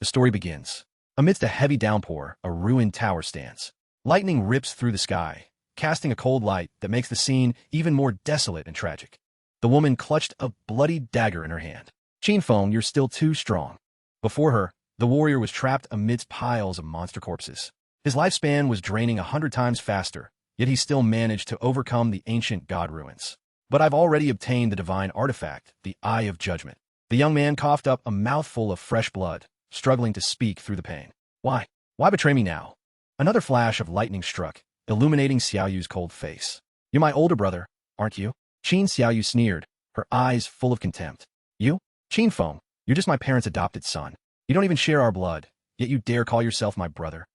The story begins. Amidst a heavy downpour, a ruined tower stands. Lightning rips through the sky, casting a cold light that makes the scene even more desolate and tragic. The woman clutched a bloody dagger in her hand. Chinfeng, you're still too strong. Before her, the warrior was trapped amidst piles of monster corpses. His lifespan was draining 100 times faster, yet he still managed to overcome the ancient god ruins. But I've already obtained the divine artifact, the Eye of Judgment. The young man coughed up a mouthful of fresh blood, struggling to speak through the pain. Why? Why betray me now? Another flash of lightning struck, illuminating Xiaoyu's cold face. You're my older brother, aren't you? Qin Xiaoyu sneered, her eyes full of contempt. You? Qinfeng, you're just my parents' adopted son. You don't even share our blood, yet you dare call yourself my brother.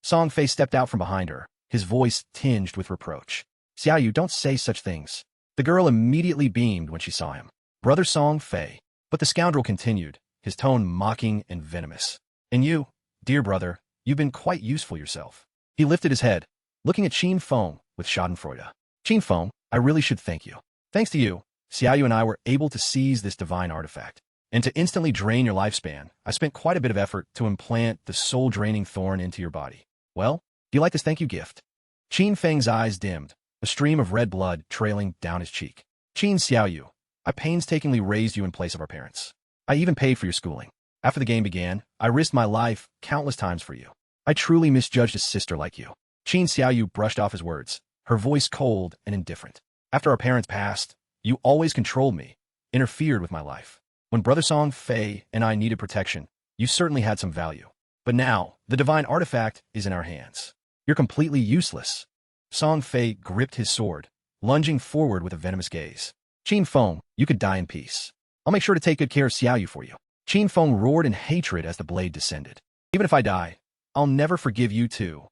Song Fei stepped out from behind her, his voice tinged with reproach. Xiaoyu, don't say such things. The girl immediately beamed when she saw him. Brother Song Fei. But the scoundrel continued, his tone mocking and venomous. And you, dear brother, you've been quite useful yourself. He lifted his head, looking at Qinfeng with schadenfreude. Qinfeng, I really should thank you. Thanks to you, Xiaoyu and I were able to seize this divine artifact. And to instantly drain your lifespan, I spent quite a bit of effort to implant the soul-draining thorn into your body. Well, do you like this thank you gift? Qinfeng's eyes dimmed, a stream of red blood trailing down his cheek. Qin Xiaoyu, I painstakingly raised you in place of our parents. I even paid for your schooling. After the game began, I risked my life countless times for you. I truly misjudged a sister like you. Qin Xiaoyu brushed off his words, her voice cold and indifferent. After our parents passed, you always controlled me, interfered with my life. When Brother Song Fei and I needed protection, you certainly had some value. But now, the divine artifact is in our hands. You're completely useless. Song Fei gripped his sword, lunging forward with a venomous gaze. Qinfeng, you could die in peace. I'll make sure to take good care of Xiaoyu for you. Qinfeng roared in hatred as the blade descended. Even if I die, I'll never forgive you too.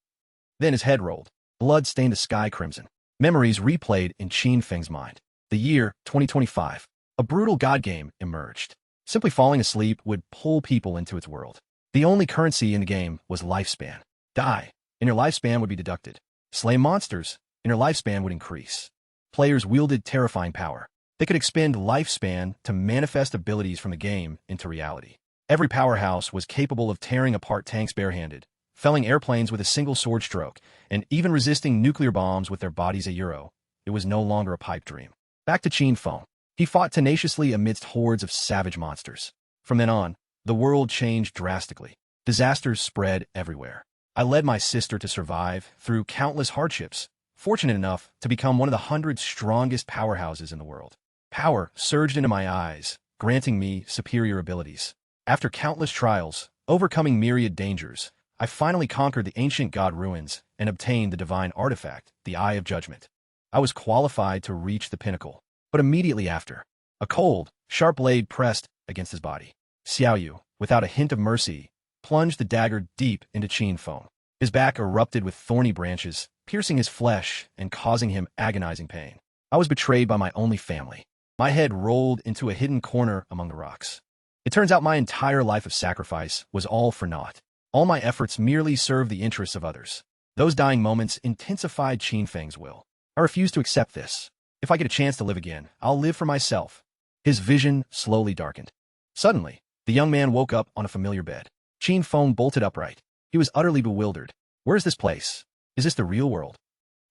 Then his head rolled. Blood stained the sky crimson. Memories replayed in Qinfeng's mind. The year, 2025. A brutal god game emerged. Simply falling asleep would pull people into its world. The only currency in the game was lifespan. Die, and your lifespan would be deducted. Slay monsters, and your lifespan would increase. Players wielded terrifying power. They could expend lifespan to manifest abilities from the game into reality. Every powerhouse was capable of tearing apart tanks barehanded, felling airplanes with a single sword stroke, and even resisting nuclear bombs with their bodies a euro. It was no longer a pipe dream. Back to Qinfeng. He fought tenaciously amidst hordes of savage monsters. From then on, the world changed drastically. Disasters spread everywhere. I led my sister to survive through countless hardships, fortunate enough to become one of the 100 strongest powerhouses in the world. Power surged into my eyes, granting me superior abilities. After countless trials, overcoming myriad dangers, I finally conquered the ancient god ruins and obtained the divine artifact, the Eye of Judgment. I was qualified to reach the pinnacle, but immediately after, a cold, sharp blade pressed against his body. Xiaoyu, without a hint of mercy, plunged the dagger deep into Qinfeng. His back erupted with thorny branches, piercing his flesh and causing him agonizing pain. I was betrayed by my only family. My head rolled into a hidden corner among the rocks. It turns out my entire life of sacrifice was all for naught. All my efforts merely served the interests of others. Those dying moments intensified Qinfeng's will. I refused to accept this. If I get a chance to live again, I'll live for myself. His vision slowly darkened. Suddenly, the young man woke up on a familiar bed. Qinfeng bolted upright. He was utterly bewildered. Where is this place? Is this the real world?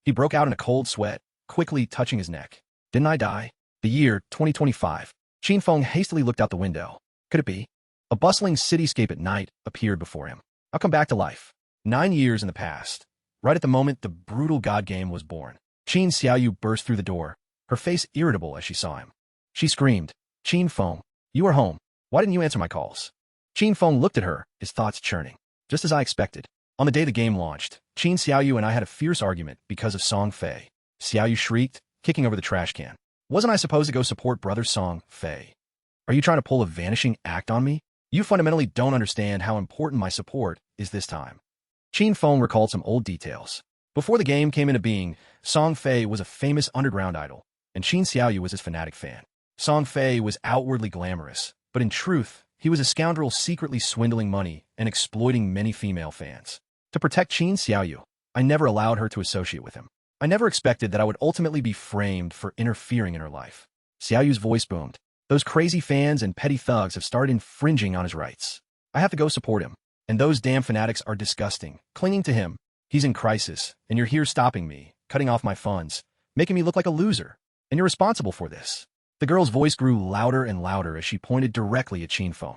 He broke out in a cold sweat, quickly touching his neck. Didn't I die? The year, 2025. Qinfeng hastily looked out the window. Could it be? A bustling cityscape at night appeared before him. I'll come back to life. 9 years in the past. Right at the moment the brutal god game was born. Qin Xiaoyu burst through the door, her face irritable as she saw him. She screamed, Qinfeng, you are home. Why didn't you answer my calls? Qinfeng looked at her, his thoughts churning. Just as I expected. On the day the game launched, Qin Xiaoyu and I had a fierce argument because of Song Fei. Xiaoyu shrieked, kicking over the trash can. Wasn't I supposed to go support brother Song Fei? Are you trying to pull a vanishing act on me? You fundamentally don't understand how important my support is this time. Qinfeng recalled some old details. Before the game came into being, Song Fei was a famous underground idol, and Qin Xiaoyu was his fanatic fan. Song Fei was outwardly glamorous, but in truth, he was a scoundrel secretly swindling money and exploiting many female fans. To protect Qin Xiaoyu, I never allowed her to associate with him. I never expected that I would ultimately be framed for interfering in her life. Xiaoyu's voice boomed. Those crazy fans and petty thugs have started infringing on his rights. I have to go support him. And those damn fanatics are disgusting, clinging to him. He's in crisis, and you're here stopping me, cutting off my funds, making me look like a loser. And you're responsible for this. The girl's voice grew louder and louder as she pointed directly at Qin Feng.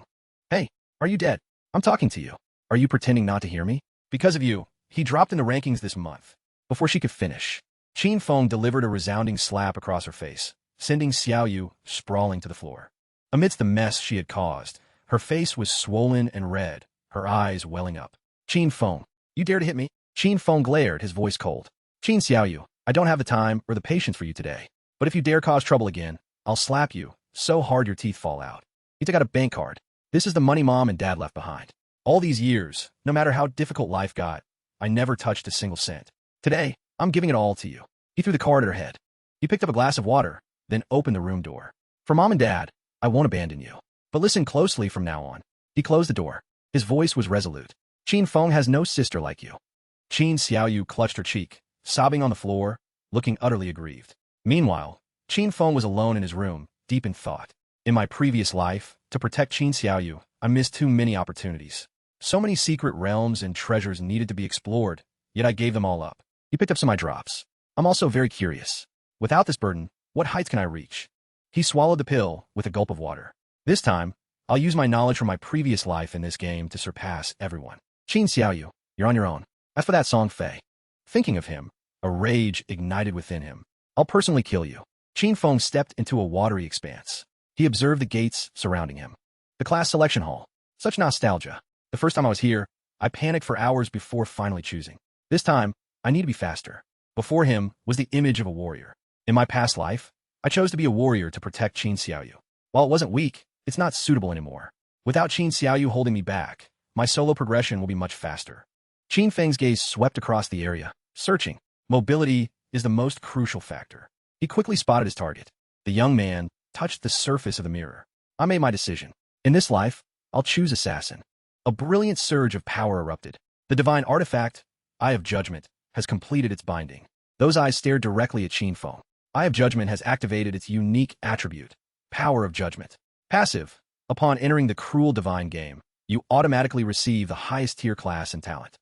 Hey, are you dead? I'm talking to you. Are you pretending not to hear me? Because of you, he dropped in the rankings this month. Before she could finish, Qin Feng delivered a resounding slap across her face, sending Xiao Yu sprawling to the floor. Amidst the mess she had caused, her face was swollen and red, her eyes welling up. Qin Feng, you dare to hit me? Qin Feng glared, his voice cold. Qin Xiao Yu, I don't have the time or the patience for you today. But if you dare cause trouble again, I'll slap you so hard your teeth fall out. He took out a bank card. This is the money Mom and Dad left behind. All these years, no matter how difficult life got, I never touched a single cent. Today, I'm giving it all to you. He threw the card at her head. He picked up a glass of water, then opened the room door. For Mom and Dad, I won't abandon you. But listen closely from now on. He closed the door. His voice was resolute. Qin Feng has no sister like you. Qin Xiao Yu clutched her cheek, sobbing on the floor, looking utterly aggrieved. Meanwhile, Qin Feng was alone in his room, deep in thought. In my previous life, to protect Qin Xiao Yu, I missed too many opportunities. So many secret realms and treasures needed to be explored, yet I gave them all up. He picked up some eye drops. I'm also very curious. Without this burden, what heights can I reach? He swallowed the pill with a gulp of water. This time, I'll use my knowledge from my previous life in this game to surpass everyone. Qin Xiao Yu, you're on your own. As for that Song Fei. Thinking of him, a rage ignited within him. I'll personally kill you. Qin Feng stepped into a watery expanse. He observed the gates surrounding him. The class selection hall. Such nostalgia. The first time I was here, I panicked for hours before finally choosing. This time, I need to be faster. Before him was the image of a warrior. In my past life, I chose to be a warrior to protect Qin Xiao Yu. While it wasn't weak, it's not suitable anymore. Without Qin Xiao Yu holding me back, my solo progression will be much faster. Qin Feng's gaze swept across the area, searching. Mobility is the most crucial factor. He quickly spotted his target. The young man touched the surface of the mirror. I made my decision. In this life, I'll choose assassin. A brilliant surge of power erupted. The divine artifact, Eye of Judgment, has completed its binding. Those eyes stared directly at Qin Feng. Eye of Judgment has activated its unique attribute, Power of Judgment. Passive. Upon entering the cruel divine game, you automatically receive the highest tier class and talent.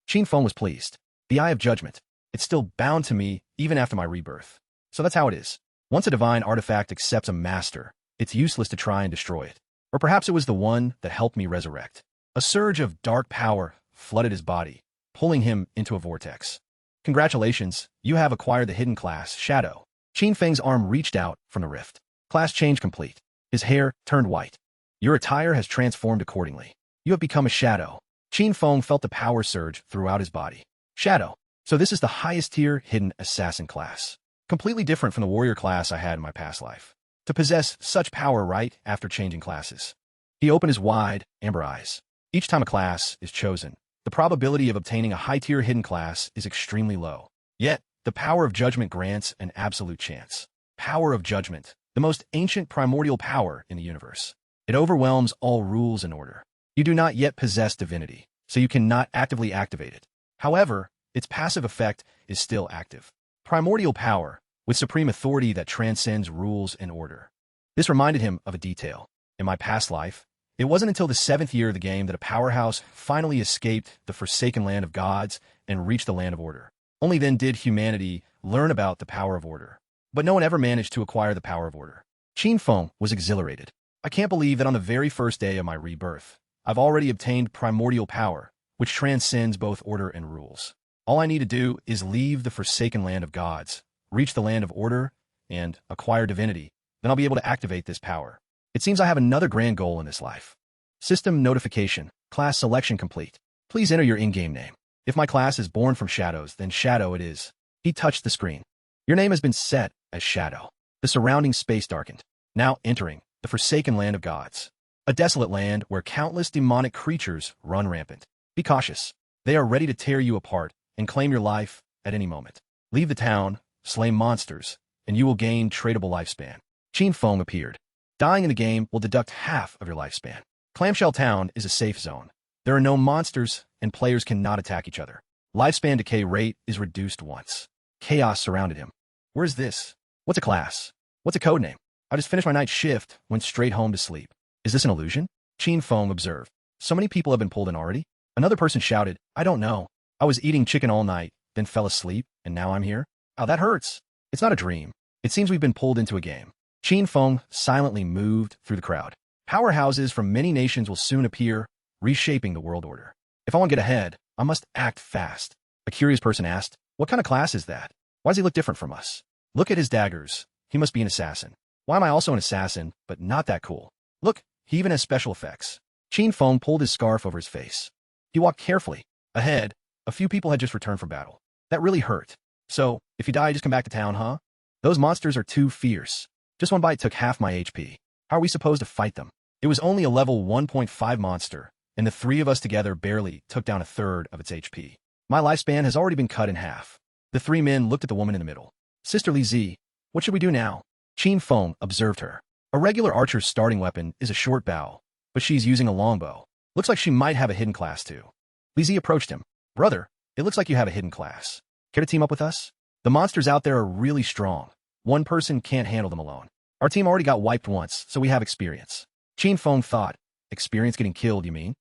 Qin Feng was pleased. The Eye of Judgment. It's still bound to me even after my rebirth. So that's how it is. Once a divine artifact accepts a master, it's useless to try and destroy it. Or perhaps it was the one that helped me resurrect. A surge of dark power flooded his body, pulling him into a vortex. Congratulations, you have acquired the hidden class, Shadow. Qin Feng's arm reached out from the rift. Class change complete. His hair turned white. Your attire has transformed accordingly. You have become a Shadow. Qin Feng felt the power surge throughout his body. Shadow. So this is the highest tier hidden assassin class. Completely different from the warrior class I had in my past life. To possess such power right after changing classes. He opened his wide, amber eyes. Each time a class is chosen, the probability of obtaining a high-tier hidden class is extremely low. Yet, the Power of Judgment grants an absolute chance. Power of Judgment, the most ancient primordial power in the universe. It overwhelms all rules and order. You do not yet possess divinity, so you cannot actively activate it. However, its passive effect is still active. Primordial power, with supreme authority that transcends rules and order. This reminded him of a detail. In my past life, it wasn't until the 7th year of the game that a powerhouse finally escaped the forsaken land of gods and reached the land of order. Only then did humanity learn about the power of order. But no one ever managed to acquire the power of order. Qin Feng was exhilarated. I can't believe that on the very first day of my rebirth, I've already obtained primordial power, which transcends both order and rules. All I need to do is leave the forsaken land of gods, reach the land of order, and acquire divinity. Then I'll be able to activate this power. It seems I have another grand goal in this life. System notification. Class selection complete. Please enter your in-game name. If my class is born from shadows, then Shadow it is. He touched the screen. Your name has been set as Shadow. The surrounding space darkened. Now entering the forsaken land of gods. A desolate land where countless demonic creatures run rampant. Be cautious. They are ready to tear you apart and claim your life at any moment. Leave the town, slay monsters, and you will gain tradable lifespan. Qin Feng appeared. Dying in the game will deduct half of your lifespan. Clamshell Town is a safe zone. There are no monsters, and players cannot attack each other. Lifespan decay rate is reduced once. Chaos surrounded him. Where is this? What's a class? What's a codename? I just finished my night shift, went straight home to sleep. Is this an illusion? Qin Feng observed. So many people have been pulled in already? Another person shouted, I don't know. I was eating chicken all night, then fell asleep, and now I'm here? Oh, that hurts. It's not a dream. It seems we've been pulled into a game. Qin Feng silently moved through the crowd. Powerhouses from many nations will soon appear, reshaping the world order. If I want to get ahead, I must act fast. A curious person asked, what kind of class is that? Why does he look different from us? Look at his daggers. He must be an assassin. Why am I also an assassin, but not that cool? Look, he even has special effects. Qin Feng pulled his scarf over his face. He walked carefully. Ahead, a few people had just returned from battle. That really hurt. So, if you die, just come back to town, huh? Those monsters are too fierce. Just one bite took half my HP. How are we supposed to fight them? It was only a level 1.5 monster, and the three of us together barely took down a third of its HP. My lifespan has already been cut in half. The three men looked at the woman in the middle. Sister Li Zi, what should we do now? Qin Feng observed her. A regular archer's starting weapon is a short bow, but she's using a longbow. Looks like she might have a hidden class too. Li Zi approached him. Brother, it looks like you have a hidden class. Care to team up with us? The monsters out there are really strong. One person can't handle them alone. Our team already got wiped once, so we have experience. Qin Feng thought, experience getting killed, you mean?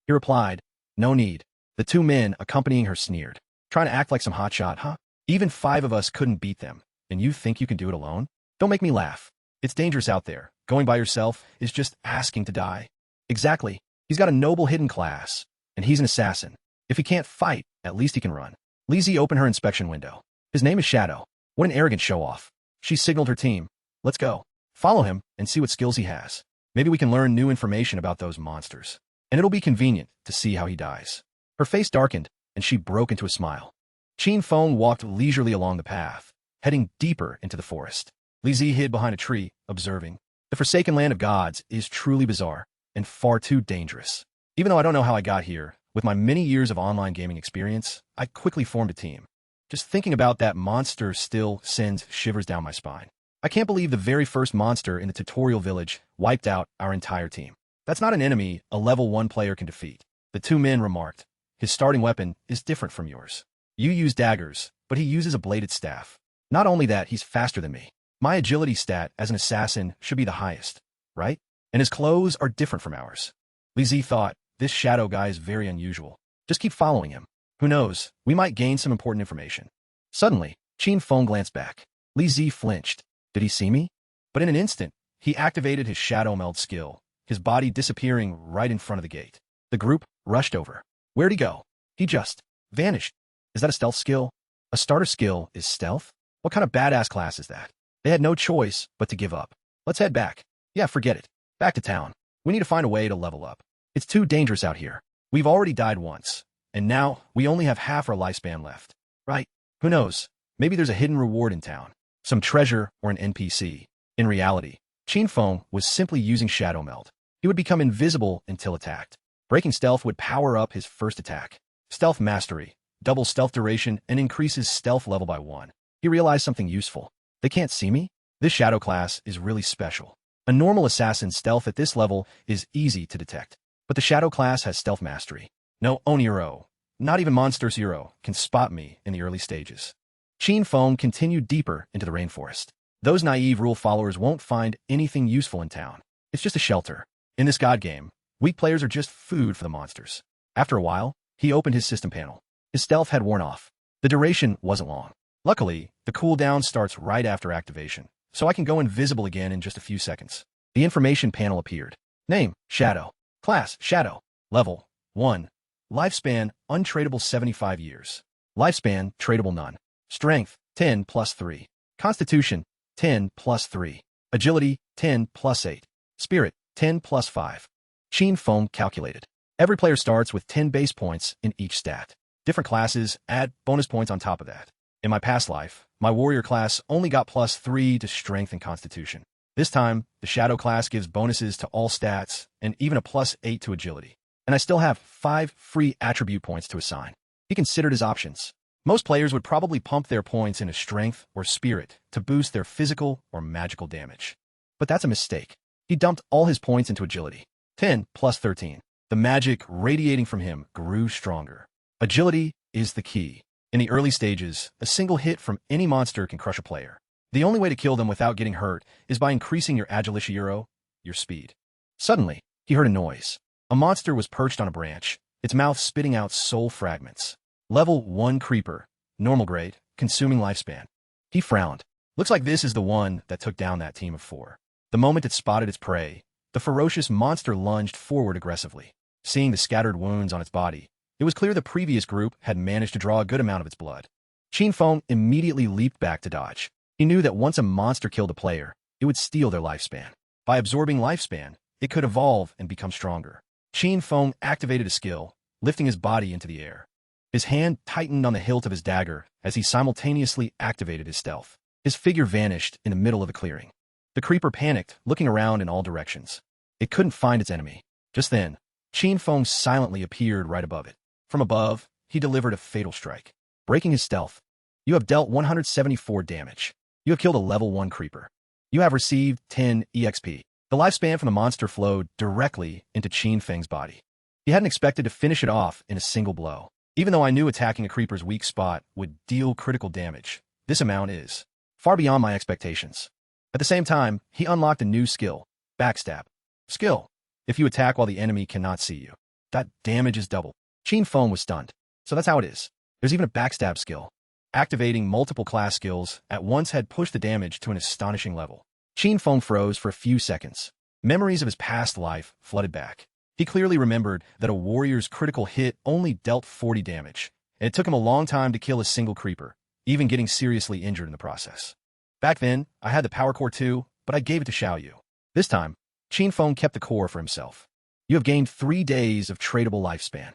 He replied, no need. The two men accompanying her sneered. Trying to act like some hotshot, huh? Even 5 of us couldn't beat them, and you think you can do it alone? Don't make me laugh. It's dangerous out there. Going by yourself is just asking to die. Exactly. He's got a noble hidden class, and he's an assassin. If he can't fight, at least he can run. Li Zi opened her inspection window. His name is Shadow. What an arrogant show-off. She signaled her team. Let's go. Follow him and see what skills he has. Maybe we can learn new information about those monsters. And it'll be convenient to see how he dies. Her face darkened, and she broke into a smile. Qin Feng walked leisurely along the path, heading deeper into the forest. Li Zi hid behind a tree, observing. The forsaken land of gods is truly bizarre and far too dangerous. Even though I don't know how I got here, with my many years of online gaming experience, I quickly formed a team. Just thinking about that monster still sends shivers down my spine. I can't believe the very first monster in the tutorial village wiped out our entire team. That's not an enemy a level 1 player can defeat. The two men remarked. His starting weapon is different from yours. You use daggers, but he uses a bladed staff. Not only that, he's faster than me. My agility stat as an assassin should be the highest, right? And his clothes are different from ours. Li Zi thought, this shadow guy is very unusual. Just keep following him. Who knows, we might gain some important information. Suddenly, Qin Feng glanced back. Li Zi flinched. Did he see me? But in an instant, he activated his shadow meld skill, his body disappearing right in front of the gate. The group rushed over. Where'd he go? He just vanished. Is that a stealth skill? A starter skill is stealth? What kind of badass class is that? They had no choice but to give up. Let's head back. Yeah, forget it. Back to town. We need to find a way to level up. It's too dangerous out here. We've already died once, and now we only have half our lifespan left. Right? Who knows? Maybe there's a hidden reward in town. Some treasure or an NPC. In reality, Qin Feng was simply using Shadow Meld. He would become invisible until attacked. Breaking stealth would power up his first attack. Stealth Mastery, double stealth duration, and increases stealth level by 1. He realized something useful. They can't see me? This shadow class is really special. A normal assassin's stealth at this level is easy to detect. But the shadow class has stealth mastery. No Oniro, not even Monster Zero, can spot me in the early stages. Qin Feng continued deeper into the rainforest. Those naive rule followers won't find anything useful in town. It's just a shelter. In this god game, weak players are just food for the monsters. After a while, he opened his system panel. His stealth had worn off. The duration wasn't long. Luckily, the cooldown starts right after activation, so I can go invisible again in just a few seconds. The information panel appeared. Name, Shadow. Class, Shadow. Level, 1. Lifespan, untradeable 75 years. Lifespan, tradable none. Strength, 10 plus 3. Constitution, 10 plus 3. Agility, 10 plus 8. Spirit, 10 plus 5. Qin Feng calculated. Every player starts with 10 base points in each stat. Different classes add bonus points on top of that. In my past life, my warrior class only got plus 3 to strength and constitution. This time, the shadow class gives bonuses to all stats and even a plus 8 to agility. And I still have 5 free attribute points to assign. He considered his options. Most players would probably pump their points into strength or spirit to boost their physical or magical damage. But that's a mistake. He dumped all his points into agility. 10 plus 13. The magic radiating from him grew stronger. Agility is the key. In the early stages, a single hit from any monster can crush a player. The only way to kill them without getting hurt is by increasing your agility, your speed. Suddenly, he heard a noise. A monster was perched on a branch, its mouth spitting out soul fragments. Level 1 creeper, normal grade, consuming lifespan. He frowned. Looks like this is the one that took down that team of 4. The moment it spotted its prey, the ferocious monster lunged forward aggressively. Seeing the scattered wounds on its body, it was clear the previous group had managed to draw a good amount of its blood. Qin Feng immediately leaped back to dodge. He knew that once a monster killed a player, it would steal their lifespan. By absorbing lifespan, it could evolve and become stronger. Qin Feng activated a skill, lifting his body into the air. His hand tightened on the hilt of his dagger as he simultaneously activated his stealth. His figure vanished in the middle of a clearing. The creeper panicked, looking around in all directions. It couldn't find its enemy. Just then, Qin Feng silently appeared right above it. From above, he delivered a fatal strike, breaking his stealth. You have dealt 174 damage. You have killed a level 1 creeper. You have received 10 EXP. The lifespan from the monster flowed directly into Qin Feng's body. He hadn't expected to finish it off in a single blow. Even though I knew attacking a creeper's weak spot would deal critical damage, this amount is far beyond my expectations. At the same time, he unlocked a new skill, Backstab. Skill. If you attack while the enemy cannot see you, that damage is double. Qin Feng was stunned. So that's how it is. There's even a Backstab skill. Activating multiple class skills at once had pushed the damage to an astonishing level. Qin Feng froze for a few seconds. Memories of his past life flooded back. He clearly remembered that a warrior's critical hit only dealt 40 damage, and it took him a long time to kill a single creeper, even getting seriously injured in the process. Back then, I had the power core too, but I gave it to Xiaoyu. This time, Qin Feng kept the core for himself. You have gained 3 days of tradable lifespan.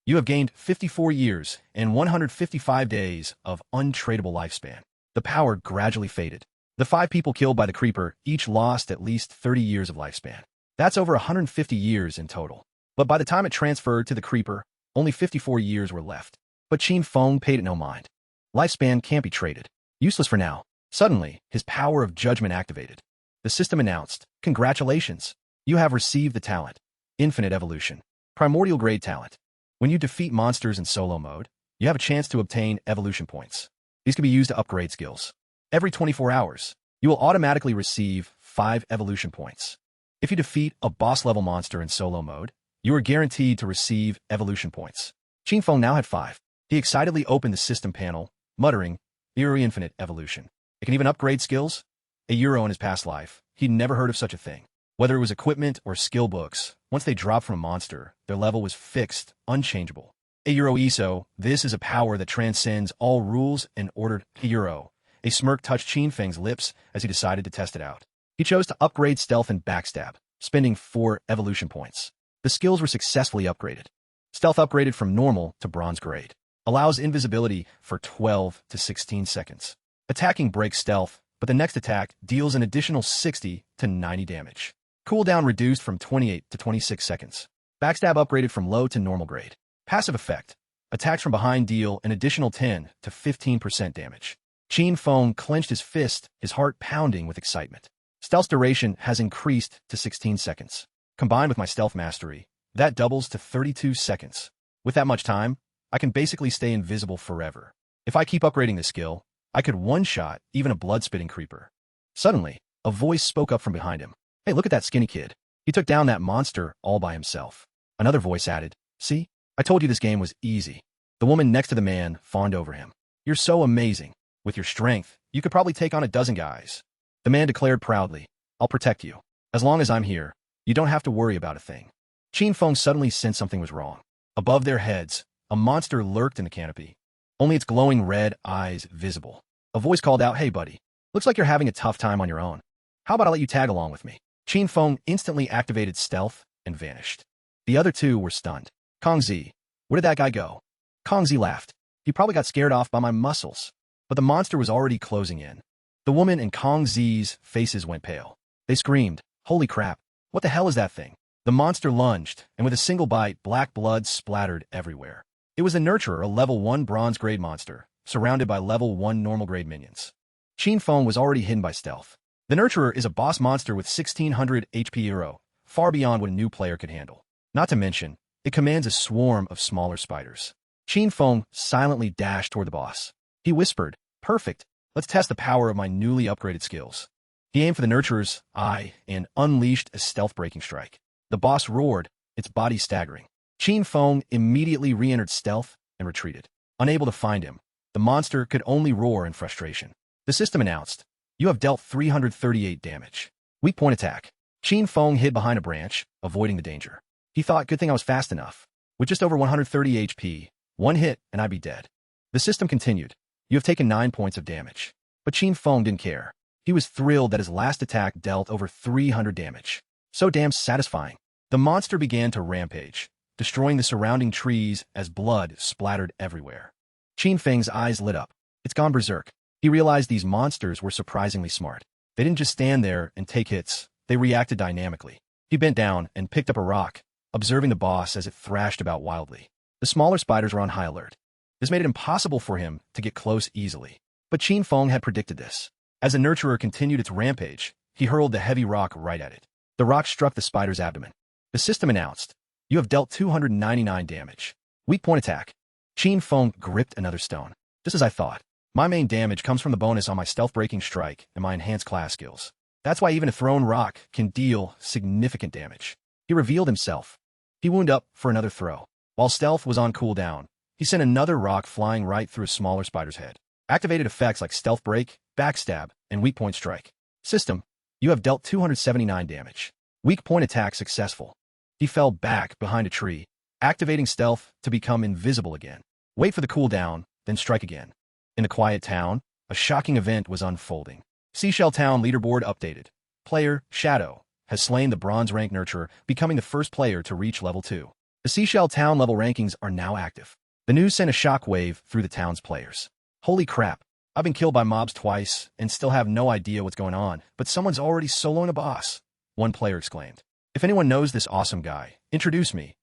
You have gained 54 years and 155 days of untradable lifespan. The power gradually faded. The 5 people killed by the creeper each lost at least 30 years of lifespan. That's over 150 years in total. But by the time it transferred to the creeper, only 54 years were left. But Qin Feng paid it no mind. Lifespan can't be traded. Useless for now. Suddenly, his power of judgment activated. The system announced, "Congratulations. You have received the talent. Infinite Evolution. Primordial Grade Talent. When you defeat monsters in solo mode, you have a chance to obtain evolution points. These can be used to upgrade skills. Every 24 hours, you will automatically receive 5 evolution points. If you defeat a boss-level monster in solo mode, you are guaranteed to receive evolution points." Qin Feng now had 5. He excitedly opened the system panel, muttering, Infinite Evolution. It can even upgrade skills? A Euro in his past life, he'd never heard of such a thing. Whether it was equipment or skill books, once they dropped from a monster, their level was fixed, unchangeable. A Euro ESO, this is a power that transcends all rules and ordered. A Euro. A smirk touched Qin Feng's lips as he decided to test it out. He chose to upgrade Stealth and Backstab, spending 4 evolution points. The skills were successfully upgraded. Stealth upgraded from normal to bronze grade. Allows invisibility for 12 to 16 seconds. Attacking breaks stealth, but the next attack deals an additional 60 to 90 damage. Cooldown reduced from 28 to 26 seconds. Backstab upgraded from low to normal grade. Passive effect. Attacks from behind deal an additional 10 to 15% damage. Qin Feng clenched his fist, his heart pounding with excitement. Stealth's duration has increased to 16 seconds. Combined with my stealth mastery, that doubles to 32 seconds. With that much time, I can basically stay invisible forever. If I keep upgrading this skill, I could one-shot even a blood-spitting creeper. Suddenly, a voice spoke up from behind him. "Hey, look at that skinny kid. He took down that monster all by himself." Another voice added, "See? I told you this game was easy." The woman next to the man fawned over him. "You're so amazing. With your strength, you could probably take on a dozen guys." The man declared proudly, "I'll protect you. As long as I'm here, you don't have to worry about a thing." Qin Feng suddenly sensed something was wrong. Above their heads, a monster lurked in the canopy, only its glowing red eyes visible. A voice called out, "Hey buddy, looks like you're having a tough time on your own. How about I let you tag along with me?" Qin Feng instantly activated stealth and vanished. The other two were stunned. "Kongzi, where did that guy go?" Kongzi laughed. "He probably got scared off by my muscles." But the monster was already closing in. The woman and Kongzi's faces went pale. They screamed, "Holy crap, what the hell is that thing?" The monster lunged, and with a single bite, black blood splattered everywhere. It was a Nurturer, a level 1 bronze grade monster, surrounded by level 1 normal grade minions. Qin Feng was already hidden by stealth. The Nurturer is a boss monster with 1600 HP Euro, far beyond what a new player could handle. Not to mention, it commands a swarm of smaller spiders. Qin Feng silently dashed toward the boss. He whispered, "Perfect, let's test the power of my newly upgraded skills." He aimed for the Nurturer's eye and unleashed a stealth-breaking strike. The boss roared, its body staggering. Qin Feng immediately re-entered stealth and retreated. Unable to find him, the monster could only roar in frustration. The system announced, "You have dealt 338 damage. Weak point attack." Qin Feng hid behind a branch, avoiding the danger. He thought, good thing I was fast enough. With just over 130 HP, one hit and I'd be dead. The system continued, "You have taken 9 points of damage." But Qin Feng didn't care. He was thrilled that his last attack dealt over 300 damage. So damn satisfying. The monster began to rampage, destroying the surrounding trees as blood splattered everywhere. Qin Feng's eyes lit up. It's gone berserk. He realized these monsters were surprisingly smart. They didn't just stand there and take hits, they reacted dynamically. He bent down and picked up a rock, observing the boss as it thrashed about wildly. The smaller spiders were on high alert. This made it impossible for him to get close easily. But Qin Feng had predicted this. As the nurturer continued its rampage, he hurled the heavy rock right at it. The rock struck the spider's abdomen. The system announced, "You have dealt 299 damage. Weak point attack." Qin Feng gripped another stone. Just as I thought. My main damage comes from the bonus on my stealth-breaking strike and my enhanced class skills. That's why even a thrown rock can deal significant damage. He revealed himself. He wound up for another throw. While stealth was on cooldown, he sent another rock flying right through a smaller spider's head. Activated effects like stealth break, backstab, and weak point strike. System, you have dealt 279 damage. Weak point attack successful. He fell back behind a tree, activating stealth to become invisible again. Wait for the cooldown, then strike again. In the quiet town, a shocking event was unfolding. Seashell Town leaderboard updated. Player, Shadow, has slain the bronze rank nurturer, becoming the first player to reach level 2. The Seashell Town level rankings are now active. The news sent a shockwave through the town's players. Holy crap, I've been killed by mobs twice and still have no idea what's going on, but someone's already soloing a boss, one player exclaimed. If anyone knows this awesome guy, introduce me.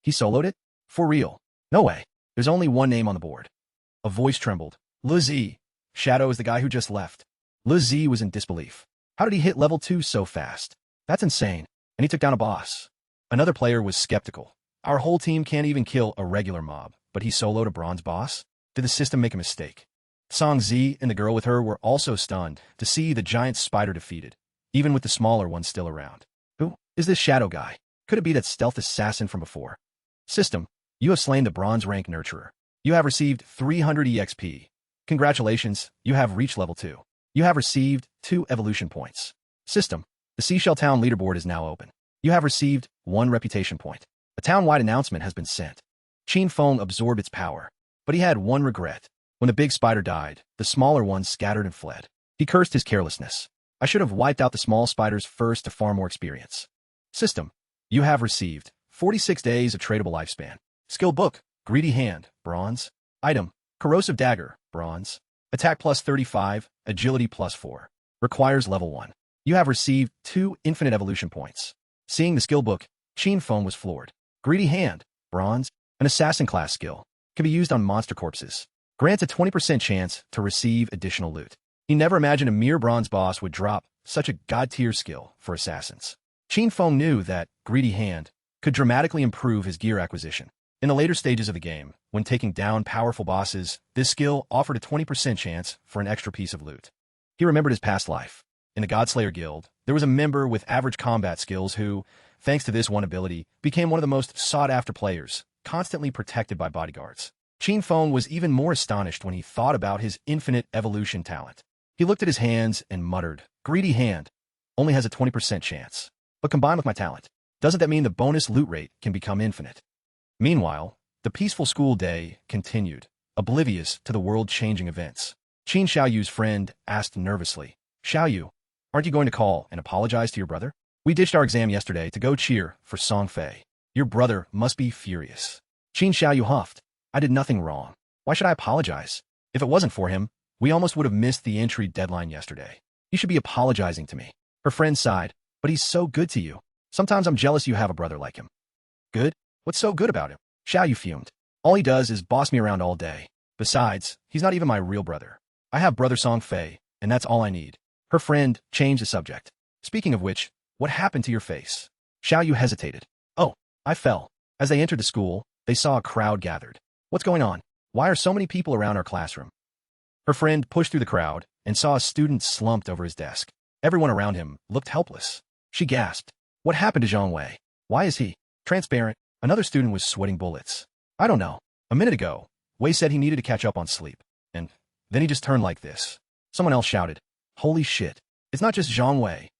He soloed it? For real? No way. There's only one name on the board. A voice trembled. Lizzie. Shadow is the guy who just left. Lizzie was in disbelief. How did he hit level 2 so fast? That's insane. And he took down a boss. Another player was skeptical. Our whole team can't even kill a regular mob, but he soloed a bronze boss? Did the system make a mistake? Song Z and the girl with her were also stunned to see the giant spider defeated, even with the smaller one still around. Who is this Shadow guy? Could it be that stealth assassin from before? System, you have slain the bronze rank nurturer. You have received 300 EXP. Congratulations, you have reached level 2. You have received 2 evolution points. System, the Seashell Town leaderboard is now open. You have received 1 reputation point. A town-wide announcement has been sent. Qin Feng absorbed its power, but he had one regret. When the big spider died, the smaller ones scattered and fled. He cursed his carelessness. I should have wiped out the small spiders first to farm more experience. System, you have received 46 days of tradable lifespan. Skill book, Greedy Hand, bronze. Item, Corrosive Dagger, bronze. Attack plus 35, Agility plus 4. Requires level 1. You have received 2 infinite evolution points. Seeing the skill book, Qin Feng was floored. Greedy Hand, bronze. An assassin class skill. Can be used on monster corpses. Grants a 20% chance to receive additional loot. He never imagined a mere bronze boss would drop such a god-tier skill for assassins. Qin Feng knew that Greedy Hand could dramatically improve his gear acquisition. In the later stages of the game, when taking down powerful bosses, this skill offered a 20% chance for an extra piece of loot. He remembered his past life. In the Godslayer Guild, there was a member with average combat skills who, thanks to this one ability, became one of the most sought-after players, constantly protected by bodyguards. Qin Feng was even more astonished when he thought about his infinite evolution talent. He looked at his hands and muttered, Greedy Hand only has a 20% chance. But combined with my talent, doesn't that mean the bonus loot rate can become infinite? Meanwhile, the peaceful school day continued, oblivious to the world-changing events. Qin Xiaoyu's friend asked nervously, Xiaoyu, aren't you going to call and apologize to your brother? We ditched our exam yesterday to go cheer for Song Fei. Your brother must be furious. Qin Xiaoyu huffed. I did nothing wrong. Why should I apologize? If it wasn't for him, we almost would have missed the entry deadline yesterday. He should be apologizing to me. Her friend sighed, but he's so good to you. Sometimes I'm jealous you have a brother like him. Good? What's so good about him? Xiaoyu fumed. All he does is boss me around all day. Besides, he's not even my real brother. I have brother Song Fei, and that's all I need. Her friend changed the subject. Speaking of which, what happened to your face? Xiaoyu hesitated. Oh, I fell. As they entered the school, they saw a crowd gathered. What's going on? Why are so many people around our classroom? Her friend pushed through the crowd and saw a student slumped over his desk. Everyone around him looked helpless. She gasped. What happened to Zhang Wei? Why is he? Transparent. Another student was sweating bullets. I don't know. A minute ago, Wei said he needed to catch up on sleep. And then he just turned like this. Someone else shouted, "Holy shit. It's not just Zhang Wei.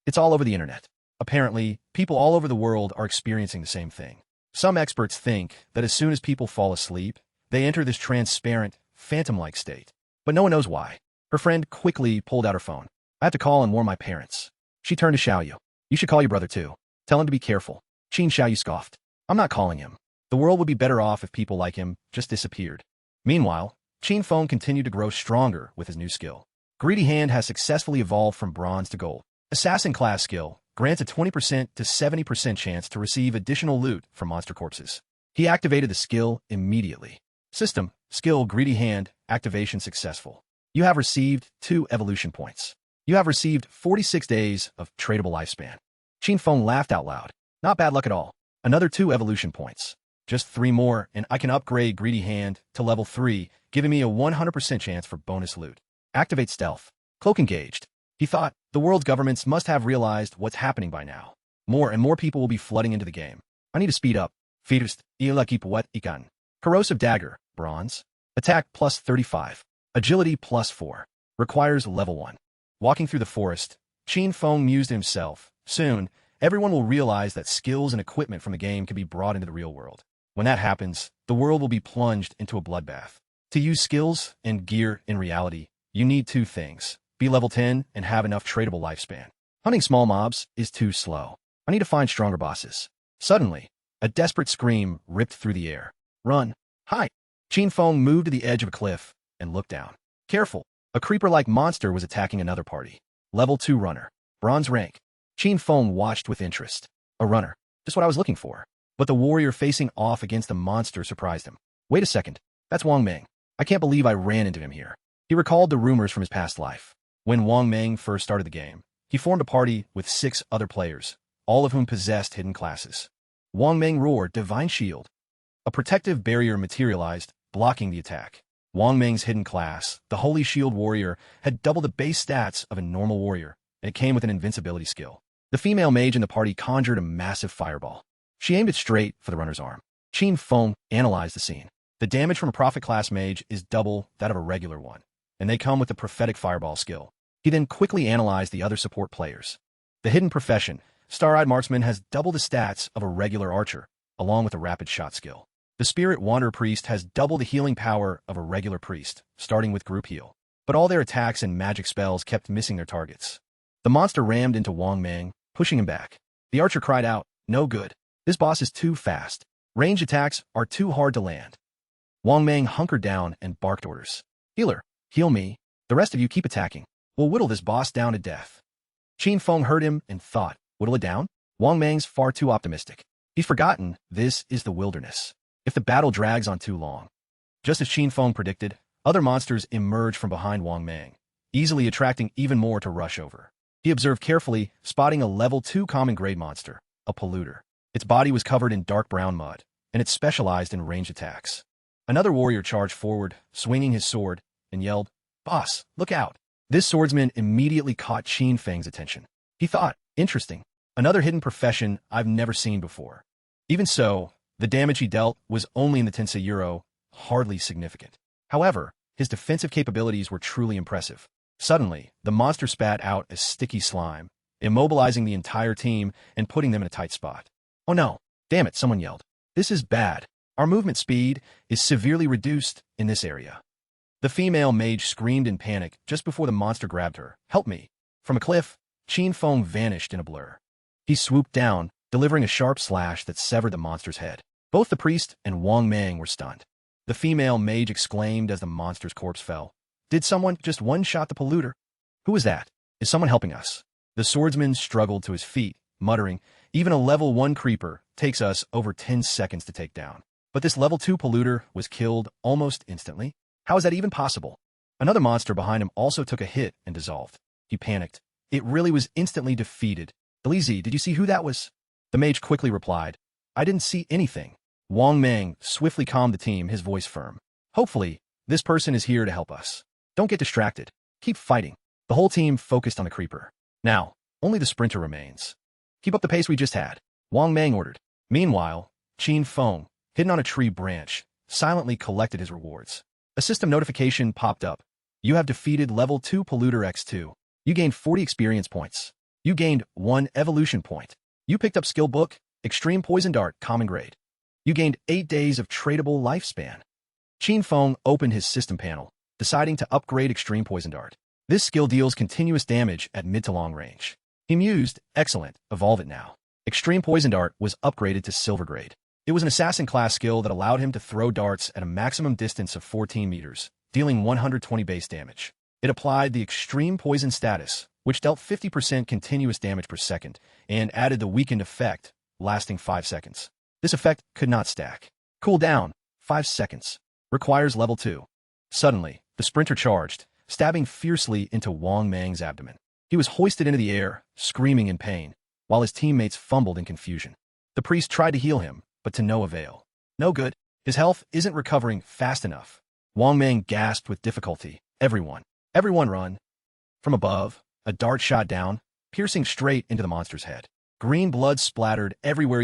It's all over the internet." Apparently, people all over the world are experiencing the same thing. Some experts think that as soon as people fall asleep, they enter this transparent, phantom-like state. But no one knows why. Her friend quickly pulled out her phone. "I have to call and warn my parents." She turned to Xiaoyu. "You should call your brother too. Tell him to be careful." Xiaoyu scoffed. "I'm not calling him. The world would be better off if people like him just disappeared." Meanwhile, Feng continued to grow stronger with his new skill. Greedy Hand has successfully evolved from bronze to gold. Assassin class skill grants a 20% to 70% chance to receive additional loot from monster corpses. He activated the skill immediately. System, skill Greedy Hand, activation successful. You have received 2 evolution points. You have received 46 days of tradable lifespan. Feng laughed out loud. Not bad luck at all. Another 2 evolution points. Just 3 more and I can upgrade Greedy Hand to level 3, giving me a 100% chance for bonus loot. Activate stealth. Cloak engaged. He thought, the world's governments must have realized what's happening by now. More and more people will be flooding into the game. I need to speed up. First, Ilakipuet Ikan. Corrosive Dagger, bronze. Attack plus 35. Agility plus 4. Requires level 1. Walking through the forest, Feng mused to himself. Soon, everyone will realize that skills and equipment from the game can be brought into the real world. When that happens, the world will be plunged into a bloodbath. To use skills and gear in reality, you need 2 things. Be level 10 and have enough tradable lifespan. Hunting small mobs is too slow. I need to find stronger bosses. Suddenly, a desperate scream ripped through the air. Run. Hi. Feng moved to the edge of a cliff and looked down. Careful. A creeper-like monster was attacking another party. Level 2 runner. Bronze rank. Feng watched with interest. A runner. Just what I was looking for. But the warrior facing off against the monster surprised him. Wait a second. That's Wang Meng. I can't believe I ran into him here. He recalled the rumors from his past life. When Wang Meng first started the game, he formed a party with 6 other players, all of whom possessed hidden classes. Wang Meng roared Divine Shield. A protective barrier materialized, blocking the attack. Wang Meng's hidden class, the Holy Shield Warrior, had double the base stats of a normal warrior, and it came with an invincibility skill. The female mage in the party conjured a massive fireball. She aimed it straight for the runner's arm. Feng analyzed the scene. The damage from a prophet class mage is double that of a regular one, and they come with the prophetic fireball skill. He then quickly analyzed the other support players. The hidden profession, Star-Eyed Marksman, has double the stats of a regular archer, along with a rapid shot skill. The Spirit Wanderer Priest has double the healing power of a regular priest, starting with group heal. But all their attacks and magic spells kept missing their targets. The monster rammed into Wang Meng, pushing him back. The archer cried out, "No good. This boss is too fast. Range attacks are too hard to land." Wang Meng hunkered down and barked orders. "Healer, heal me. The rest of you keep attacking. We'll whittle this boss down to death." Feng heard him and thought, whittle it down? Wang Meng's far too optimistic. He's forgotten this is the wilderness. If the battle drags on too long. Just as Feng predicted, other monsters emerged from behind Wang Meng, easily attracting even more to rush over. He observed carefully, spotting a level 2 common grade monster, a polluter. Its body was covered in dark brown mud, and it specialized in ranged attacks. Another warrior charged forward, swinging his sword, and yelled, "Boss, look out!" This swordsman immediately caught Feng's attention. He thought, interesting, another hidden profession I've never seen before. Even so, the damage he dealt was only in the Tensei Euro, hardly significant. However, his defensive capabilities were truly impressive. Suddenly, the monster spat out a sticky slime, immobilizing the entire team and putting them in a tight spot. "Oh no, damn it," someone yelled. "This is bad. Our movement speed is severely reduced in this area." The female mage screamed in panic just before the monster grabbed her. "Help me!" From a cliff, Feng vanished in a blur. He swooped down, delivering a sharp slash that severed the monster's head. Both the priest and Wang Meng were stunned. The female mage exclaimed as the monster's corpse fell. "Did someone just one-shot the polluter? Who was that? Is someone helping us?" The swordsman struggled to his feet, muttering, "Even a level 1 creeper takes us over 10 seconds to take down. But this level 2 polluter was killed almost instantly? How is that even possible?" Another monster behind him also took a hit and dissolved. He panicked. It really was instantly defeated. "Delizy, did you see who that was?" The mage quickly replied, "I didn't see anything." Wang Meng swiftly calmed the team, his voice firm. "Hopefully, this person is here to help us. Don't get distracted. Keep fighting." The whole team focused on the creeper. "Now, only the sprinter remains. Keep up the pace we just had," Wang Meng ordered. Meanwhile, Qin Feng, hidden on a tree branch, silently collected his rewards. A system notification popped up. You have defeated level 2 Polluter X2. You gained 40 experience points. You gained 1 evolution point. You picked up skill book, Extreme Poison Dart, common grade. You gained 8 days of tradable lifespan. Qin Feng opened his system panel, deciding to upgrade Extreme Poison Dart. This skill deals continuous damage at mid to long range. He mused, excellent, evolve it now. Extreme Poison Dart was upgraded to silver grade. It was an assassin class skill that allowed him to throw darts at a maximum distance of 14 meters, dealing 120 base damage. It applied the Extreme Poison status, which dealt 50% continuous damage per second, and added the weakened effect, lasting 5 seconds. This effect could not stack. Cooldown, 5 seconds. Requires level 2. Suddenly, the sprinter charged, stabbing fiercely into Wang Mang's abdomen. He was hoisted into the air, screaming in pain, while his teammates fumbled in confusion. The priest tried to heal him, but to no avail. No good. His health isn't recovering fast enough. Wang Mang gasped with difficulty. Everyone run. From above, a dart shot down, piercing straight into the monster's head. Green blood splattered everywhere.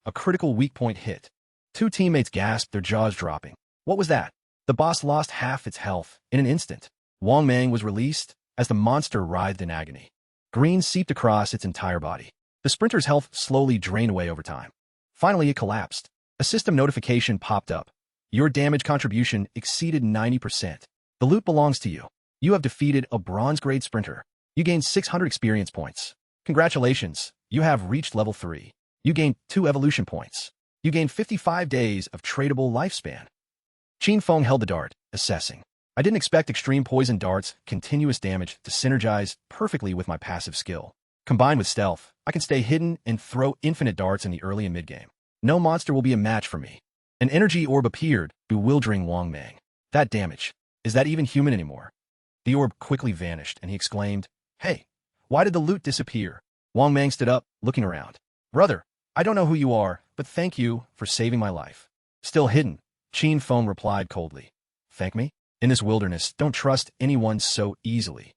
A critical weak point hit. 2 teammates gasped, their jaws dropping. What was that? The boss lost half its health in an instant. Wang Mang was released as the monster writhed in agony. Green seeped across its entire body. The sprinter's health slowly drained away over time. Finally, it collapsed. A system notification popped up. Your damage contribution exceeded 90%. The loot belongs to you. You have defeated a bronze-grade sprinter. You gained 600 experience points. Congratulations, you have reached level 3. You gained 2 evolution points. You gained 55 days of tradable lifespan. Qin Feng held the dart, assessing. I didn't expect Extreme Poison Dart's continuous damage to synergize perfectly with my passive skill. Combined with stealth, I can stay hidden and throw infinite darts in the early and mid-game. No monster will be a match for me. An energy orb appeared, bewildering Wang Mang. That damage. Is that even human anymore? The orb quickly vanished, and he exclaimed, Hey, why did the loot disappear? Wang Mang stood up, looking around. Brother, I don't know who you are, but thank you for saving my life. Still hidden, Qin Feng replied coldly. Thank me? In this wilderness, don't trust anyone so easily.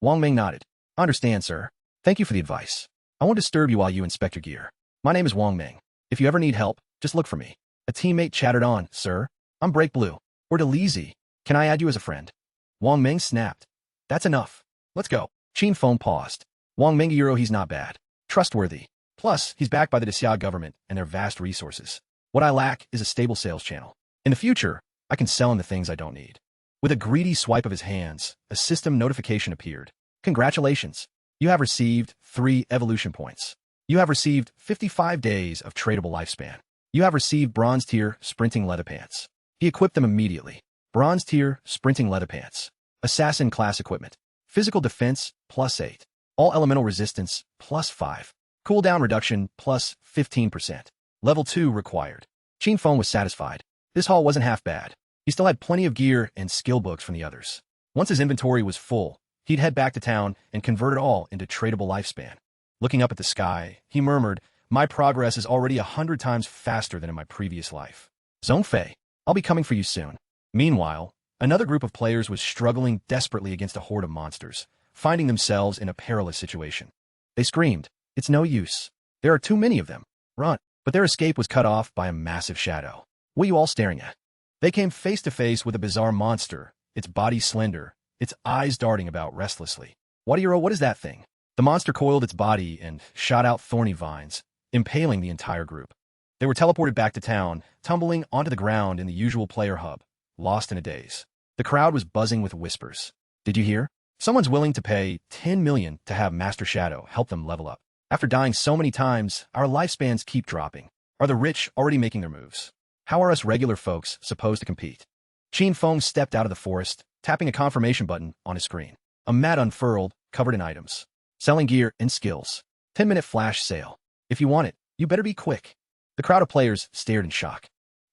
Wang Mang nodded. Understand, sir. Thank you for the advice. I won't disturb you while you inspect your gear. My name is Wang Mang. If you ever need help, just look for me. A teammate chattered on, Sir, I'm Break Blue. Or Delezy. Can I add you as a friend? Wang Mang snapped. That's enough. Let's go. Qin Feng paused. Wang Mang, he's not bad. Trustworthy. Plus, he's backed by the Xia government and their vast resources. What I lack is a stable sales channel. In the future, I can sell him the things I don't need. With a greedy swipe of his hands, a system notification appeared. Congratulations. You have received 3 evolution points. You have received 55 days of tradable lifespan. You have received Bronze Tier Sprinting Leather Pants. He equipped them immediately. Bronze Tier Sprinting Leather Pants. Assassin Class Equipment. Physical Defense, +8. All Elemental Resistance, +5. Cooldown Reduction, +15%. Level 2 required. Qin Feng was satisfied. This haul wasn't half bad. He still had plenty of gear and skill books from the others. Once his inventory was full, he'd head back to town and convert it all into tradable lifespan. Looking up at the sky, he murmured, My progress is already 100 times faster than in my previous life. Zhongfei, I'll be coming for you soon. Meanwhile, another group of players was struggling desperately against a horde of monsters, finding themselves in a perilous situation. They screamed, It's no use. There are too many of them. Run. But their escape was cut off by a massive shadow. What are you all staring at? They came face to face with a bizarre monster, its body slender, its eyes darting about restlessly. What is that thing? The monster coiled its body and shot out thorny vines, impaling the entire group. They were teleported back to town, tumbling onto the ground in the usual player hub, lost in a daze. The crowd was buzzing with whispers. Did you hear? Someone's willing to pay 10 million to have Master Shadow help them level up. After dying so many times, our lifespans keep dropping. Are the rich already making their moves? How are us regular folks supposed to compete? Qin Feng stepped out of the forest, tapping a confirmation button on his screen. A mat unfurled, covered in items. Selling gear and skills. 10-minute flash sale. If you want it, you better be quick. The crowd of players stared in shock.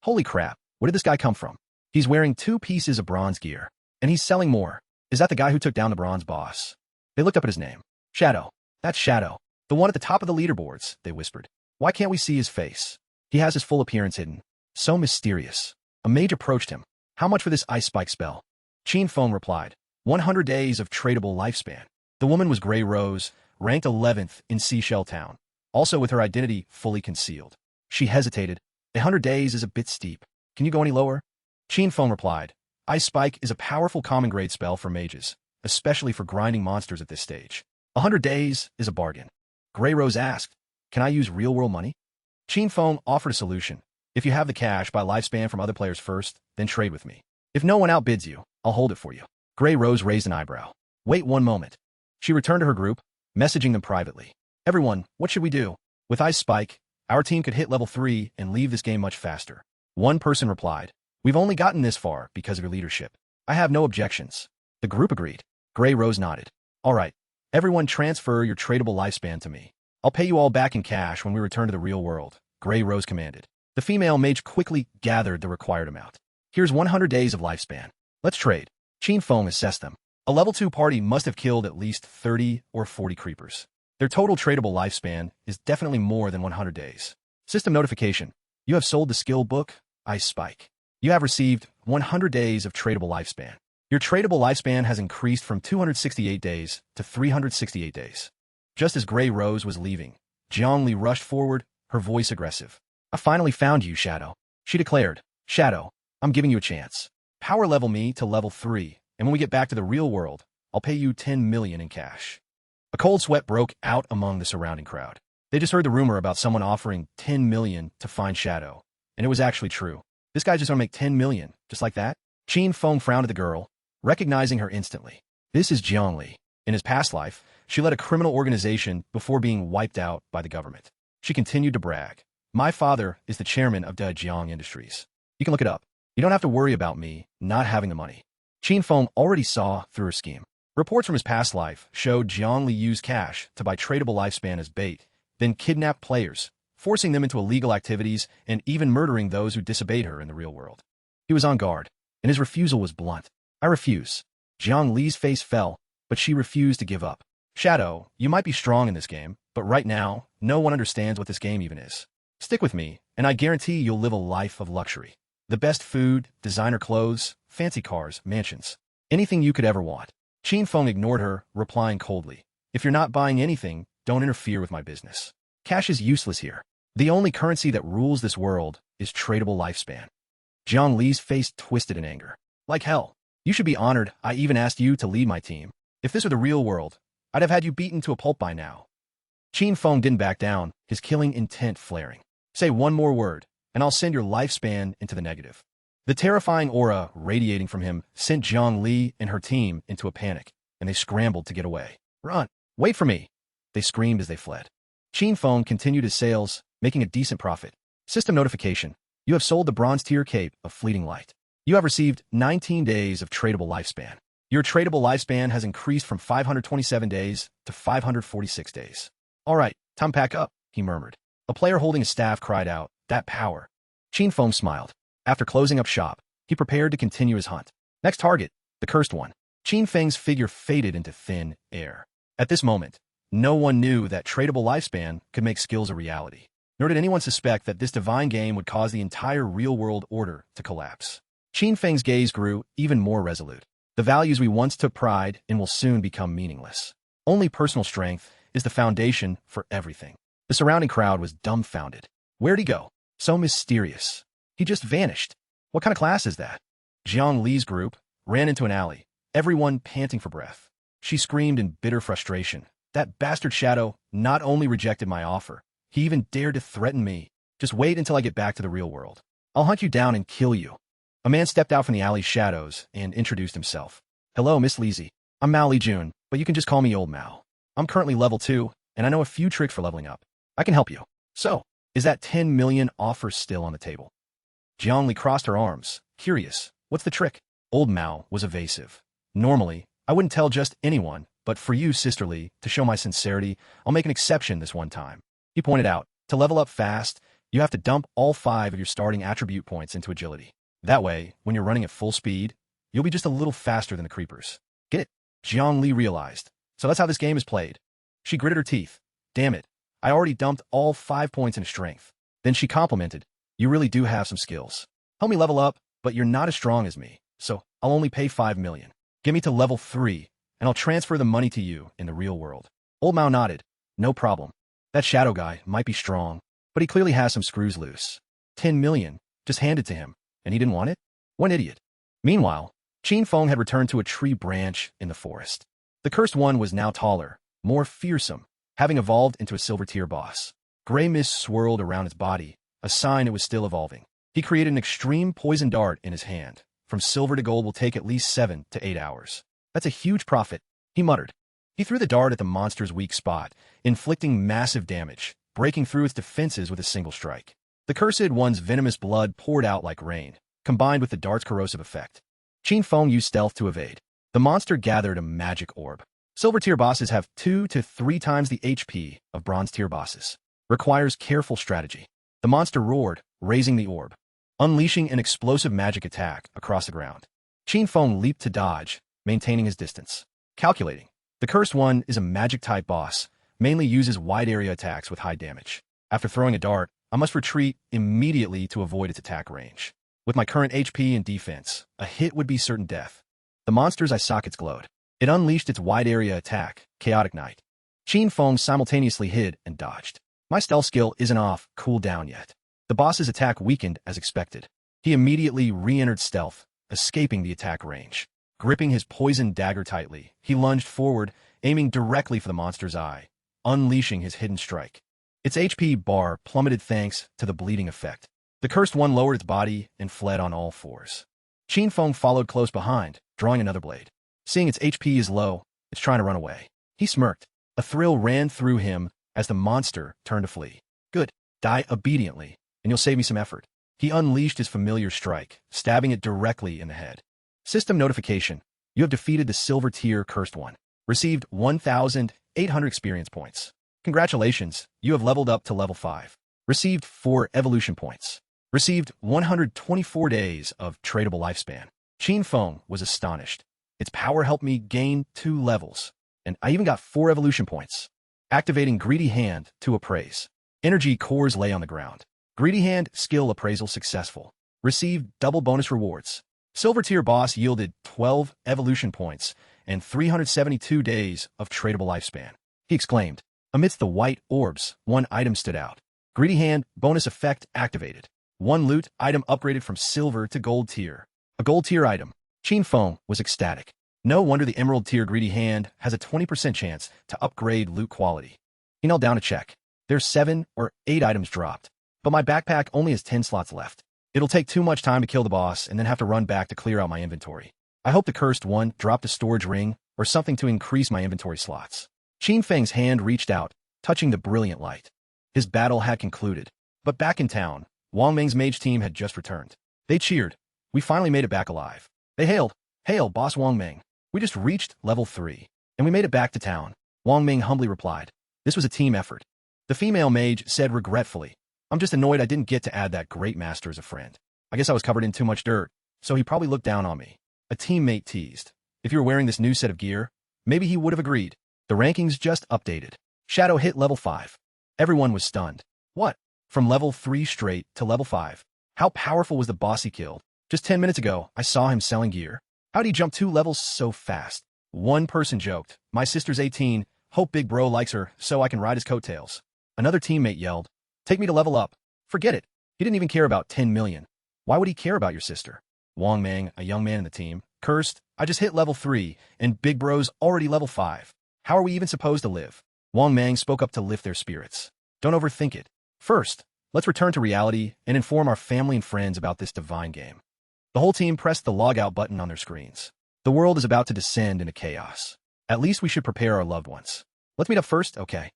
Holy crap, where did this guy come from? He's wearing 2 pieces of bronze gear, and he's selling more. Is that the guy who took down the bronze boss? They looked up at his name. Shadow. That's Shadow. The one at the top of the leaderboards, they whispered. Why can't we see his face? He has his full appearance hidden. So mysterious. A mage approached him. How much for this ice spike spell? Qin Feng replied. 100 days of tradable lifespan. The woman was Grey Rose, ranked 11th in Seashell Town, also with her identity fully concealed. She hesitated. 100 days is a bit steep. Can you go any lower? Feng replied. Ice Spike is a powerful common grade spell for mages, especially for grinding monsters at this stage. 100 days is a bargain. Grey Rose asked, can I use real-world money? Feng offered a solution. If you have the cash, buy lifespan from other players first, then trade with me. If no one outbids you, I'll hold it for you. Grey Rose raised an eyebrow. Wait one moment. She returned to her group, messaging them privately. Everyone, what should we do? With Ice Spike, our team could hit level 3 and leave this game much faster. One person replied, we've only gotten this far because of your leadership. I have no objections. The group agreed. Grey Rose nodded. All right, everyone transfer your tradable lifespan to me. I'll pay you all back in cash when we return to the real world, Grey Rose commanded. The female mage quickly gathered the required amount. Here's 100 days of lifespan. Let's trade. Feng assessed them. A level 2 party must have killed at least 30 or 40 creepers. Their total tradable lifespan is definitely more than 100 days. System notification. You have sold the skill book, Ice Spike. You have received 100 days of tradable lifespan. Your tradable lifespan has increased from 268 days to 368 days. Just as Grey Rose was leaving, Zhongli rushed forward, her voice aggressive. I finally found you, Shadow. She declared, Shadow, I'm giving you a chance. Power level me to level 3, and when we get back to the real world, I'll pay you 10 million in cash. A cold sweat broke out among the surrounding crowd. They just heard the rumor about someone offering 10 million to find Shadow, and it was actually true. This guy's just gonna make 10 million, just like that? Feng frowned at the girl, recognizing her instantly. This is Zhongli. In his past life, she led a criminal organization before being wiped out by the government. She continued to brag. My father is the chairman of Dajiang Industries. You can look it up. You don't have to worry about me not having the money. Feng already saw through her scheme. Reports from his past life showed Zhongli used cash to buy tradable lifespan as bait, then kidnapped players, forcing them into illegal activities and even murdering those who disobeyed her in the real world. He was on guard, and his refusal was blunt. I refuse. Zhongli's face fell, but she refused to give up. Shadow, you might be strong in this game, but right now, no one understands what this game even is. Stick with me, and I guarantee you'll live a life of luxury. The best food, designer clothes, fancy cars, mansions. Anything you could ever want. Feng ignored her, replying coldly. If you're not buying anything, don't interfere with my business. Cash is useless here. The only currency that rules this world is tradable lifespan. Zhongli's face twisted in anger. Like hell. You should be honored I even asked you to lead my team. If this were the real world, I'd have had you beaten to a pulp by now. Feng didn't back down, his killing intent flaring. Say one more word, and I'll send your lifespan into the negative. The terrifying aura radiating from him sent Zhongli and her team into a panic, and they scrambled to get away. Run! Wait for me! They screamed as they fled. Feng continued his sales, making a decent profit. System notification. You have sold the bronze tier cape of Fleeting Light. You have received 19 days of tradable lifespan. Your tradable lifespan has increased from 527 days to 546 days. All right, time to pack up, he murmured. A player holding a staff cried out, that power. Feng smiled. After closing up shop, he prepared to continue his hunt. Next target, the cursed one. Feng's figure faded into thin air. At this moment, no one knew that tradable lifespan could make skills a reality, nor did anyone suspect that this divine game would cause the entire real-world order to collapse. Feng's gaze grew even more resolute. The values we once took pride in will soon become meaningless. Only personal strength is the foundation for everything. The surrounding crowd was dumbfounded. Where'd he go? So mysterious. He just vanished. What kind of class is that? Zhongli's group ran into an alley, everyone panting for breath. She screamed in bitter frustration. That bastard Shadow not only rejected my offer, he even dared to threaten me. Just wait until I get back to the real world. I'll hunt you down and kill you. A man stepped out from the alley's shadows and introduced himself. Hello, Miss Lizzie. I'm Mao Li Jun, but you can just call me Old Mao. I'm currently level 2, and I know a few tricks for leveling up. I can help you. So, is that 10 million offer still on the table? Zhongli crossed her arms, curious. What's the trick? Old Mao was evasive. Normally, I wouldn't tell just anyone, but for you, Sister Li, to show my sincerity, I'll make an exception this one time. He pointed out, to level up fast, you have to dump all 5 of your starting attribute points into agility. That way, when you're running at full speed, you'll be just a little faster than the creepers. Get it? Zhongli realized. So that's how this game is played. She gritted her teeth. Damn it. I already dumped all 5 points in strength. Then she complimented. You really do have some skills. Help me level up, but you're not as strong as me, so I'll only pay 5 million. Get me to level 3, and I'll transfer the money to you in the real world. Old Mao nodded. No problem. That Shadow guy might be strong, But he clearly has some screws loose. 10 million, just handed to him, and he didn't want it? What an idiot. Meanwhile, Qin Feng had returned to a tree branch in the forest. The cursed one was now taller, more fearsome, having evolved into a silver tier boss. Gray mist swirled around its body, a sign it was still evolving. He created an extreme poison dart in his hand. From silver to gold will take at least 7 to 8 hours. That's a huge profit, he muttered. He threw the dart at the monster's weak spot, inflicting massive damage, breaking through its defenses with a single strike. The cursed one's venomous blood poured out like rain, combined with the dart's corrosive effect. Qin Feng used stealth to evade. The monster gathered a magic orb. Silver tier bosses have 2 to 3 times the HP of bronze tier bosses. Requires careful strategy. The monster roared, raising the orb, unleashing an explosive magic attack across the ground. Qin Feng leaped to dodge, maintaining his distance. Calculating. The cursed one is a magic-type boss, mainly uses wide-area attacks with high damage. After throwing a dart, I must retreat immediately to avoid its attack range. With my current HP and defense, a hit would be certain death. The monster's eye sockets glowed. It unleashed its wide-area attack, Chaotic Knight. Qin Feng simultaneously hid and dodged. My stealth skill isn't off cooldown yet. The boss's attack weakened as expected. He immediately re-entered stealth, escaping the attack range. Gripping his poisoned dagger tightly, he lunged forward, aiming directly for the monster's eye, unleashing his hidden strike. Its HP bar plummeted thanks to the bleeding effect. The cursed one lowered its body and fled on all fours. Qin Feng followed close behind, drawing another blade. Seeing its HP is low, it's trying to run away. He smirked. A thrill ran through him as the monster turned to flee. Good. Die obediently, and you'll save me some effort. He unleashed his familiar strike, stabbing it directly in the head. System notification. You have defeated the silver tier cursed one. Received 1,800 experience points. Congratulations, you have leveled up to level 5. Received 4 evolution points. Received 124 days of tradable lifespan. Qin Feng was astonished. Its power helped me gain 2 levels, and I even got 4 evolution points. Activating Greedy Hand to appraise. Energy cores lay on the ground. Greedy Hand skill appraisal successful. Received double bonus rewards. Silver tier boss yielded 12 evolution points and 372 days of tradable lifespan. He exclaimed. Amidst the white orbs, one item stood out. Greedy Hand bonus effect activated. One loot item upgraded from silver to gold tier. A gold tier item. Qin Feng was ecstatic. No wonder the emerald tier Greedy Hand has a 20% chance to upgrade loot quality. He knelt down to check. There's 7 or 8 items dropped, but my backpack only has 10 slots left. It'll take too much time to kill the boss and then have to run back to clear out my inventory. I hope the cursed one dropped a storage ring or something to increase my inventory slots. Qin Feng's hand reached out, touching the brilliant light. His battle had concluded, but back in town, Wang Ming's mage team had just returned. They cheered. We finally made it back alive. They hailed. Hail, Boss Wang Ming. We just reached level 3, and we made it back to town. Wang Ming humbly replied. This was a team effort. The female mage said regretfully, I'm just annoyed I didn't get to add that great master as a friend. I guess I was covered in too much dirt, so he probably looked down on me. A teammate teased. If you were wearing this new set of gear, maybe he would have agreed. The rankings just updated. Shadow hit level 5. Everyone was stunned. What? From level 3 straight to level 5. How powerful was the boss he killed? Just 10 minutes ago, I saw him selling gear. How'd he jump 2 levels so fast? One person joked. My sister's 18. Hope big bro likes her so I can ride his coattails. Another teammate yelled. Take me to level up. Forget it. He didn't even care about 10 million. Why would he care about your sister? Wang Ming, a young man in the team, cursed. I just hit level 3, and big bro's already level 5. How are we even supposed to live? Wang Ming spoke up to lift their spirits. Don't overthink it. First, let's return to reality and inform our family and friends about this divine game. The whole team pressed the logout button on their screens. The world is about to descend into chaos. At least we should prepare our loved ones. Let's meet up first, okay?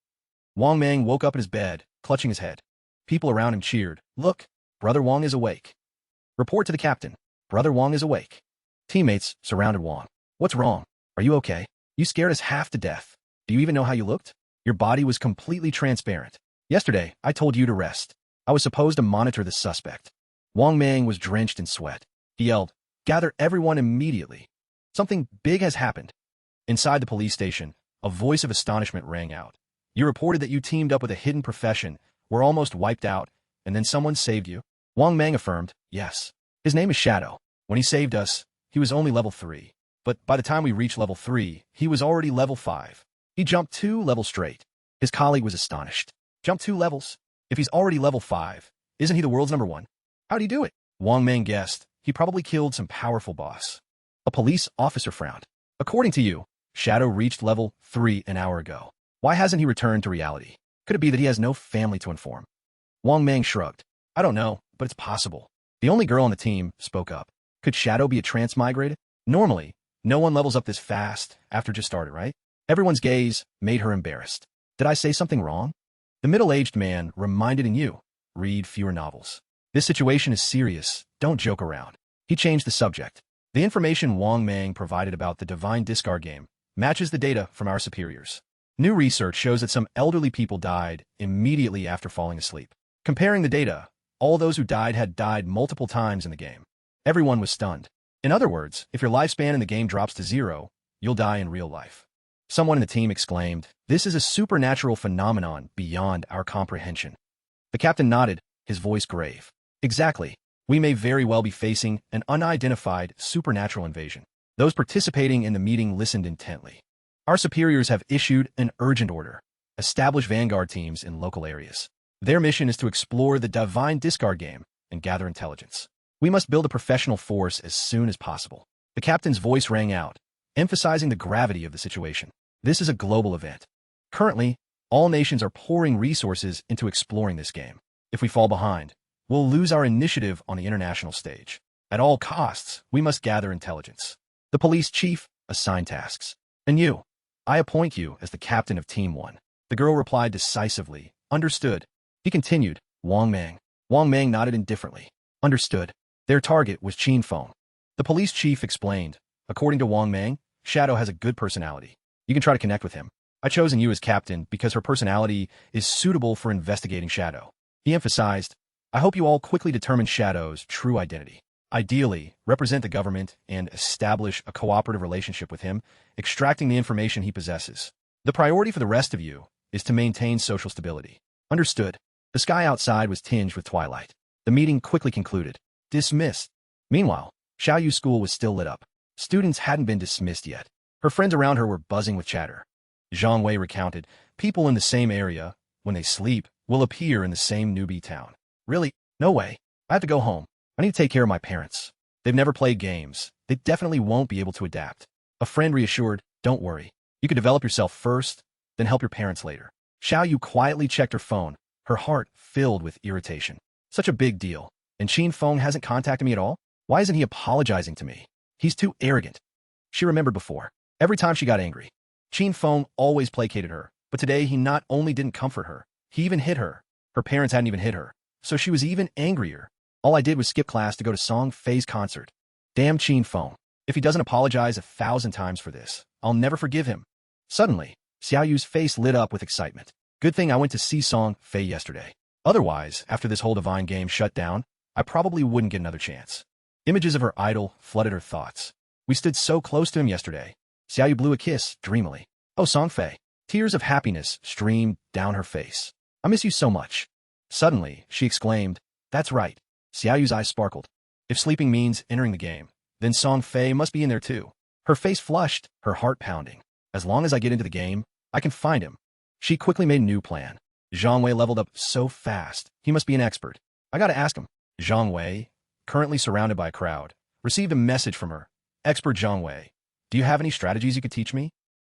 Wang Ming woke up in his bed, clutching his head. People around him cheered. Look, Brother Wang is awake. Report to the captain. Brother Wang is awake. Teammates surrounded Wang. What's wrong? Are you okay? You scared us half to death. Do you even know how you looked? Your body was completely transparent. Yesterday, I told you to rest. I was supposed to monitor the suspect. Wang Ming was drenched in sweat. He yelled, gather everyone immediately. Something big has happened. Inside the police station, a voice of astonishment rang out. You reported that you teamed up with a hidden profession, were almost wiped out, and then someone saved you? Wang Ming affirmed, yes. His name is Shadow. When he saved us, he was only level 3. But by the time we reached level 3, he was already level 5. He jumped 2 levels straight. His colleague was astonished. Jump 2 levels? If he's already level 5, isn't he the world's number 1? How'd he do it? Wang Mang guessed he probably killed some powerful boss. A police officer frowned. According to you, Shadow reached level 3 an hour ago. Why hasn't he returned to reality? Could it be that he has no family to inform? Wang Mang shrugged. I don't know, but it's possible. The only girl on the team spoke up. Could Shadow be a transmigrated? Normally, no one levels up this fast after just started, right? Everyone's gaze made her embarrassed. Did I say something wrong? The middle-aged man reminded you, read fewer novels. This situation is serious. Don't joke around. He changed the subject. The information Wang Mang provided about the Divine Discard game matches the data from our superiors. New research shows that some elderly people died immediately after falling asleep. Comparing the data, all those who died had died multiple times in the game. Everyone was stunned. In other words, if your lifespan in the game drops to 0, you'll die in real life. Someone in the team exclaimed, "This is a supernatural phenomenon beyond our comprehension." The captain nodded, his voice grave. Exactly. We may very well be facing an unidentified supernatural invasion. Those participating in the meeting listened intently. Our superiors have issued an urgent order. Establish vanguard teams in local areas. Their mission is to explore the Divine Discard game and gather intelligence. We must build a professional force as soon as possible. The captain's voice rang out, emphasizing the gravity of the situation. This is a global event. Currently, all nations are pouring resources into exploring this game. If we fall behind, we'll lose our initiative on the international stage. At all costs, we must gather intelligence. The police chief assigned tasks. And you, I appoint you as the captain of Team 1. The girl replied decisively, understood. He continued, Wang Mang. Wang Mang nodded indifferently. Understood. Their target was Qin Feng. The police chief explained, according to Wang Mang, Shadow has a good personality. You can try to connect with him. I've chosen you as captain because her personality is suitable for investigating Shadow. He emphasized, I hope you all quickly determine Shadow's true identity. Ideally, represent the government and establish a cooperative relationship with him, extracting the information he possesses. The priority for the rest of you is to maintain social stability. Understood. The sky outside was tinged with twilight. The meeting quickly concluded. Dismissed. Meanwhile, Xiaoyu's school was still lit up. Students hadn't been dismissed yet. Her friends around her were buzzing with chatter. Zhang Wei recounted, people in the same area, when they sleep, will appear in the same newbie town. Really? No way. I have to go home. I need to take care of my parents. They've never played games. They definitely won't be able to adapt. A friend reassured, don't worry. You could develop yourself first, then help your parents later. Xiaoyu quietly checked her phone, her heart filled with irritation. Such a big deal. And Qin Feng hasn't contacted me at all? Why isn't he apologizing to me? He's too arrogant. She remembered before. Every time she got angry, Qin Feng always placated her, but today he not only didn't comfort her, he even hit her. Her parents hadn't even hit her, so she was even angrier. All I did was skip class to go to Song Fei's concert. Damn Qin Feng. If he doesn't apologize 1,000 times for this, I'll never forgive him. Suddenly, Xiaoyu's face lit up with excitement. Good thing I went to see Song Fei yesterday. Otherwise, after this whole divine game shut down, I probably wouldn't get another chance. Images of her idol flooded her thoughts. We stood so close to him yesterday. Xiaoyu blew a kiss, dreamily. Oh, Song Fei. Tears of happiness streamed down her face. I miss you so much. Suddenly, she exclaimed, that's right. Xiaoyu's eyes sparkled. If sleeping means entering the game, then Song Fei must be in there too. Her face flushed, her heart pounding. As long as I get into the game, I can find him. She quickly made a new plan. Zhang Wei leveled up so fast, he must be an expert. I gotta ask him. Zhang Wei, currently surrounded by a crowd, received a message from her. Expert Zhang Wei, do you have any strategies you could teach me?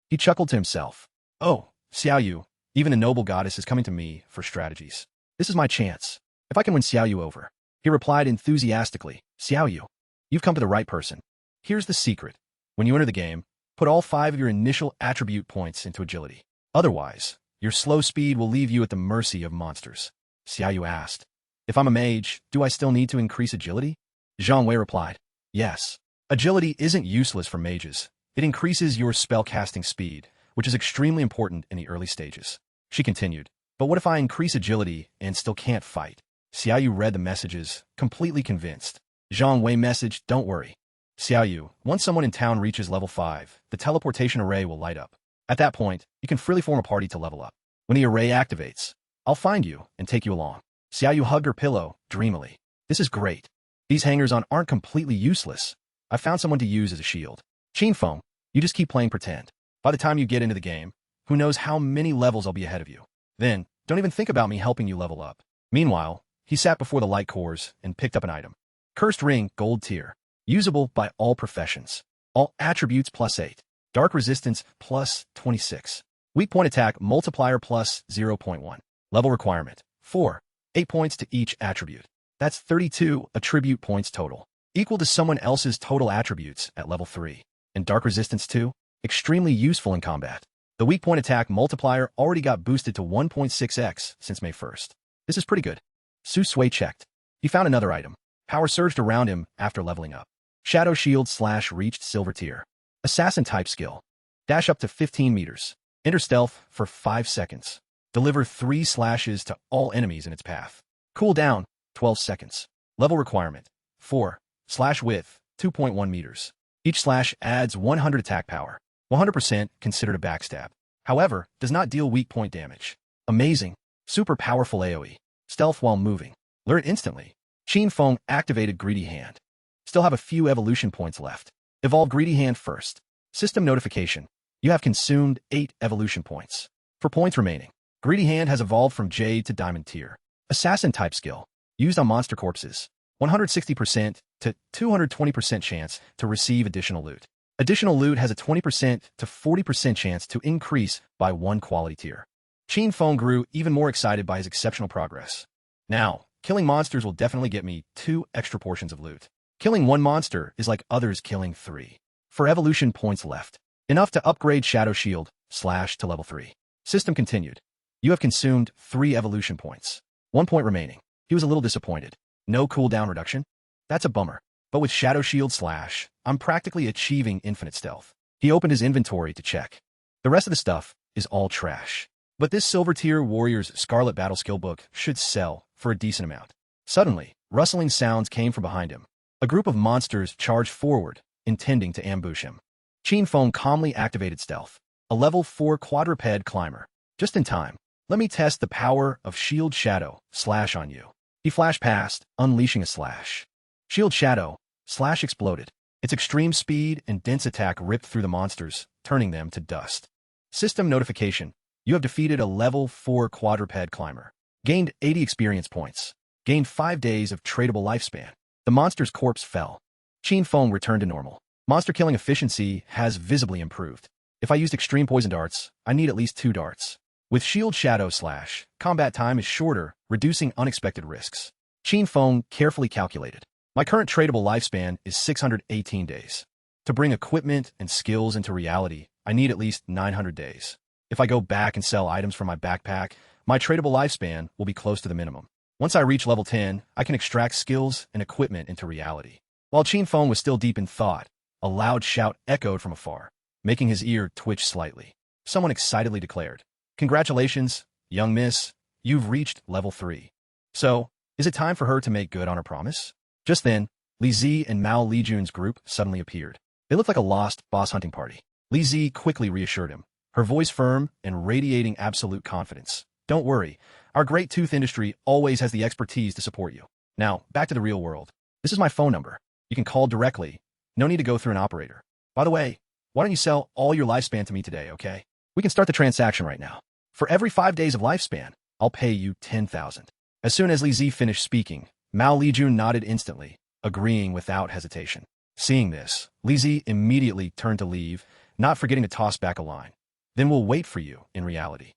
He chuckled to himself. Oh, Xiaoyu, even the noble goddess is coming to me for strategies. This is my chance. If I can win Xiaoyu over. He replied enthusiastically, Xiaoyu, you've come to the right person. Here's the secret. When you enter the game, put all 5 of your initial attribute points into agility. Otherwise, your slow speed will leave you at the mercy of monsters. Xiaoyu asked, if I'm a mage, do I still need to increase agility? Zhang Wei replied, yes. Agility isn't useless for mages. It increases your spellcasting speed, which is extremely important in the early stages. She continued, but what if I increase agility and still can't fight? Xiaoyu read the messages, completely convinced. Zhang Wei messaged, don't worry. Xiaoyu, once someone in town reaches level 5, the teleportation array will light up. At that point, you can freely form a party to level up. When the array activates, I'll find you and take you along. Xiaoyu hugged her pillow, dreamily. This is great. These hangers-on aren't completely useless. I found someone to use as a shield. Qin Feng, you just keep playing pretend. By the time you get into the game, who knows how many levels I'll be ahead of you. Then, don't even think about me helping you level up. Meanwhile, he sat before the light cores and picked up an item. Cursed Ring, Gold Tier. Usable by all professions. All attributes +8. Dark Resistance +26. Weak Point Attack Multiplier +0.1. Level Requirement 4. 8 points to each attribute. That's 32 attribute points total, equal to someone else's total attributes at level 3. And Dark Resistance 2? Extremely useful in combat. The Weak Point Attack multiplier already got boosted to 1.6x since May 1st. This is pretty good. Su Sui checked. He found another item. Power surged around him after leveling up. Shadow Shield / reached Silver Tier. Assassin type skill. Dash up to 15 meters. Enter stealth for 5 seconds. Deliver 3 slashes to all enemies in its path. Cooldown 12 seconds. Level requirement 4. Slash width 2.1 meters. Each slash adds 100 attack power. 100% considered a backstab. However, does not deal weak point damage. Amazing. Super powerful AoE. Stealth while moving. Lure it instantly. Qin Feng activated Greedy Hand. Still have a few evolution points left. Evolve Greedy Hand first. System notification. You have consumed 8 evolution points. For points remaining, Greedy Hand has evolved from Jade to Diamond Tier. Assassin type skill. Used on monster corpses. 160% to 220% chance to receive additional loot. Additional loot has a 20% to 40% chance to increase by 1 quality tier. Qin Feng grew even more excited by his exceptional progress. Now, killing monsters will definitely get me 2 extra portions of loot. Killing 1 monster is like others killing 3. For evolution points left. Enough to upgrade Shadow Shield / to level 3. System continued. You have consumed 3 evolution points. 1 point remaining. He was a little disappointed. No cooldown reduction? That's a bummer. But with Shadow Shield / I'm practically achieving infinite stealth. He opened his inventory to check. The rest of the stuff is all trash. But this Silver Tier Warrior's Scarlet Battle Skill Book should sell for a decent amount. Suddenly, rustling sounds came from behind him. A group of monsters charged forward, intending to ambush him. Qin Feng calmly activated Stealth, a level 4 quadruped climber. Just in time. Let me test the power of Shield Shadow / on you. He flashed past, unleashing a slash. Shield Shadow / exploded. Its extreme speed and dense attack ripped through the monsters, turning them to dust. System notification. You have defeated a level 4 quadruped climber. Gained 80 experience points. Gained 5 days of tradable lifespan. The monster's corpse fell. Qin Feng returned to normal. Monster killing efficiency has visibly improved. If I used extreme poison darts, I need at least 2 darts. With Shield Shadow / combat time is shorter, reducing unexpected risks. Qin Feng carefully calculated. My current tradable lifespan is 618 days. To bring equipment and skills into reality, I need at least 900 days. If I go back and sell items from my backpack, my tradable lifespan will be close to the minimum. Once I reach level 10, I can extract skills and equipment into reality. While Qin Feng was still deep in thought, a loud shout echoed from afar, making his ear twitch slightly. Someone excitedly declared, "Congratulations, young miss, you've reached level 3. So, is it time for her to make good on her promise?" Just then, Li Zi and Mao Lijun's group suddenly appeared. They looked like a lost boss hunting party. Li Zi quickly reassured him, her voice firm and radiating absolute confidence. "Don't worry, our great tooth industry always has the expertise to support you. Now, back to the real world. This is my phone number. You can call directly. No need to go through an operator. By the way, why don't you sell all your lifespan to me today, okay? We can start the transaction right now. For every 5 days of lifespan, I'll pay you 10,000. As soon as Li Zi finished speaking, Mao Lijun nodded instantly, agreeing without hesitation. Seeing this, Li Zi immediately turned to leave, not forgetting to toss back a line. "Then we'll wait for you in reality."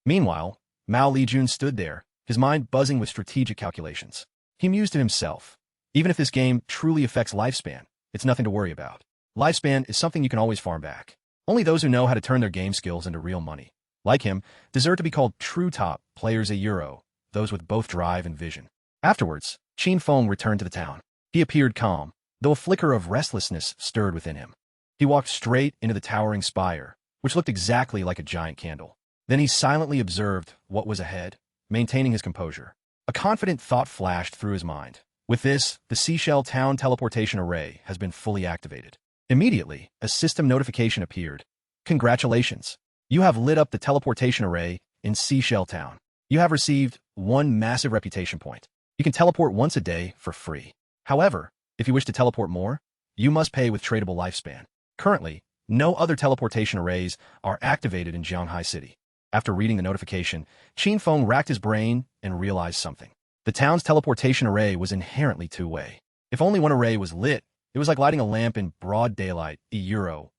Meanwhile, Mao Lijun stood there, his mind buzzing with strategic calculations. He mused to himself. Even if this game truly affects lifespan, it's nothing to worry about. Lifespan is something you can always farm back. Only those who know how to turn their game skills into real money, like him, deserve to be called true top players a euro, those with both drive and vision. Afterwards, Qin Feng returned to the town. He appeared calm, though a flicker of restlessness stirred within him. He walked straight into the towering spire, which looked exactly like a giant candle. Then he silently observed what was ahead, maintaining his composure. A confident thought flashed through his mind. With this, the Seashell Town teleportation array has been fully activated. Immediately, a system notification appeared. "Congratulations! You have lit up the teleportation array in Seashell Town. You have received 1 massive reputation point. You can teleport once a day for free. However, if you wish to teleport more, you must pay with tradable lifespan. Currently, no other teleportation arrays are activated in Jianghai City." After reading the notification, Qin Feng racked his brain and realized something. The town's teleportation array was inherently two-way. If only one array was lit, it was like lighting a lamp in broad daylight,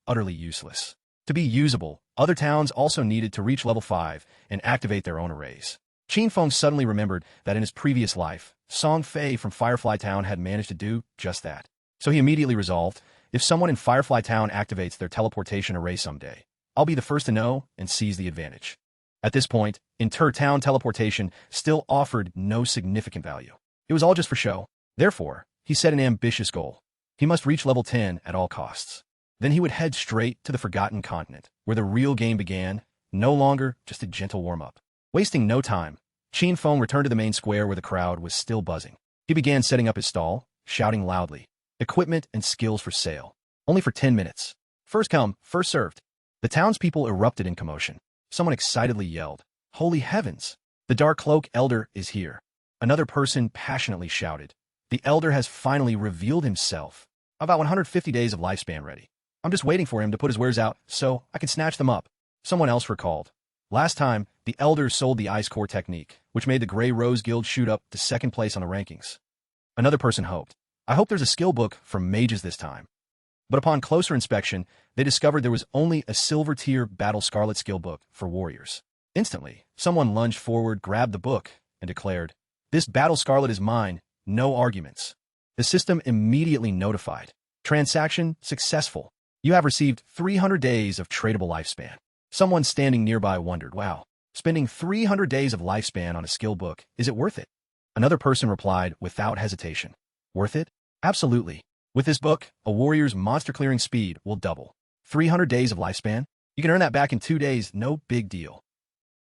utterly useless. To be usable, other towns also needed to reach level 5 and activate their own arrays. Qin Feng suddenly remembered that in his previous life, Song Fei from Firefly Town had managed to do just that. So he immediately resolved, if someone in Firefly Town activates their teleportation array someday, I'll be the first to know and seize the advantage. At this point, inter-town teleportation still offered no significant value. It was all just for show. Therefore, he set an ambitious goal. He must reach level 10 at all costs. Then he would head straight to the Forgotten Continent, where the real game began, no longer just a gentle warm-up. Wasting no time, Qin Feng returned to the main square where the crowd was still buzzing. He began setting up his stall, shouting loudly, equipment and skills for sale. Only for 10 minutes. First come, first served. The townspeople erupted in commotion. Someone excitedly yelled, "Holy heavens! The Dark Cloak Elder is here." Another person passionately shouted, "The Elder has finally revealed himself. About 150 days of lifespan ready. I'm just waiting for him to put his wares out so I can snatch them up." Someone else recalled, "Last time, the Elder sold the Ice Core technique, which made the Grey Rose Guild shoot up to second place on the rankings." Another person hoped, "I hope there's a skill book for mages this time." But upon closer inspection, they discovered there was only a silver-tier Battle Scarlet skill book for warriors. Instantly, someone lunged forward, grabbed the book, and declared, "This Battle Scarlet is mine, no arguments." The system immediately notified, "Transaction successful. You have received 300 days of tradable lifespan." Someone standing nearby wondered, "Wow, spending 300 days of lifespan on a skill book, is it worth it?" Another person replied without hesitation, "Worth it? Absolutely. With this book, a warrior's monster clearing speed will double. 300 days of lifespan? You can earn that back in 2 days, no big deal."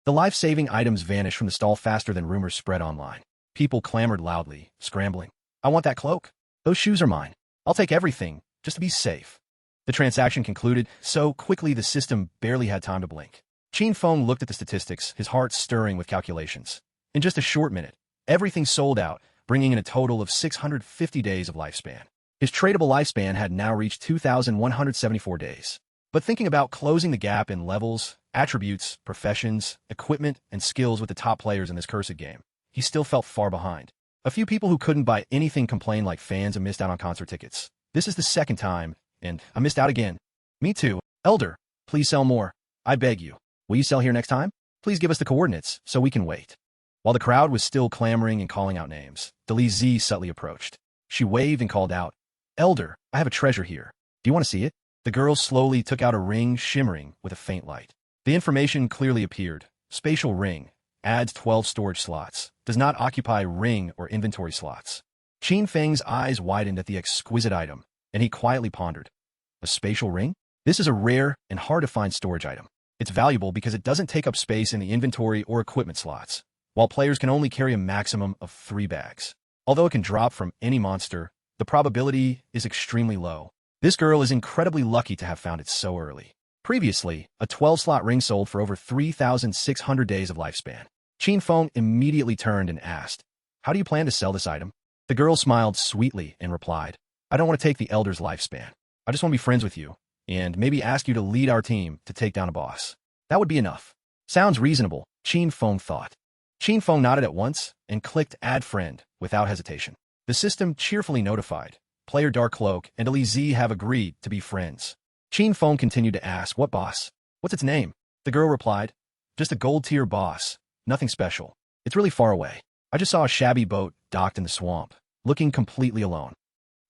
The life-saving items vanished from the stall faster than rumors spread online. People clamored loudly, scrambling, "I want that cloak. Those shoes are mine. I'll take everything, just to be safe." The transaction concluded so quickly the system barely had time to blink. Qin Feng looked at the statistics, his heart stirring with calculations. In just a short minute, everything sold out, bringing in a total of 650 days of lifespan. His tradable lifespan had now reached 2,174 days. But thinking about closing the gap in levels, attributes, professions, equipment, and skills with the top players in this cursed game, he still felt far behind. A few people who couldn't buy anything complained like fans and missed out on concert tickets. "This is the second time, and I missed out again." "Me too. Elder, please sell more. I beg you. Will you sell here next time? Please give us the coordinates so we can wait." While the crowd was still clamoring and calling out names, Dali Z subtly approached. She waved and called out, "Elder, I have a treasure here. Do you want to see it?" The girl slowly took out a ring shimmering with a faint light. The information clearly appeared. Spatial ring. Adds 12 storage slots. Does not occupy ring or inventory slots. Qin Feng's eyes widened at the exquisite item, and he quietly pondered. A spatial ring? This is a rare and hard-to-find storage item. It's valuable because it doesn't take up space in the inventory or equipment slots, while players can only carry a maximum of 3 bags. Although it can drop from any monster, the probability is extremely low. This girl is incredibly lucky to have found it so early. Previously, a 12-slot ring sold for over 3,600 days of lifespan. Qin Feng immediately turned and asked, "How do you plan to sell this item?" The girl smiled sweetly and replied, "I don't want to take the Elder's lifespan. I just want to be friends with you, and maybe ask you to lead our team to take down a boss. That would be enough." Sounds reasonable, Qin Feng thought. Qin Feng nodded at once and clicked Add Friend without hesitation. The system cheerfully notified, "Player Dark Cloak and Ali Z have agreed to be friends." Qin Feng continued to ask, "What boss? What's its name?" The girl replied, "Just a gold-tier boss. Nothing special. It's really far away. I just saw a shabby boat docked in the swamp, looking completely alone."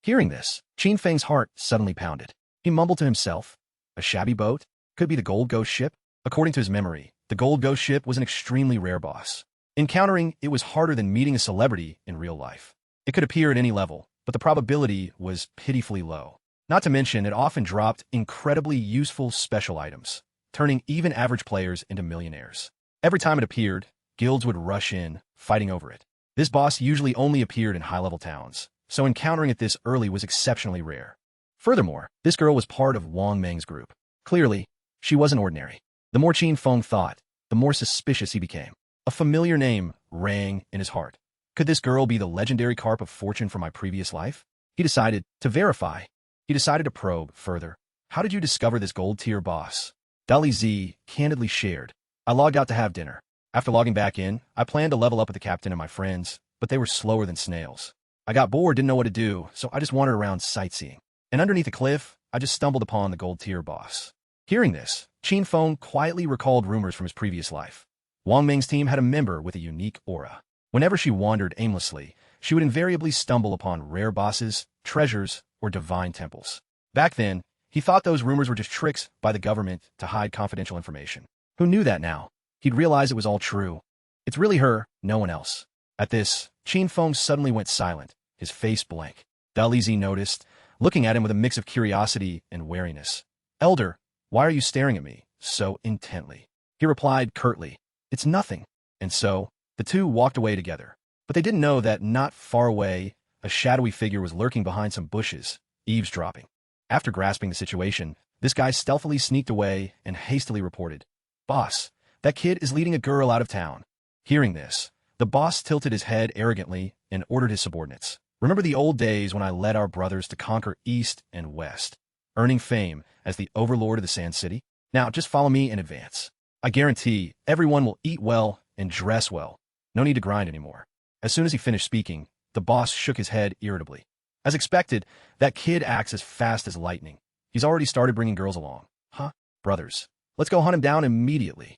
Hearing this, Qin Feng's heart suddenly pounded. He mumbled to himself, "A shabby boat? Could be the Gold Ghost ship?" According to his memory, the Gold Ghost ship was an extremely rare boss. Encountering it was harder than meeting a celebrity in real life. It could appear at any level, but the probability was pitifully low. Not to mention, it often dropped incredibly useful special items, turning even average players into millionaires. Every time it appeared, guilds would rush in, fighting over it. This boss usually only appeared in high-level towns, so encountering it this early was exceptionally rare. Furthermore, this girl was part of Wang Meng's group. Clearly, she wasn't ordinary. The more Qin Feng thought, the more suspicious he became. A familiar name rang in his heart. Could this girl be the legendary Carp of Fortune from my previous life? He decided to verify. He decided to probe further. "How did you discover this gold-tier boss?" Dali Z candidly shared, "I logged out to have dinner. After logging back in, I planned to level up with the captain and my friends, but they were slower than snails. I got bored, didn't know what to do, so I just wandered around sightseeing. And underneath a cliff, I just stumbled upon the gold tier boss. Hearing this, Qin Feng quietly recalled rumors from his previous life. Wang Ming's team had a member with a unique aura. Whenever she wandered aimlessly, she would invariably stumble upon rare bosses, treasures, or divine temples. Back then, he thought those rumors were just tricks by the government to hide confidential information. Who knew that now? He'd realize it was all true. It's really her, no one else. At this, Qin Feng suddenly went silent, his face blank. Dalizi noticed, looking at him with a mix of curiosity and wariness. "Elder, why are you staring at me so intently?" He replied curtly, "It's nothing." And so, the two walked away together. But they didn't know that not far away, a shadowy figure was lurking behind some bushes, eavesdropping. After grasping the situation, this guy stealthily sneaked away and hastily reported, "Boss, that kid is leading a girl out of town." Hearing this, the boss tilted his head arrogantly and ordered his subordinates, "Remember the old days when I led our brothers to conquer East and West, earning fame as the overlord of the Sand City? Now just follow me in advance. I guarantee everyone will eat well and dress well. No need to grind anymore." As soon as he finished speaking, the boss shook his head irritably. As expected, that kid acts as fast as lightning. He's already started bringing girls along. Huh? Brothers. Let's go hunt him down immediately.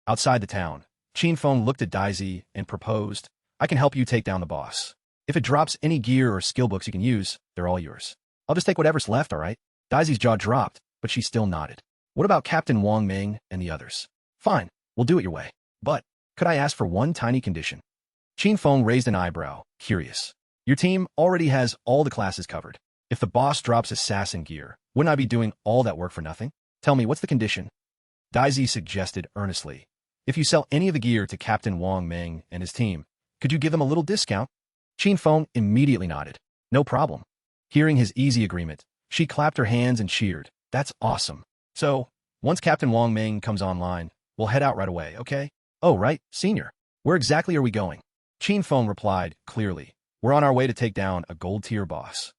Outside the town, Qin Feng looked at Daisy and proposed, "I can help you take down the boss. If it drops any gear or skill books you can use, they're all yours. I'll just take whatever's left, all right?" Daisy's jaw dropped, but she still nodded. "What about Captain Wang Ming and the others?" "Fine, we'll do it your way. But could I ask for one tiny condition?" Qin Feng raised an eyebrow, curious. "Your team already has all the classes covered. If the boss drops assassin gear, wouldn't I be doing all that work for nothing? Tell me, what's the condition?" Daisy suggested earnestly, "If you sell any of the gear to Captain Wang Ming and his team, could you give them a little discount?" Qin Feng immediately nodded. "No problem." Hearing his easy agreement, she clapped her hands and cheered. "That's awesome. So, once Captain Wang Ming comes online, we'll head out right away, okay?" "Oh, right, Senior. Where exactly are we going?" Qin Feng replied clearly, "We're on our way to take down a gold-tier boss."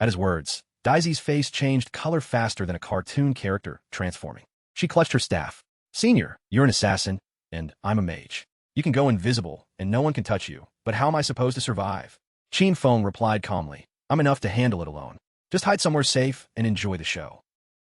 At his words, Daisy's face changed color faster than a cartoon character transforming. She clutched her staff. "Senior, you're an assassin, and I'm a mage. You can go invisible, and no one can touch you, but how am I supposed to survive?" Qin Feng replied calmly, "I'm enough to handle it alone. Just hide somewhere safe and enjoy the show."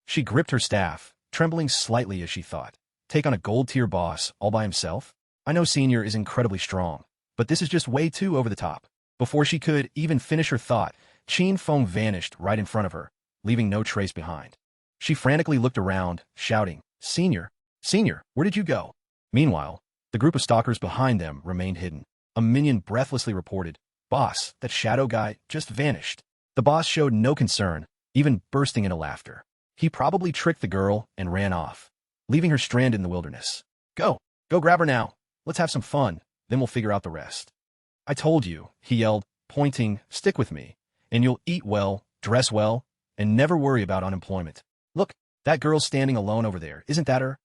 She gripped her staff, trembling slightly as she thought, "Take on a gold-tier boss all by himself? I know Senior is incredibly strong, but this is just way too over the top." Before she could even finish her thought, Qin Feng vanished right in front of her, leaving no trace behind. She frantically looked around, shouting, "Senior! Senior, where did you go?" Meanwhile, the group of stalkers behind them remained hidden. A minion breathlessly reported, "Boss, that shadow guy just vanished." The boss showed no concern, even bursting into laughter. He probably tricked the girl and ran off, leaving her stranded in the wilderness. Go grab her now. Let's have some fun, then we'll figure out the rest." "I told you," he yelled, pointing, "stick with me, and you'll eat well, dress well, and never worry about unemployment. Look, that girl's standing alone over there, isn't that her?"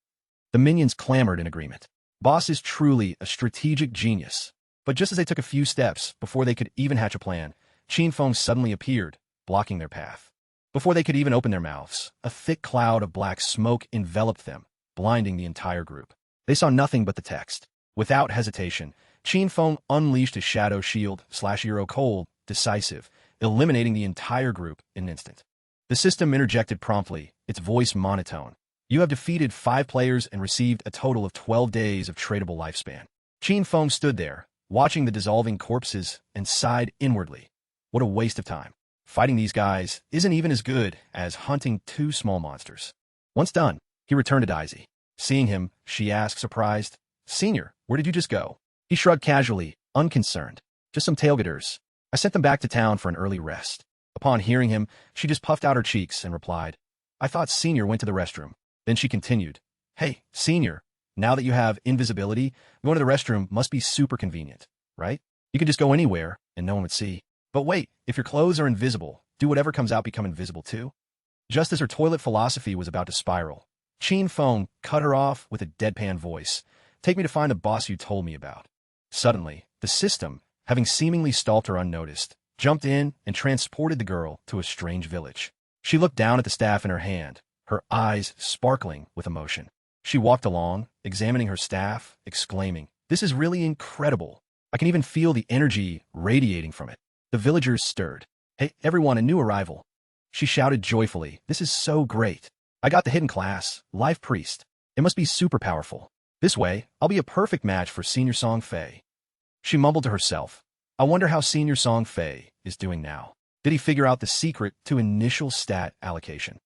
The minions clamored in agreement. Boss is truly a strategic genius. But just as they took a few steps before they could even hatch a plan, Qin Feng suddenly appeared, blocking their path. Before they could even open their mouths, a thick cloud of black smoke enveloped them, blinding the entire group. They saw nothing but the text. Without hesitation, Qin Feng unleashed his shadow shield /Euro cold, decisive, eliminating the entire group in an instant. The system interjected promptly, its voice monotone. "You have defeated 5 players and received a total of 12 days of tradable lifespan." Qin Feng stood there, watching the dissolving corpses, and sighed inwardly. What a waste of time. Fighting these guys isn't even as good as hunting 2 small monsters. Once done, he returned to Daisy. Seeing him, she asked, surprised, "Senior, where did you just go?" He shrugged casually, unconcerned. "Just some tailgaters. I sent them back to town for an early rest." Upon hearing him, she just puffed out her cheeks and replied, "I thought Senior went to the restroom." Then she continued, "Hey, Senior, now that you have invisibility, going to the restroom must be super convenient, right? You could just go anywhere and no one would see. But wait, if your clothes are invisible, do whatever comes out become invisible too?" Just as her toilet philosophy was about to spiral, Qin Feng cut her off with a deadpan voice. "Take me to find the boss you told me about." Suddenly, the system, having seemingly stalked her unnoticed, jumped in and transported the girl to a strange village. She looked down at the staff in her hand, her eyes sparkling with emotion. She walked along, examining her staff, exclaiming, "This is really incredible. I can even feel the energy radiating from it. The villagers stirred. Hey, everyone, a new arrival. She shouted joyfully. This is so great. I got the hidden class, Life Priest. It must be super powerful. This way, I'll be a perfect match for Senior Song Fei. She mumbled to herself. I wonder how Senior Song Fei is doing now. Did he figure out the secret to initial stat allocation?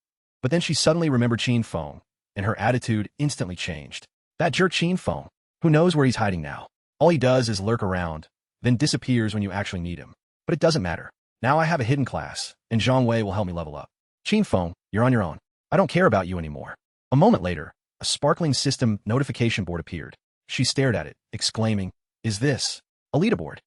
But then she suddenly remembered Qin Feng, and her attitude instantly changed. That jerk Qin Feng. Who knows where he's hiding now? All he does is lurk around, then disappears when you actually need him. But it doesn't matter. Now I have a hidden class, and Zhang Wei will help me level up. Qin Feng, you're on your own. I don't care about you anymore. A moment later, a sparkling system notification board appeared. She stared at it, exclaiming, Is this a leaderboard?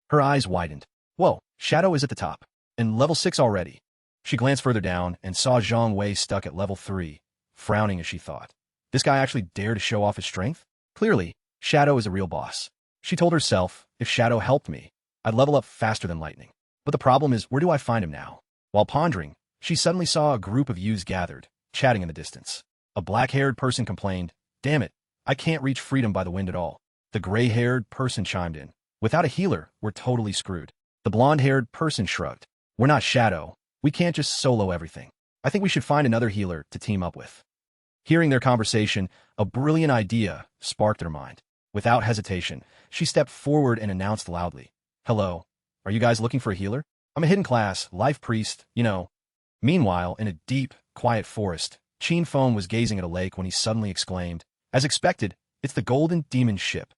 Her eyes widened. Whoa, Shadow is at the top. And level 6 already. She glanced further down and saw Zhang Wei stuck at level 3, frowning as she thought. This guy actually dared to show off his strength? Clearly, Shadow is a real boss. She told herself, if Shadow helped me, I'd level up faster than lightning. But the problem is, where do I find him now? While pondering, she suddenly saw a group of youths gathered, chatting in the distance. A black-haired person complained, Damn it, I can't reach freedom by the wind at all. The gray-haired person chimed in. Without a healer, we're totally screwed. The blonde-haired person shrugged. We're not Shadow. We can't just solo everything. I think we should find another healer to team up with. Hearing their conversation, a brilliant idea sparked her mind. Without hesitation, she stepped forward and announced loudly, Hello, are you guys looking for a healer? I'm a hidden class, Life Priest, you know. Meanwhile, in a deep, quiet forest, Qin Feng was gazing at a lake when he suddenly exclaimed, As expected, it's the Golden Demon ship.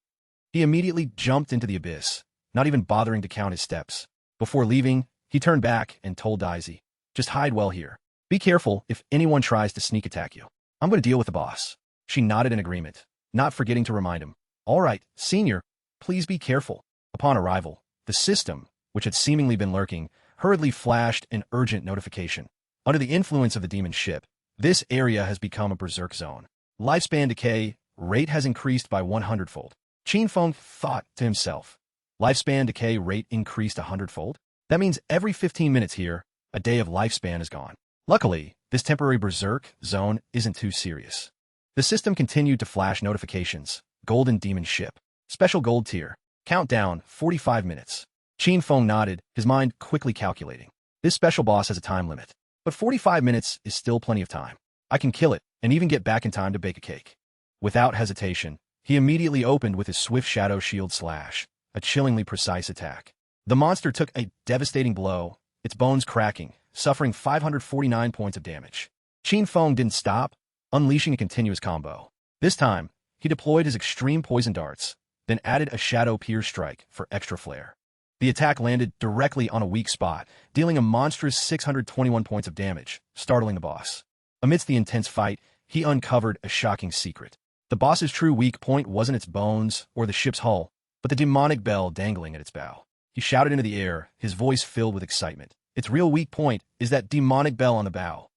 He immediately jumped into the abyss, not even bothering to count his steps. Before leaving, he turned back and told Daisy, Just hide well here. Be careful if anyone tries to sneak attack you. I'm going to deal with the boss. She nodded in agreement, not forgetting to remind him. All right, Senior, please be careful. Upon arrival, the system, which had seemingly been lurking, hurriedly flashed an urgent notification. Under the influence of the demon ship, this area has become a berserk zone. Lifespan decay rate has increased by 100-fold. Qin Feng thought to himself, lifespan decay rate increased 100-fold? That means every 15 minutes here, a day of lifespan is gone. Luckily, this temporary berserk zone isn't too serious. The system continued to flash notifications. Golden Demon Ship. Special Gold Tier. Countdown, 45 minutes. Qin Feng nodded, his mind quickly calculating. This special boss has a time limit. But 45 minutes is still plenty of time. I can kill it, and even get back in time to bake a cake. Without hesitation, he immediately opened with his swift shadow shield slash, a chillingly precise attack. The monster took a devastating blow, its bones cracking, suffering 549 points of damage. Qin Feng didn't stop, unleashing a continuous combo. This time, he deployed his extreme poison darts, then added a shadow pierce strike for extra flair. The attack landed directly on a weak spot, dealing a monstrous 621 points of damage, startling the boss. Amidst the intense fight, he uncovered a shocking secret. The boss's true weak point wasn't its bones or the ship's hull, but the demonic bell dangling at its bow. He shouted into the air, his voice filled with excitement. Its real weak point is that demonic bell on the bow.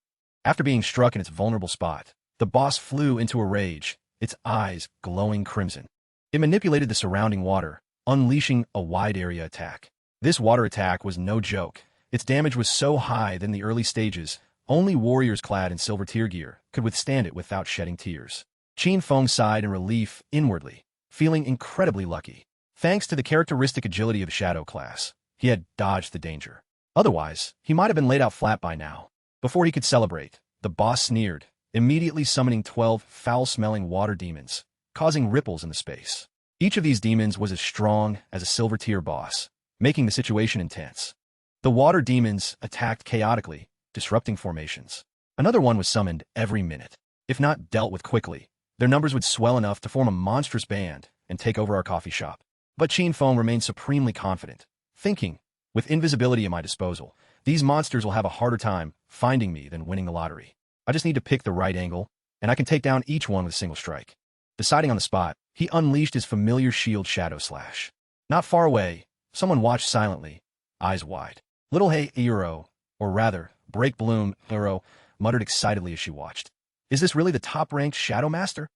After being struck in its vulnerable spot, the boss flew into a rage, its eyes glowing crimson. It manipulated the surrounding water, unleashing a wide-area attack. This water attack was no joke. Its damage was so high that in the early stages, only warriors clad in silver tier gear could withstand it without shedding tears. Qin Feng sighed in relief inwardly, feeling incredibly lucky. Thanks to the characteristic agility of the Shadow class, he had dodged the danger. Otherwise, he might have been laid out flat by now. Before he could celebrate, the boss sneered, immediately summoning 12 foul-smelling water demons, causing ripples in the space. Each of these demons was as strong as a silver tier boss, making the situation intense. The water demons attacked chaotically, disrupting formations. Another one was summoned every minute. If not dealt with quickly, their numbers would swell enough to form a monstrous band and take over our coffee shop. But Qin Feng remained supremely confident, thinking, with invisibility at my disposal, these monsters will have a harder time finding me than winning the lottery. I just need to pick the right angle, and I can take down each one with a single strike. Deciding on the spot, he unleashed his familiar shield Shadow Slash. Not far away, someone watched silently, eyes wide. Little Hey Eero, or rather, Break Bloom Eero, muttered excitedly as she watched. Is this really the top-ranked Shadow Master?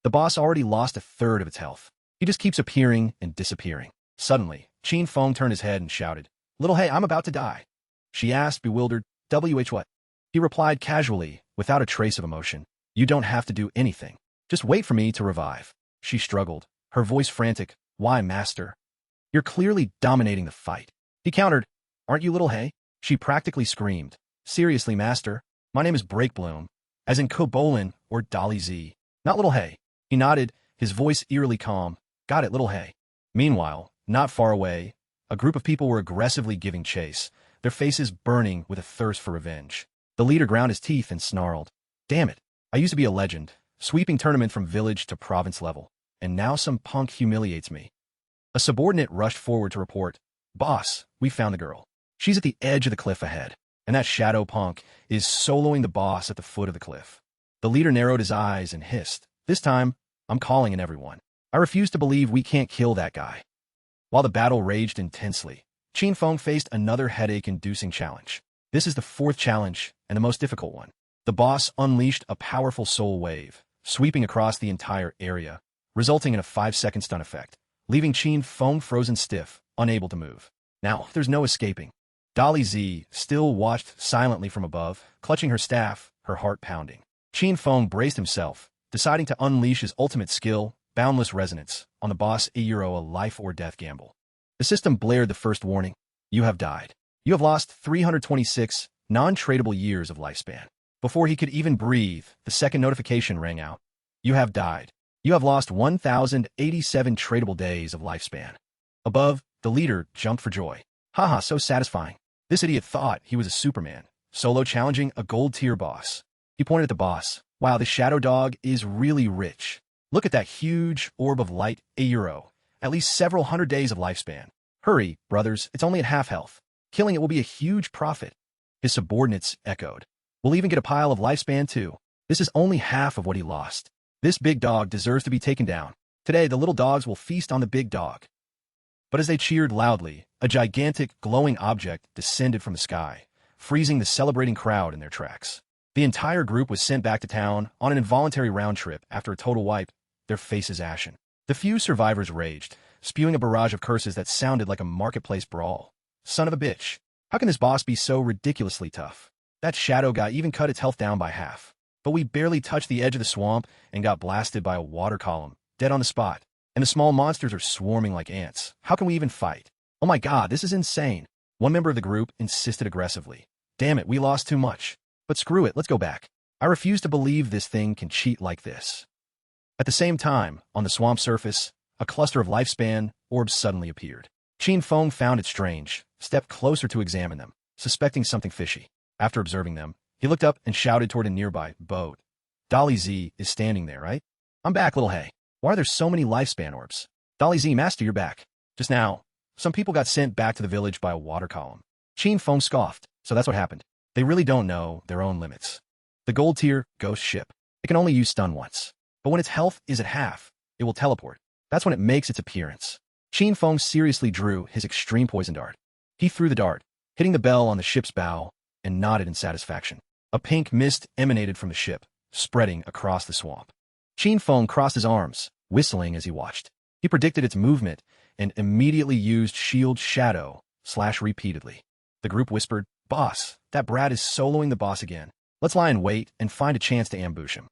The boss already lost a third of its health. He just keeps appearing and disappearing. Suddenly, Qin Feng turned his head and shouted, Little Hey, I'm about to die. She asked, bewildered, WH what? He replied casually, without a trace of emotion. You don't have to do anything. Just wait for me to revive. She struggled, her voice frantic. Why, master? You're clearly dominating the fight. He countered, aren't you, little hay? She practically screamed, seriously, master? My name is Breakbloom, as in Kobolin or Dolly Z, not little hay. He nodded, his voice eerily calm. Got it, little hay. Meanwhile, not far away, a group of people were aggressively giving chase, their faces burning with a thirst for revenge. The leader ground his teeth and snarled. Damn it, I used to be a legend, sweeping tournament from village to province level, and now some punk humiliates me. A subordinate rushed forward to report, Boss, we found the girl. She's at the edge of the cliff ahead, and that shadow punk is soloing the boss at the foot of the cliff. The leader narrowed his eyes and hissed, this time, I'm calling in everyone. I refuse to believe we can't kill that guy. While the battle raged intensely, Qin Feng faced another headache-inducing challenge. This is the fourth challenge, and the most difficult one. The boss unleashed a powerful soul wave, sweeping across the entire area, resulting in a 5-second stun effect, leaving Qin Feng frozen stiff, unable to move. Now, there's no escaping. Dolly Z still watched silently from above, clutching her staff, her heart pounding. Qin Feng braced himself, deciding to unleash his ultimate skill, Boundless Resonance, on the boss a life-or-death gamble. The system blared the first warning. You have died. You have lost 326 non-tradable years of lifespan. Before he could even breathe, the second notification rang out. You have died. You have lost 1,087 tradable days of lifespan. Above, the leader jumped for joy. Haha, so satisfying. This idiot thought he was a Superman, solo challenging a gold-tier boss. He pointed at the boss. Wow, the shadow dog is really rich. Look at that huge orb of light, at least several hundred days of lifespan. Hurry, brothers, it's only at half health. Killing it will be a huge profit. His subordinates echoed. We'll even get a pile of lifespan too. This is only half of what he lost. This big dog deserves to be taken down. Today, the little dogs will feast on the big dog. But as they cheered loudly, a gigantic, glowing object descended from the sky, freezing the celebrating crowd in their tracks. The entire group was sent back to town on an involuntary round trip after a total wipe, their faces ashen. The few survivors raged, spewing a barrage of curses that sounded like a marketplace brawl. Son of a bitch. How can this boss be so ridiculously tough? That shadow guy even cut its health down by half. But we barely touched the edge of the swamp and got blasted by a water column, dead on the spot. And the small monsters are swarming like ants. How can we even fight? Oh my god, this is insane. One member of the group insisted aggressively. Damn it, we lost too much. But screw it, let's go back. I refuse to believe this thing can cheat like this. At the same time, on the swamp surface, a cluster of lifespan orbs suddenly appeared. Qin Feng found it strange, stepped closer to examine them, suspecting something fishy. After observing them, he looked up and shouted toward a nearby boat. Dolly Z is standing there, right? I'm back, little hay. Why are there so many lifespan orbs? Dolly Z, master, you're back. Just now, some people got sent back to the village by a water column. Qin Feng scoffed, so that's what happened. They really don't know their own limits. The gold tier ghost ship. It can only use stun once. But when its health is at half, it will teleport. That's when it makes its appearance. Qin Feng seriously drew his extreme poison dart. He threw the dart, hitting the bell on the ship's bow, and nodded in satisfaction. A pink mist emanated from the ship, spreading across the swamp. Qin Feng crossed his arms, whistling as he watched. He predicted its movement and immediately used Shield Shadow / repeatedly. The group whispered, Boss, that brat is soloing the boss again. Let's lie in wait and find a chance to ambush him.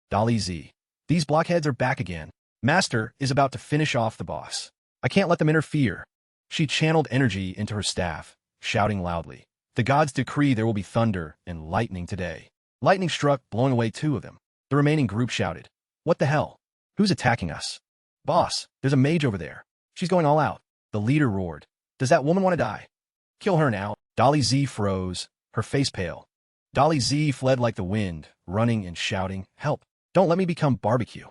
Dolly Z. These blockheads are back again. Master is about to finish off the boss. I can't let them interfere. She channeled energy into her staff, shouting loudly. The gods decree there will be thunder and lightning today. Lightning struck, blowing away 2 of them. The remaining group shouted. What the hell? Who's attacking us? Boss, there's a mage over there. She's going all out. The leader roared. Does that woman want to die? Kill her now. Dolly Z froze, her face pale. Dolly Z fled like the wind, running and shouting, Help! Don't let me become barbecue.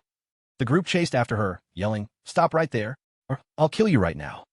The group chased after her, yelling, Stop right there, or I'll kill you right now.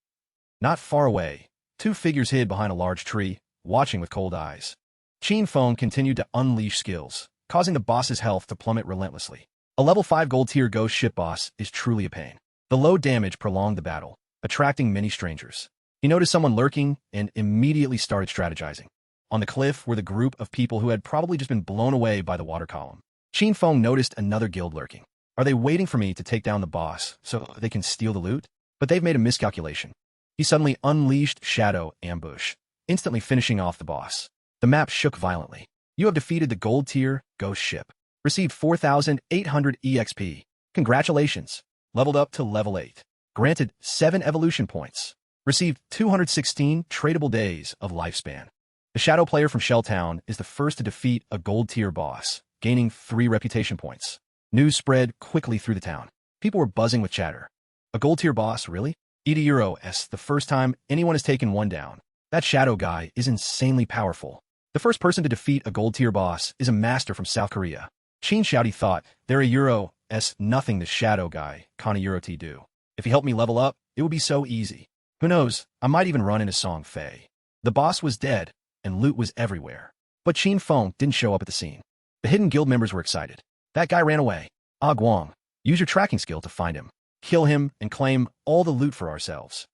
Not far away, 2 figures hid behind a large tree, watching with cold eyes. Qin Feng continued to unleash skills, causing the boss's health to plummet relentlessly. A level 5 gold tier ghost ship boss is truly a pain. The low damage prolonged the battle, attracting many strangers. He noticed someone lurking and immediately started strategizing. On the cliff were the group of people who had probably just been blown away by the water column. Qin Feng noticed another guild lurking. Are they waiting for me to take down the boss so they can steal the loot? But they've made a miscalculation. He suddenly unleashed Shadow Ambush, instantly finishing off the boss. The map shook violently. You have defeated the gold tier ghost ship. Received 4,800 EXP. Congratulations. Leveled up to level 8. Granted 7 evolution points. Received 216 tradable days of lifespan. The shadow player from Shelltown is the first to defeat a gold tier boss, gaining 3 reputation points. News spread quickly through the town. People were buzzing with chatter. A gold tier boss, really? Euro-s the first time anyone has taken one down. That shadow guy is insanely powerful. The first person to defeat a gold tier boss is a master from South Korea. Chin Shouty thought, they're a Euro-s nothing the shadow guy, Kana Euro-T do. If he helped me level up, it would be so easy. Who knows, I might even run into Song Fei. The boss was dead, and loot was everywhere. But Chin Feng didn't show up at the scene. The hidden guild members were excited. That guy ran away. Ah Guang, use your tracking skill to find him. Kill him and claim all the loot for ourselves.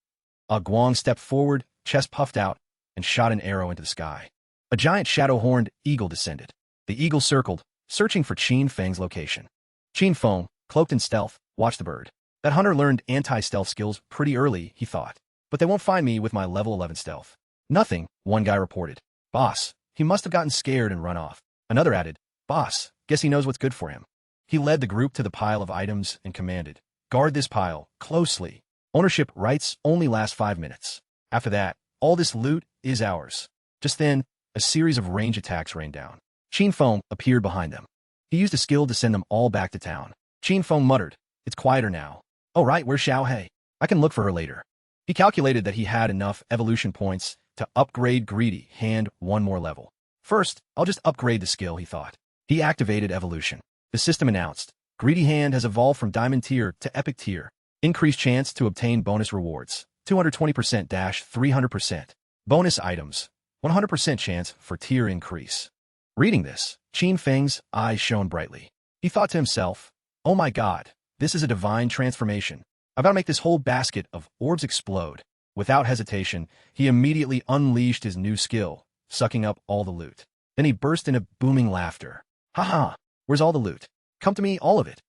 Ah Guang stepped forward, chest puffed out, and shot an arrow into the sky. A giant shadow-horned eagle descended. The eagle circled, searching for Chin Feng's location. Chin Feng, cloaked in stealth, watched the bird. That hunter learned anti-stealth skills pretty early, he thought. But they won't find me with my level 11 stealth. Nothing, one guy reported. Boss, he must have gotten scared and run off. Another added, boss, guess he knows what's good for him. He led the group to the pile of items and commanded, guard this pile, closely. Ownership rights only last 5 minutes. After that, all this loot is ours. Just then, a series of range attacks rained down. Chin Feng appeared behind them. He used a skill to send them all back to town. Chin Feng muttered, it's quieter now. Oh right, where's Xiao Hei? I can look for her later. He calculated that he had enough evolution points to upgrade Greedy Hand 1 more level. First, I'll just upgrade the skill, he thought. He activated evolution. The system announced, Greedy Hand has evolved from Diamond Tier to Epic Tier. Increased chance to obtain bonus rewards, 220%-300%. Bonus items, 100% chance for tier increase. Reading this, Chin Feng's eyes shone brightly. He thought to himself, oh my god, this is a divine transformation. I've got to make this whole basket of orbs explode. Without hesitation, he immediately unleashed his new skill, sucking up all the loot. Then he burst into booming laughter. Ha! Where's all the loot? Come to me, all of it.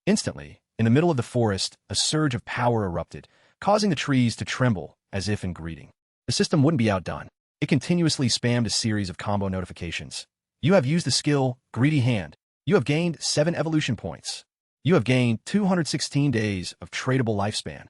Instantly, in the middle of the forest, a surge of power erupted, causing the trees to tremble as if in greeting. The system wouldn't be outdone. It continuously spammed a series of combo notifications. You have used the skill, Greedy Hand. You have gained 7 evolution points. You have gained 216 days of tradable lifespan.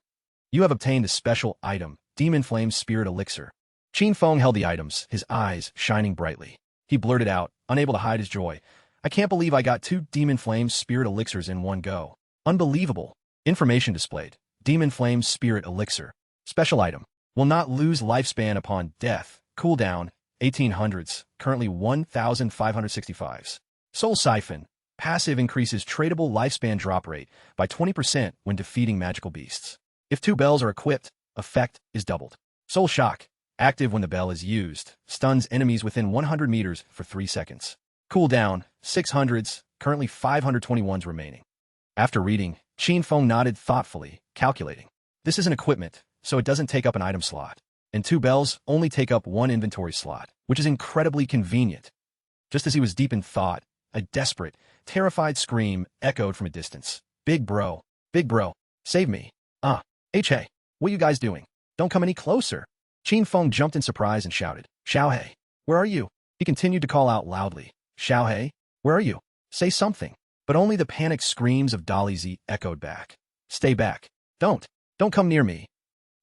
You have obtained a special item, Demon Flame Spirit Elixir. Chin Feng held the items, his eyes shining brightly. He blurted out, unable to hide his joy. I can't believe I got 2 Demon Flame Spirit Elixirs in one go. Unbelievable. Information displayed. Demon Flame Spirit Elixir. Special item. Will not lose lifespan upon death. Cooldown, 1800s, currently 1565s. Soul Siphon. Passive increases tradable lifespan drop rate by 20% when defeating magical beasts. If 2 bells are equipped, effect is doubled. Soul Shock. Active when the bell is used. Stuns enemies within 100 meters for 3 seconds. Cooldown, 600s, currently 521s remaining. After reading, Chin Feng nodded thoughtfully, calculating. This is an equipment, so it doesn't take up an item slot. And 2 bells only take up 1 inventory slot, which is incredibly convenient. Just as he was deep in thought, a desperate, terrified scream echoed from a distance. Big bro, save me. Hey, what you guys doing? Don't come any closer. Chin Feng jumped in surprise and shouted, Xiao Hei, where are you? He continued to call out loudly, Xiao Hei, where are you? Say something. But only the panicked screams of Dolly Z echoed back. Stay back. Don't come near me.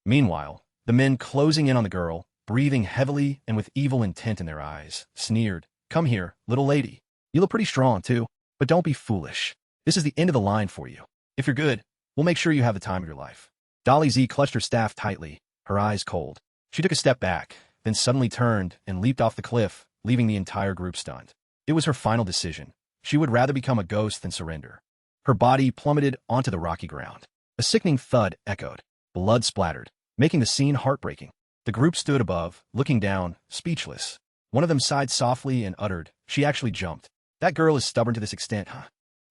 Meanwhile, the men closing in on the girl, breathing heavily and with evil intent in their eyes, sneered, come here, little lady. You look pretty strong, too, but don't be foolish. This is the end of the line for you. If you're good, we'll make sure you have the time of your life. Dolly Z clutched her staff tightly, her eyes cold. She took a step back, then suddenly turned and leaped off the cliff, leaving the entire group stunned. It was her final decision. She would rather become a ghost than surrender. Her body plummeted onto the rocky ground. A sickening thud echoed. Blood splattered, making the scene heartbreaking. The group stood above, looking down, speechless. One of them sighed softly and uttered, she actually jumped. That girl is stubborn to this extent, huh?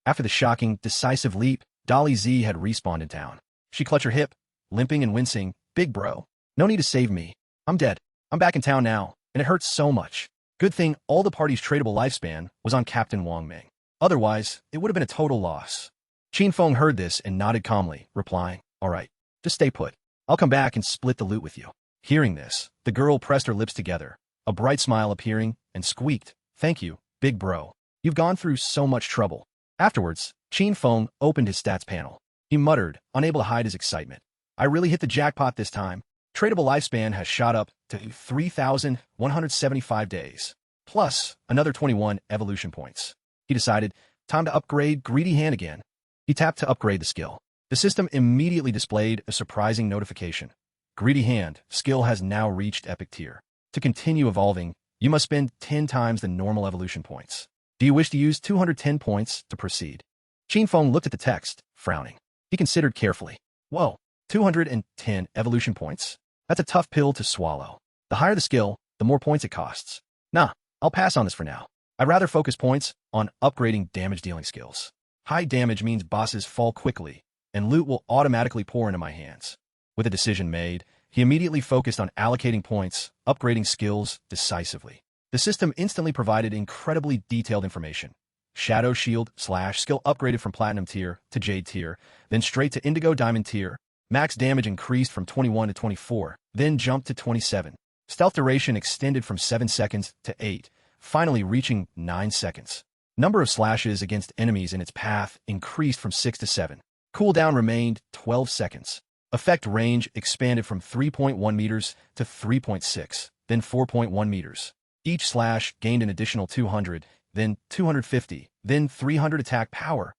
After the shocking, decisive leap, Dolly Z had respawned in town. She clutched her hip, limping and wincing. Big bro, no need to save me. I'm dead. I'm back in town now, and it hurts so much. Good thing all the party's tradable lifespan was on Captain Wang Ming. Otherwise, it would have been a total loss. Chin Feng heard this and nodded calmly, replying, all right, just stay put. I'll come back and split the loot with you. Hearing this, the girl pressed her lips together, a bright smile appearing, and squeaked, thank you, big bro. You've gone through so much trouble. Afterwards, Chin Feng opened his stats panel. He muttered, unable to hide his excitement. I really hit the jackpot this time. Tradable lifespan has shot up to 3,175 days, plus another 21 evolution points. He decided, time to upgrade Greedy Hand again. He tapped to upgrade the skill. The system immediately displayed a surprising notification. Greedy Hand skill has now reached epic tier. To continue evolving, you must spend 10 times the normal evolution points. Do you wish to use 210 points to proceed? Qinfeng looked at the text, frowning. He considered carefully. Whoa, 210 evolution points? That's a tough pill to swallow. The higher the skill, the more points it costs. Nah, I'll pass on this for now. I'd rather focus points on upgrading damage-dealing skills. High damage means bosses fall quickly, and loot will automatically pour into my hands. With a decision made, he immediately focused on allocating points, upgrading skills decisively. The system instantly provided incredibly detailed information. Shadow Shield / skill upgraded from Platinum tier to Jade tier, then straight to Indigo Diamond tier. Max damage increased from 21 to 24, then jumped to 27. Stealth duration extended from 7 seconds to 8, finally reaching 9 seconds. Number of slashes against enemies in its path increased from 6 to 7. Cooldown remained 12 seconds. Effect range expanded from 3.1 meters to 3.6, then 4.1 meters. Each slash gained an additional 200, then 250, then 300 attack power.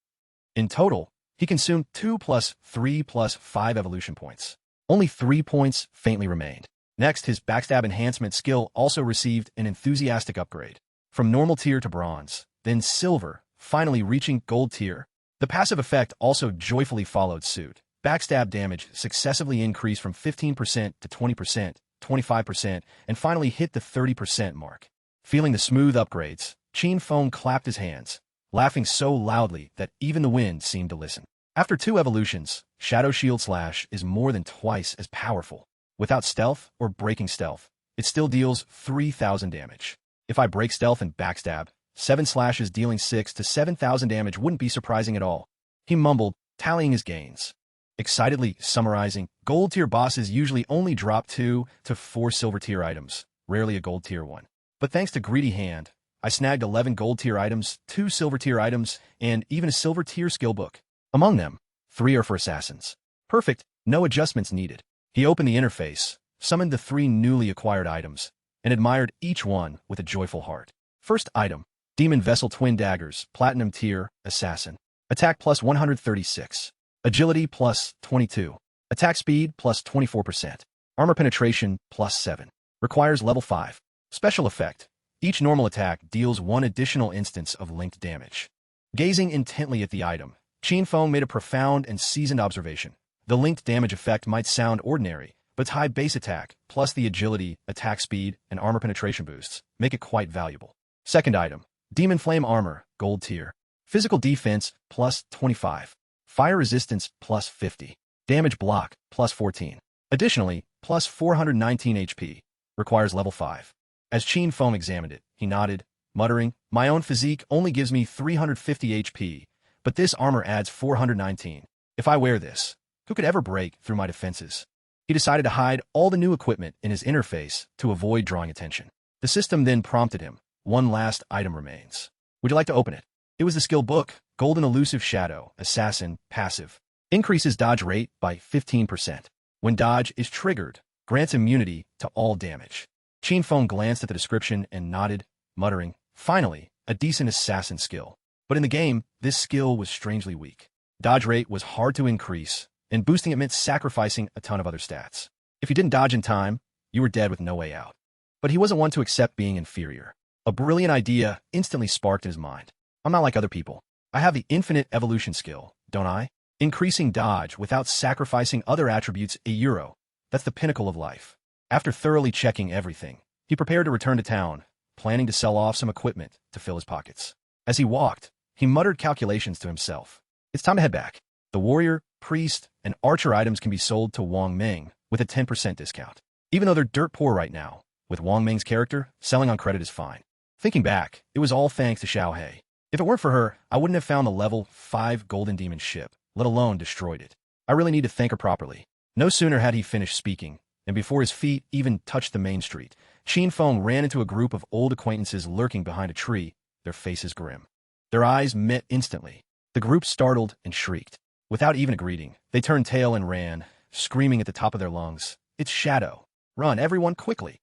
In total, he consumed 2 plus 3 plus 5 evolution points. Only 3 points faintly remained. Next, his backstab enhancement skill also received an enthusiastic upgrade. From normal tier to bronze, then silver, finally reaching gold tier. The passive effect also joyfully followed suit. Backstab damage successively increased from 15% to 20%, 25%, and finally hit the 30% mark. Feeling the smooth upgrades, Qinfeng clapped his hands, laughing so loudly that even the wind seemed to listen. After 2 evolutions, Shadow Shield / is more than twice as powerful. Without stealth or breaking stealth, it still deals 3,000 damage. If I break stealth and backstab, 7 slashes dealing 6 to 7,000 damage wouldn't be surprising at all. He mumbled, tallying his gains. Excitedly summarizing, gold tier bosses usually only drop 2 to 4 silver tier items, rarely a gold tier one. But thanks to Greedy Hand, I snagged 11 gold tier items, 2 silver tier items, and even a silver tier skill book. Among them, 3 are for assassins. Perfect, no adjustments needed. He opened the interface, summoned the 3 newly acquired items, and admired each one with a joyful heart. First item, Demon Vessel Twin Daggers, Platinum tier, Assassin. Attack plus 136. Agility plus 22. Attack speed plus 24%. Armor penetration plus 7. Requires level 5. Special effect. Each normal attack deals 1 additional instance of linked damage. Gazing intently at the item, Qinfeng made a profound and seasoned observation. The linked damage effect might sound ordinary, but its high base attack, plus the agility, attack speed, and armor penetration boosts, make it quite valuable. Second item, Demon Flame Armor, Gold tier. Physical defense, plus 25. Fire resistance, plus 50. Damage block, plus 14. Additionally, plus 419 HP. Requires level 5. As Qinfeng examined it, he nodded, muttering, my own physique only gives me 350 HP, but this armor adds 419. If I wear this, who could ever break through my defenses? He decided to hide all the new equipment in his interface to avoid drawing attention. The system then prompted him, 1 last item remains. Would you like to open it? It was the skill book, Golden Elusive Shadow, Assassin, Passive. Increases dodge rate by 15%. When dodge is triggered, grants immunity to all damage. Qinfeng glanced at the description and nodded, muttering, finally, a decent assassin skill. But in the game, this skill was strangely weak. Dodge rate was hard to increase, and boosting it meant sacrificing a ton of other stats. If you didn't dodge in time, you were dead with no way out. But he wasn't one to accept being inferior. A brilliant idea instantly sparked in his mind. I'm not like other people. I have the infinite evolution skill, don't I? Increasing dodge without sacrificing other attributes €1. That's the pinnacle of life. After thoroughly checking everything, he prepared to return to town, planning to sell off some equipment to fill his pockets. As he walked, he muttered calculations to himself. It's time to head back. The warrior, priest, and archer items can be sold to Wang Ming with a 10% discount. Even though they're dirt poor right now, with Wang Ming's character, selling on credit is fine. Thinking back, it was all thanks to Xiao He. If it weren't for her, I wouldn't have found the level 5 Golden Demon ship, let alone destroyed it. I really need to thank her properly. No sooner had he finished speaking, and before his feet even touched the main street, Qinfeng ran into a group of old acquaintances lurking behind a tree, their faces grim. Their eyes met instantly. The group startled and shrieked. Without even a greeting, they turned tail and ran, screaming at the top of their lungs. It's Shadow. Run, everyone, quickly.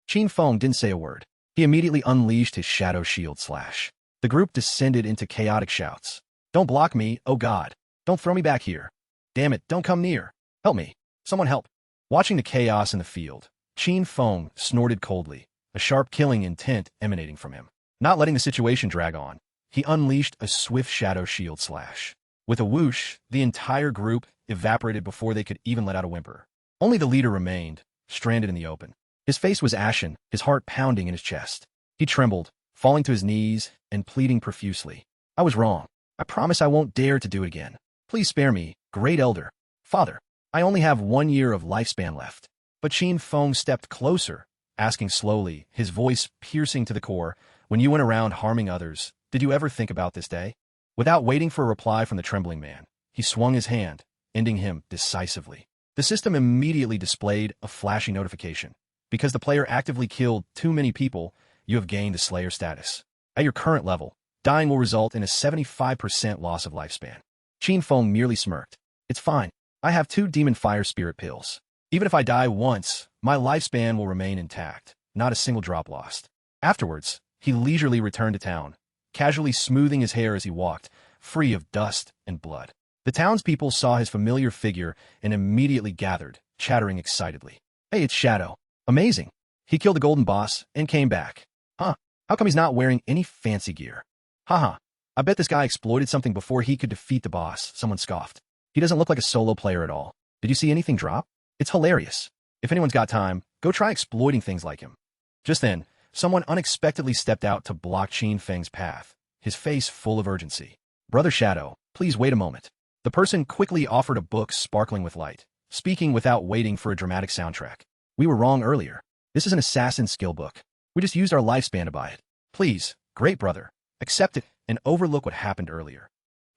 Qin Feng didn't say a word. He immediately unleashed his shadow shield slash. The group descended into chaotic shouts. Don't block me, oh god. Don't throw me back here. Damn it, don't come near. Help me. Someone help. Watching the chaos in the field, Qin Feng snorted coldly, a sharp killing intent emanating from him. Not letting the situation drag on, he unleashed a swift shadow shield slash. With a whoosh, the entire group evaporated before they could even let out a whimper. Only the leader remained, stranded in the open. His face was ashen, his heart pounding in his chest. He trembled, falling to his knees and pleading profusely. I was wrong. I promise I won't dare to do it again. Please spare me, great elder. Father, I only have 1 year of lifespan left. But Qin Feng stepped closer, asking slowly, his voice piercing to the core, when you went around harming others, did you ever think about this day? Without waiting for a reply from the trembling man, he swung his hand, ending him decisively. The system immediately displayed a flashy notification. Because the player actively killed too many people, you have gained the Slayer status. At your current level, dying will result in a 75% loss of lifespan. Qin Feng merely smirked. It's fine. I have 2 demon fire spirit pills. Even if I die once, my lifespan will remain intact, not a single drop lost. Afterwards, he leisurely returned to town, casually smoothing his hair as he walked, free of dust and blood. The townspeople saw his familiar figure and immediately gathered, chattering excitedly. Hey, it's Shadow. Amazing. He killed the golden boss and came back. Huh, how come he's not wearing any fancy gear? Haha, I bet this guy exploited something before he could defeat the boss, someone scoffed. He doesn't look like a solo player at all. Did you see anything drop? It's hilarious. If anyone's got time, go try exploiting things like him. Just then, someone unexpectedly stepped out to block Qin Feng's path, his face full of urgency. Brother Shadow, please wait a moment. The person quickly offered a book sparkling with light, speaking without waiting for a dramatic soundtrack. We were wrong earlier. This is an assassin skill book. We just used our lifespan to buy it. Please, great brother, accept it and overlook what happened earlier.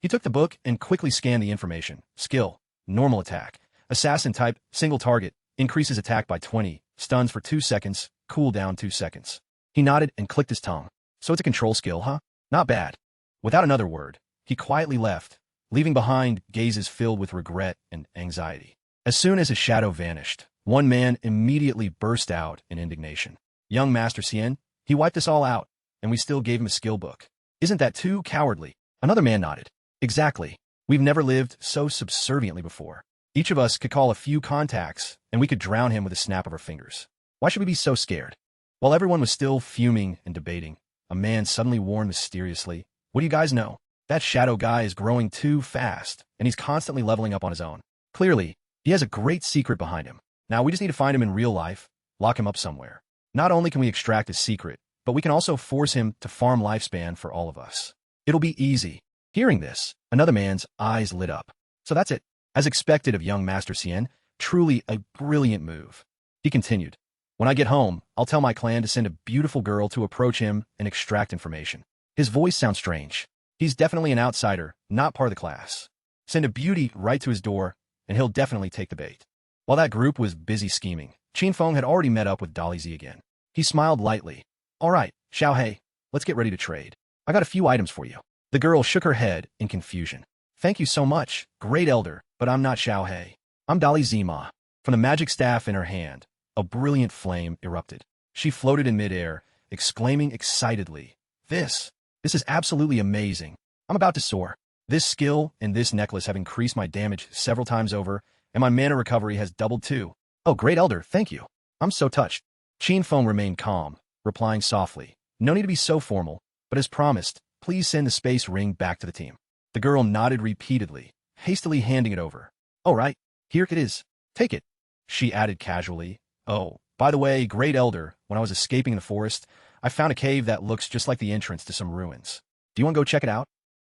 He took the book and quickly scanned the information. Skill, normal attack, assassin type, single target, increases attack by 20, stuns for 2 seconds, cooldown 2 seconds. He nodded and clicked his tongue. So it's a control skill, huh? Not bad. Without another word, he quietly left, leaving behind gazes filled with regret and anxiety. As soon as his shadow vanished, one man immediately burst out in indignation. Young Master Xian, he wiped us all out, and we still gave him a skill book. Isn't that too cowardly? Another man nodded. Exactly. We've never lived so subserviently before. Each of us could call a few contacts, and we could drown him with a snap of our fingers. Why should we be so scared? While everyone was still fuming and debating, a man suddenly warned mysteriously, what do you guys know? That shadow guy is growing too fast, and he's constantly leveling up on his own. Clearly, he has a great secret behind him. Now we just need to find him in real life, lock him up somewhere. Not only can we extract his secret, but we can also force him to farm lifespan for all of us. It'll be easy. Hearing this, another man's eyes lit up. So that's it. As expected of young Master Xian, truly a brilliant move. He continued, when I get home, I'll tell my clan to send a beautiful girl to approach him and extract information. His voice sounds strange. He's definitely an outsider, not part of the class. Send a beauty right to his door, and he'll definitely take the bait. While that group was busy scheming, Qin Feng had already met up with Dolly Z again. He smiled lightly. All right, Xiao Hei, let's get ready to trade. I got a few items for you. The girl shook her head in confusion. Thank you so much, great elder, but I'm not Xiao Hei. I'm Dolly Zima. From the magic staff in her hand, a brilliant flame erupted. She floated in midair, exclaiming excitedly, This is absolutely amazing. I'm about to soar. This skill and this necklace have increased my damage several times over, and my mana recovery has doubled too. Oh, great elder, thank you. I'm so touched. Qin Feng remained calm, replying softly, no need to be so formal, but as promised, please send the space ring back to the team. The girl nodded repeatedly, hastily handing it over. All right, here it is. Take it. She added casually, oh, by the way, great elder, when I was escaping the forest, I found a cave that looks just like the entrance to some ruins. Do you want to go check it out?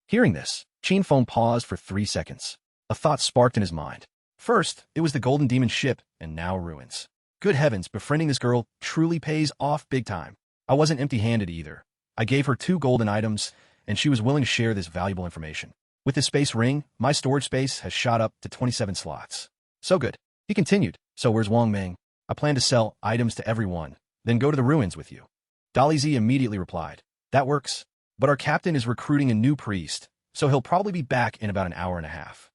Hearing this, Qin Feng paused for 3 seconds. A thought sparked in his mind. First, it was the Golden Demon ship, and now ruins. Good heavens, befriending this girl truly pays off big time. I wasn't empty-handed either. I gave her 2 golden items, and she was willing to share this valuable information. With this space ring, my storage space has shot up to 27 slots. So good. He continued, so where's Wang Ming? I plan to sell items to everyone, then go to the ruins with you. Dolly Z immediately replied, that works, but our captain is recruiting a new priest, so he'll probably be back in about an hour and a half.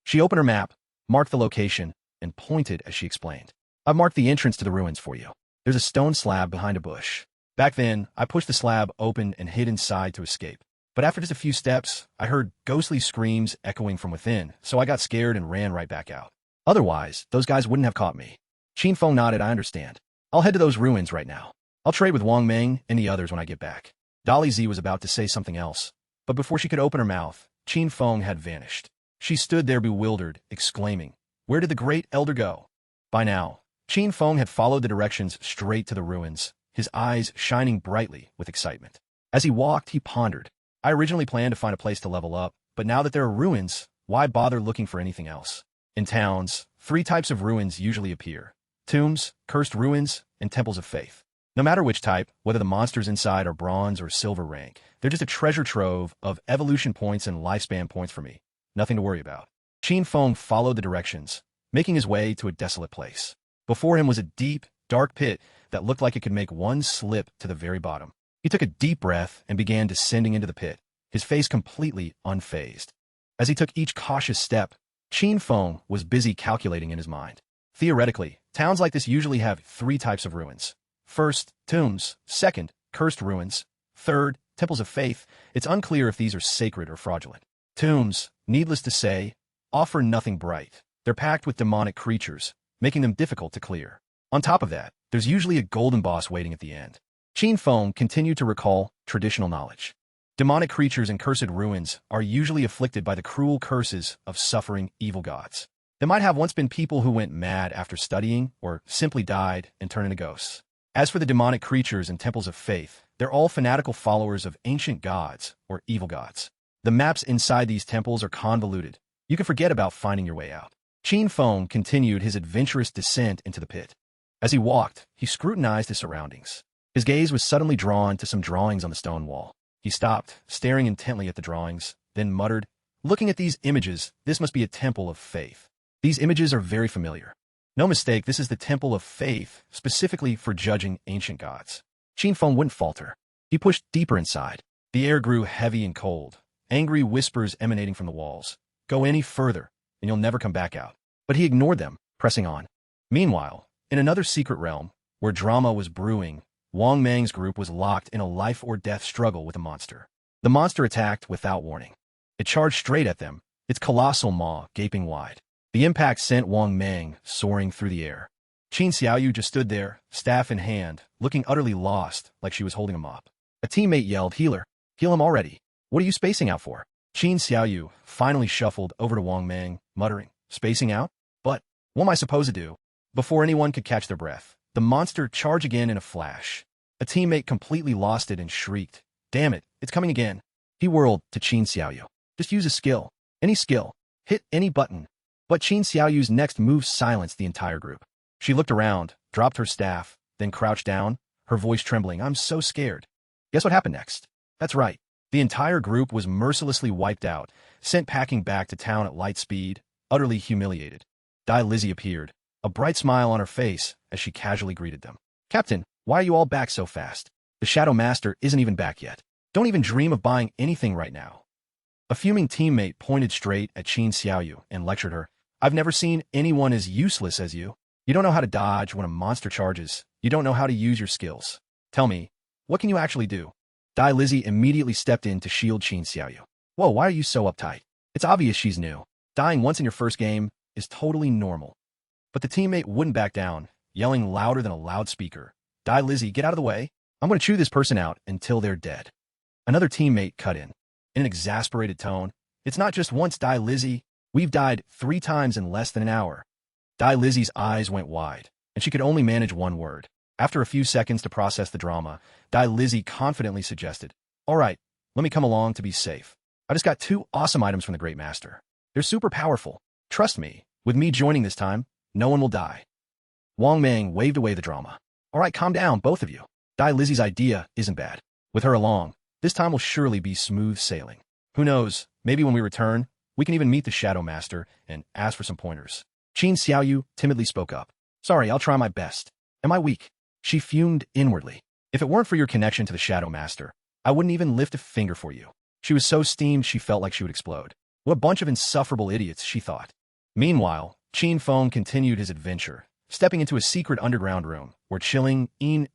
She opened her map, marked the location, and pointed as she explained. I've marked the entrance to the ruins for you. There's a stone slab behind a bush. Back then, I pushed the slab open and hid inside to escape. But after just a few steps, I heard ghostly screams echoing from within, so I got scared and ran right back out. Otherwise, those guys wouldn't have caught me. Qin Feng nodded. I understand. I'll head to those ruins right now. I'll trade with Wang Meng and the others when I get back. Dolly Z was about to say something else, but before she could open her mouth, Qin Feng had vanished. She stood there bewildered, exclaiming, "Where did the great elder go?" By now, Qin Feng had followed the directions straight to the ruins, his eyes shining brightly with excitement. As he walked, he pondered. I originally planned to find a place to level up, but now that there are ruins, why bother looking for anything else? In towns, 3 types of ruins usually appear: tombs, cursed ruins, and temples of faith. No matter which type, whether the monsters inside are bronze or silver rank, they're just a treasure trove of evolution points and lifespan points for me. Nothing to worry about. Qin Feng followed the directions, making his way to a desolate place. Before him was a deep, dark pit that looked like it could make one slip to the very bottom. He took a deep breath and began descending into the pit, his face completely unfazed. As he took each cautious step, Qin Feng was busy calculating in his mind. Theoretically, towns like this usually have 3 types of ruins. First, tombs. Second, cursed ruins. Third, temples of faith. It's unclear if these are sacred or fraudulent. Tombs, needless to say, offer nothing bright. They're packed with demonic creatures, making them difficult to clear. On top of that, there's usually a golden boss waiting at the end. Qin Feng continued to recall traditional knowledge. Demonic creatures in cursed ruins are usually afflicted by the cruel curses of suffering evil gods. They might have once been people who went mad after studying or simply died and turned into ghosts. As for the demonic creatures in temples of faith, they're all fanatical followers of ancient gods or evil gods. The maps inside these temples are convoluted. You can forget about finding your way out. Qin Feng continued his adventurous descent into the pit. As he walked, he scrutinized his surroundings. His gaze was suddenly drawn to some drawings on the stone wall. He stopped, staring intently at the drawings, then muttered, "Looking at these images, this must be a temple of faith. These images are very familiar. No mistake, this is the temple of faith, specifically for judging ancient gods." Qin Feng wouldn't falter. He pushed deeper inside. The air grew heavy and cold, angry whispers emanating from the walls. "Go any further, and you'll never come back out." But he ignored them, pressing on. Meanwhile, in another secret realm, where drama was brewing, Wang Meng's group was locked in a life-or-death struggle with a monster. The monster attacked without warning. It charged straight at them, its colossal maw gaping wide. The impact sent Wang Meng soaring through the air. Qin Xiaoyu just stood there, staff in hand, looking utterly lost, like she was holding a mop. A teammate yelled, "Healer! Heal him already! What are you spacing out for?" Qin Xiaoyu finally shuffled over to Wang Meng, muttering, "Spacing out? But what am I supposed to do?" Before anyone could catch their breath, the monster charged again in a flash. A teammate completely lost it and shrieked, "Damn it, it's coming again." He whirled to Qin Xiaoyu. "Just use a skill. Any skill. Hit any button." But Qin Xiaoyu's next move silenced the entire group. She looked around, dropped her staff, then crouched down, her voice trembling. "I'm so scared." Guess what happened next? That's right. The entire group was mercilessly wiped out, sent packing back to town at light speed, utterly humiliated. Dai Lizzie appeared, a bright smile on her face as she casually greeted them. "Captain, why are you all back so fast? The Shadow Master isn't even back yet. Don't even dream of buying anything right now." A fuming teammate pointed straight at Qin Xiaoyu and lectured her. "I've never seen anyone as useless as you. You don't know how to dodge when a monster charges. You don't know how to use your skills. Tell me, what can you actually do?" Dai Lizzie immediately stepped in to shield Qin Xiaoyu. "Whoa, why are you so uptight? It's obvious she's new. Dying once in your first game is totally normal." But the teammate wouldn't back down, yelling louder than a loudspeaker. "Dai Lizzie, get out of the way. I'm going to chew this person out until they're dead." Another teammate cut in an exasperated tone. "It's not just once, Dai Lizzie. We've died 3 times in less than an hour." Dai Lizzie's eyes went wide, and she could only manage one word. After a few seconds to process the drama, Dai Lizzie confidently suggested, "All right, let me come along to be safe. I just got 2 awesome items from the Great Master. They're super powerful. Trust me, with me joining this time, no one will die." Wang Meng waved away the drama. "All right, calm down, both of you. Dai Lizzie's idea isn't bad. With her along, this time will surely be smooth sailing. Who knows, maybe when we return, we can even meet the Shadow Master and ask for some pointers." Qin Xiaoyu timidly spoke up. "Sorry, I'll try my best. Am I weak?" She fumed inwardly. "If it weren't for your connection to the Shadow Master, I wouldn't even lift a finger for you." She was so steamed she felt like she would explode. What a bunch of insufferable idiots, she thought. Meanwhile, Qin Feng continued his adventure, stepping into a secret underground room where chilling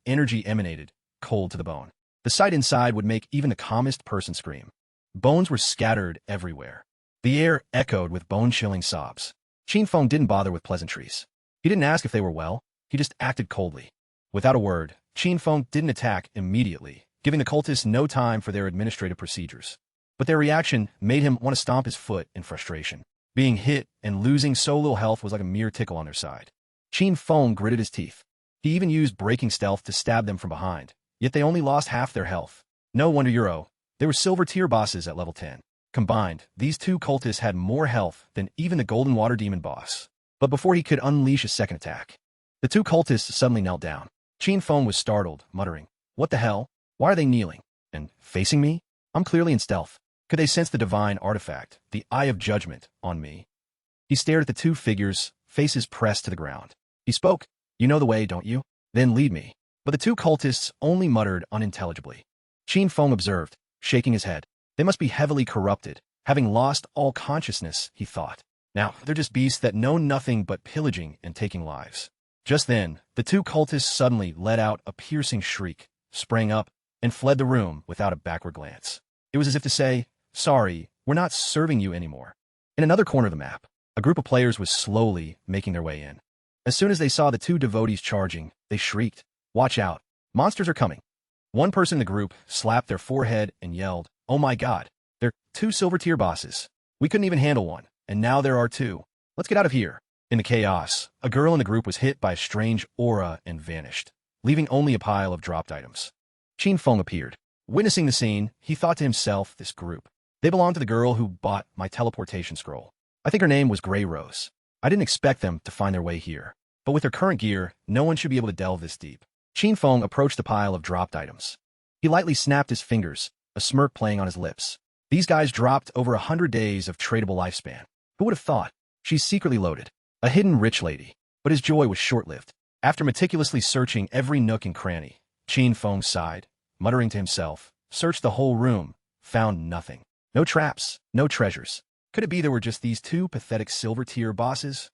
energy emanated, cold to the bone. The sight inside would make even the calmest person scream. Bones were scattered everywhere. The air echoed with bone-chilling sobs. Qin Feng didn't bother with pleasantries. He didn't ask if they were well, he just acted coldly. Without a word, Qin Feng didn't attack immediately, giving the cultists no time for their administrative procedures. But their reaction made him want to stomp his foot in frustration. Being hit and losing so little health was like a mere tickle on their side. Qin Feng gritted his teeth. He even used breaking stealth to stab them from behind, yet they only lost half their health. No wonder they were silver tier bosses at level 10. Combined, these two cultists had more health than even the Golden Water Demon boss. But before he could unleash a second attack, the two cultists suddenly knelt down. Qin Feng was startled, muttering, "What the hell? Why are they kneeling? And facing me? I'm clearly in stealth. Could they sense the divine artifact, the Eye of Judgment, on me?" He stared at the two figures, faces pressed to the ground. He spoke, "You know the way, don't you? Then lead me." But the two cultists only muttered unintelligibly. Qin Feng observed, shaking his head. They must be heavily corrupted, having lost all consciousness, he thought. Now, they're just beasts that know nothing but pillaging and taking lives. Just then, the two cultists suddenly let out a piercing shriek, sprang up, and fled the room without a backward glance. It was as if to say, "Sorry, we're not serving you anymore." In another corner of the map, a group of players was slowly making their way in. As soon as they saw the two devotees charging, they shrieked, "Watch out, monsters are coming." One person in the group slapped their forehead and yelled, "Oh my god, they're two silver tier bosses. We couldn't even handle one, and now there are two. Let's get out of here." In the chaos, a girl in the group was hit by a strange aura and vanished, leaving only a pile of dropped items. Qin Feng appeared. Witnessing the scene, he thought to himself, "This group. They belong to the girl who bought my teleportation scroll. I think her name was Grey Rose. I didn't expect them to find their way here. But with their current gear, no one should be able to delve this deep." Qin Feng approached the pile of dropped items. He lightly snapped his fingers, a smirk playing on his lips. These guys dropped over 100 days of tradable lifespan. Who would have thought? She's secretly loaded. A hidden rich lady. But his joy was short-lived. After meticulously searching every nook and cranny, Qin Feng sighed, muttering to himself, searched the whole room, found nothing. No traps, no treasures. Could it be there were just these two pathetic silver-tier bosses?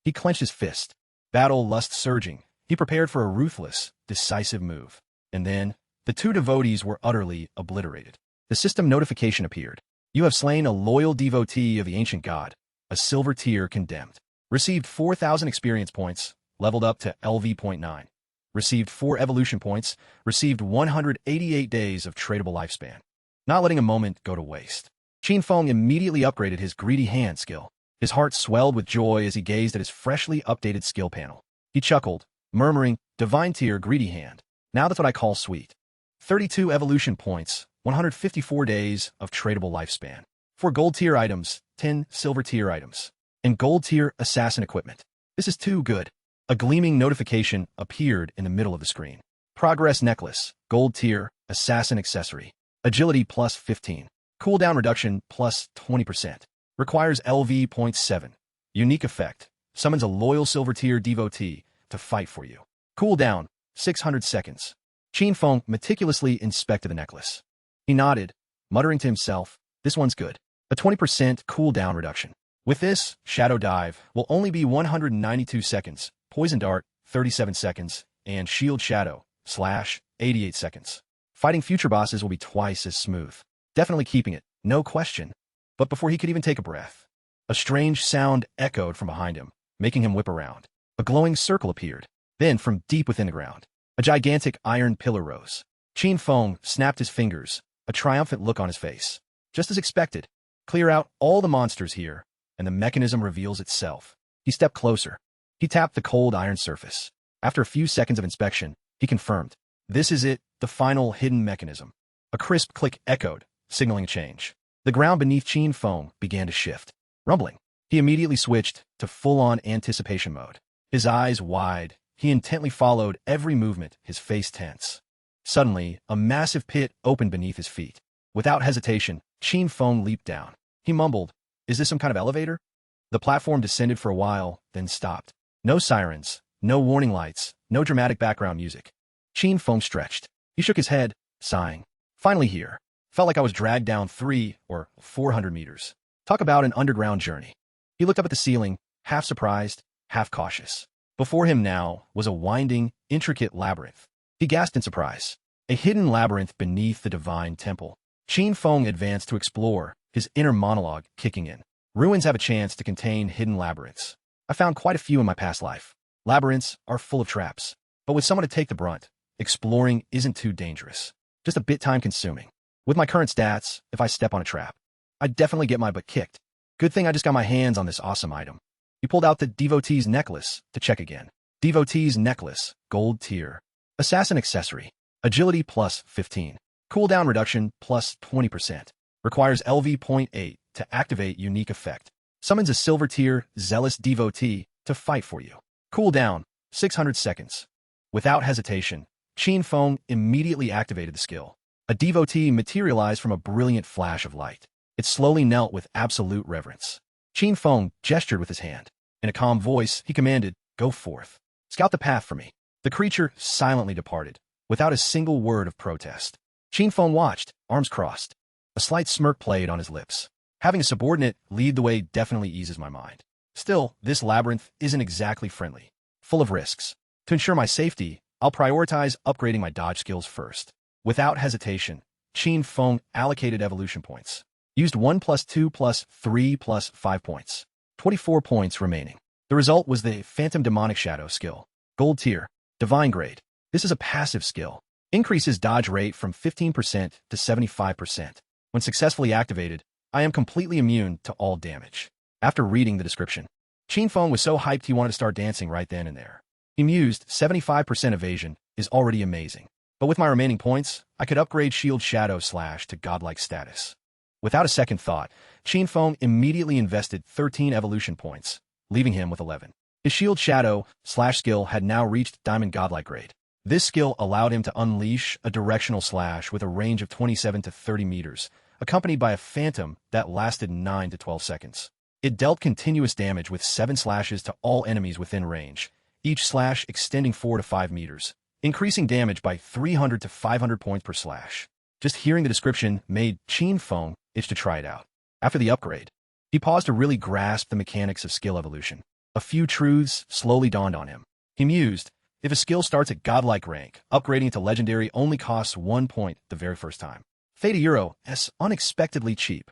He clenched his fist. Battle lust surging, he prepared for a ruthless, decisive move. And then, the two devotees were utterly obliterated. The system notification appeared. "You have slain a loyal devotee of the ancient god, a silver tier condemned. Received 4,000 experience points, leveled up to LV.9. Received 4 evolution points, received 188 days of tradable lifespan." Not letting a moment go to waste, Qin Feng immediately upgraded his greedy hand skill. His heart swelled with joy as he gazed at his freshly updated skill panel. He chuckled, murmuring, "Divine tier greedy hand. Now that's what I call sweet." 32 evolution points, 154 days of tradable lifespan. 4 gold tier items, 10 silver tier items, and gold tier assassin equipment. This is too good. A gleaming notification appeared in the middle of the screen. Progress necklace, gold tier, assassin accessory. Agility plus 15. Cooldown reduction plus 20%. Requires LV.7. Unique effect. Summons a loyal silver tier devotee to fight for you. Cooldown, 600 seconds. Qin Feng meticulously inspected the necklace. He nodded, muttering to himself, "This one's good. A 20% cooldown reduction. With this, Shadow Dive will only be 192 seconds, Poison Dart, 37 seconds, and Shield Shadow, / 88 seconds. Fighting future bosses will be twice as smooth. Definitely keeping it, no question." But before he could even take a breath, a strange sound echoed from behind him, making him whip around. A glowing circle appeared. Then, from deep within the ground, a gigantic iron pillar rose. Qin Feng snapped his fingers, a triumphant look on his face. Just as expected, clear out all the monsters here, and the mechanism reveals itself. He stepped closer. He tapped the cold iron surface. After a few seconds of inspection, he confirmed. This is it, the final hidden mechanism. A crisp click echoed, signaling a change. The ground beneath Qin Feng began to shift. Rumbling. He immediately switched to full-on anticipation mode. His eyes wide, he intently followed every movement, his face tense. Suddenly, a massive pit opened beneath his feet. Without hesitation, Qin Feng leaped down. He mumbled, "Is this some kind of elevator?" The platform descended for a while, then stopped. No sirens, no warning lights, no dramatic background music. Qin Feng stretched. He shook his head, sighing. "Finally here. Felt like I was dragged down 300 or 400 meters. Talk about an underground journey." He looked up at the ceiling, half surprised, half cautious. Before him now was a winding, intricate labyrinth. He gasped in surprise. A hidden labyrinth beneath the divine temple. Qin Feng advanced to explore, his inner monologue kicking in. Ruins have a chance to contain hidden labyrinths. I found quite a few in my past life. Labyrinths are full of traps. But with someone to take the brunt, exploring isn't too dangerous. Just a bit time-consuming. With my current stats, if I step on a trap, I'd definitely get my butt kicked. Good thing I just got my hands on this awesome item. He pulled out the Devotee's Necklace to check again. Devotee's Necklace, Gold Tier. Assassin Accessory. Agility plus 15. Cooldown reduction plus 20%. Requires LV.8 to activate unique effect. Summons a Silver Tier, Zealous Devotee to fight for you. Cooldown, 600 seconds. Without hesitation, Qin Feng immediately activated the skill. A devotee materialized from a brilliant flash of light. It slowly knelt with absolute reverence. Qin Feng gestured with his hand. In a calm voice, he commanded, "Go forth. Scout the path for me." The creature silently departed, without a single word of protest. Qin Feng watched, arms crossed. A slight smirk played on his lips. Having a subordinate lead the way definitely eases my mind. Still, this labyrinth isn't exactly friendly. Full of risks. To ensure my safety, I'll prioritize upgrading my dodge skills first. Without hesitation, Qin Feng allocated evolution points. Used 1 plus 2 plus 3 plus 5 points. 24 points remaining. The result was the Phantom Demonic Shadow skill. Gold Tier. Divine Grade. This is a passive skill. Increases dodge rate from 15% to 75%. When successfully activated, I am completely immune to all damage. After reading the description, Qin Feng was so hyped he wanted to start dancing right then and there. He mused, 75% evasion is already amazing. But with my remaining points, I could upgrade Shield Shadow Slash to godlike status. Without a second thought, Qin Feng immediately invested 13 evolution points, leaving him with 11. His Shield Shadow Slash skill had now reached Diamond Godlike grade. This skill allowed him to unleash a directional slash with a range of 27 to 30 meters, accompanied by a phantom that lasted 9 to 12 seconds. It dealt continuous damage with 7 slashes to all enemies within range, each slash extending 4 to 5 meters, increasing damage by 300 to 500 points per slash. Just hearing the description made Qin Feng itch to try it out. After the upgrade, he paused to really grasp the mechanics of skill evolution. A few truths slowly dawned on him. He mused, if a skill starts at godlike rank, upgrading it to legendary only costs 1 point the very first time. Theta Euro is unexpectedly cheap.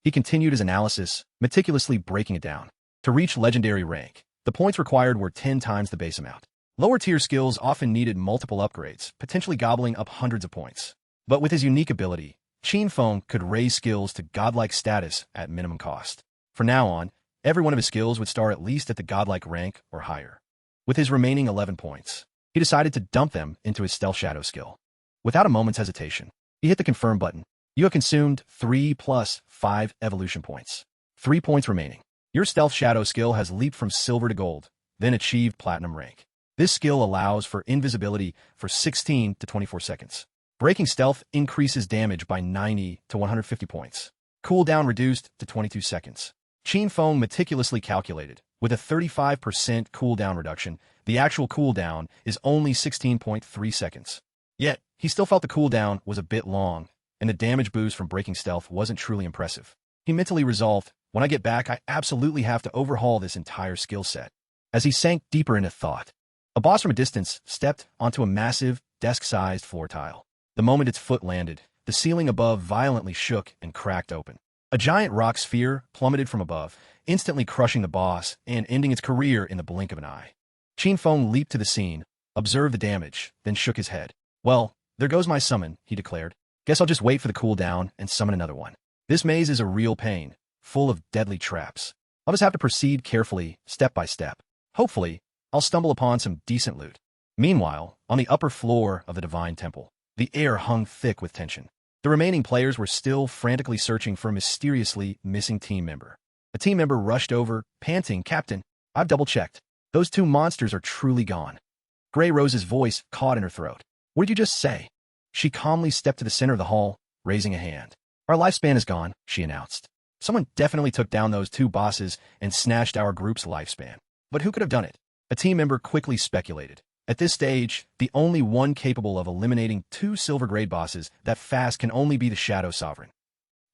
He continued his analysis, meticulously breaking it down. To reach legendary rank, the points required were 10 times the base amount. Lower tier skills often needed multiple upgrades, potentially gobbling up hundreds of points. But with his unique ability, Qin Feng could raise skills to godlike status at minimum cost. From now on, every one of his skills would start at least at the godlike rank or higher. With his remaining 11 points, he decided to dump them into his Stealth Shadow skill. Without a moment's hesitation, he hit the confirm button. You have consumed 3 plus 5 evolution points. 3 points remaining. Your Stealth Shadow skill has leaped from silver to gold, then achieved platinum rank. This skill allows for invisibility for 16 to 24 seconds. Breaking stealth increases damage by 90 to 150 points. Cooldown reduced to 22 seconds. Qin Feng meticulously calculated. With a 35% cooldown reduction, the actual cooldown is only 16.3 seconds. Yet, he still felt the cooldown was a bit long, and the damage boost from breaking stealth wasn't truly impressive. He mentally resolved, when I get back, I absolutely have to overhaul this entire skill set. As he sank deeper into thought, a boss from a distance stepped onto a massive, desk-sized floor tile. The moment its foot landed, the ceiling above violently shook and cracked open. A giant rock sphere plummeted from above, instantly crushing the boss and ending its career in the blink of an eye. Qin Feng leaped to the scene, observed the damage, then shook his head. Well, there goes my summon, he declared. Guess I'll just wait for the cooldown and summon another one. This maze is a real pain, full of deadly traps. I'll just have to proceed carefully, step by step. Hopefully, I'll stumble upon some decent loot. Meanwhile, on the upper floor of the Divine Temple, the air hung thick with tension. The remaining players were still frantically searching for a mysteriously missing team member. A team member rushed over, panting, "Captain, I've double-checked. Those 2 monsters are truly gone." Grey Rose's voice caught in her throat. "What did you just say?" She calmly stepped to the center of the hall, raising a hand. "Our lifespan is gone," she announced. "Someone definitely took down those 2 bosses and snatched our group's lifespan. But who could have done it?" A team member quickly speculated. At this stage, the only one capable of eliminating 2 silver-grade bosses that fast can only be the Shadow Sovereign.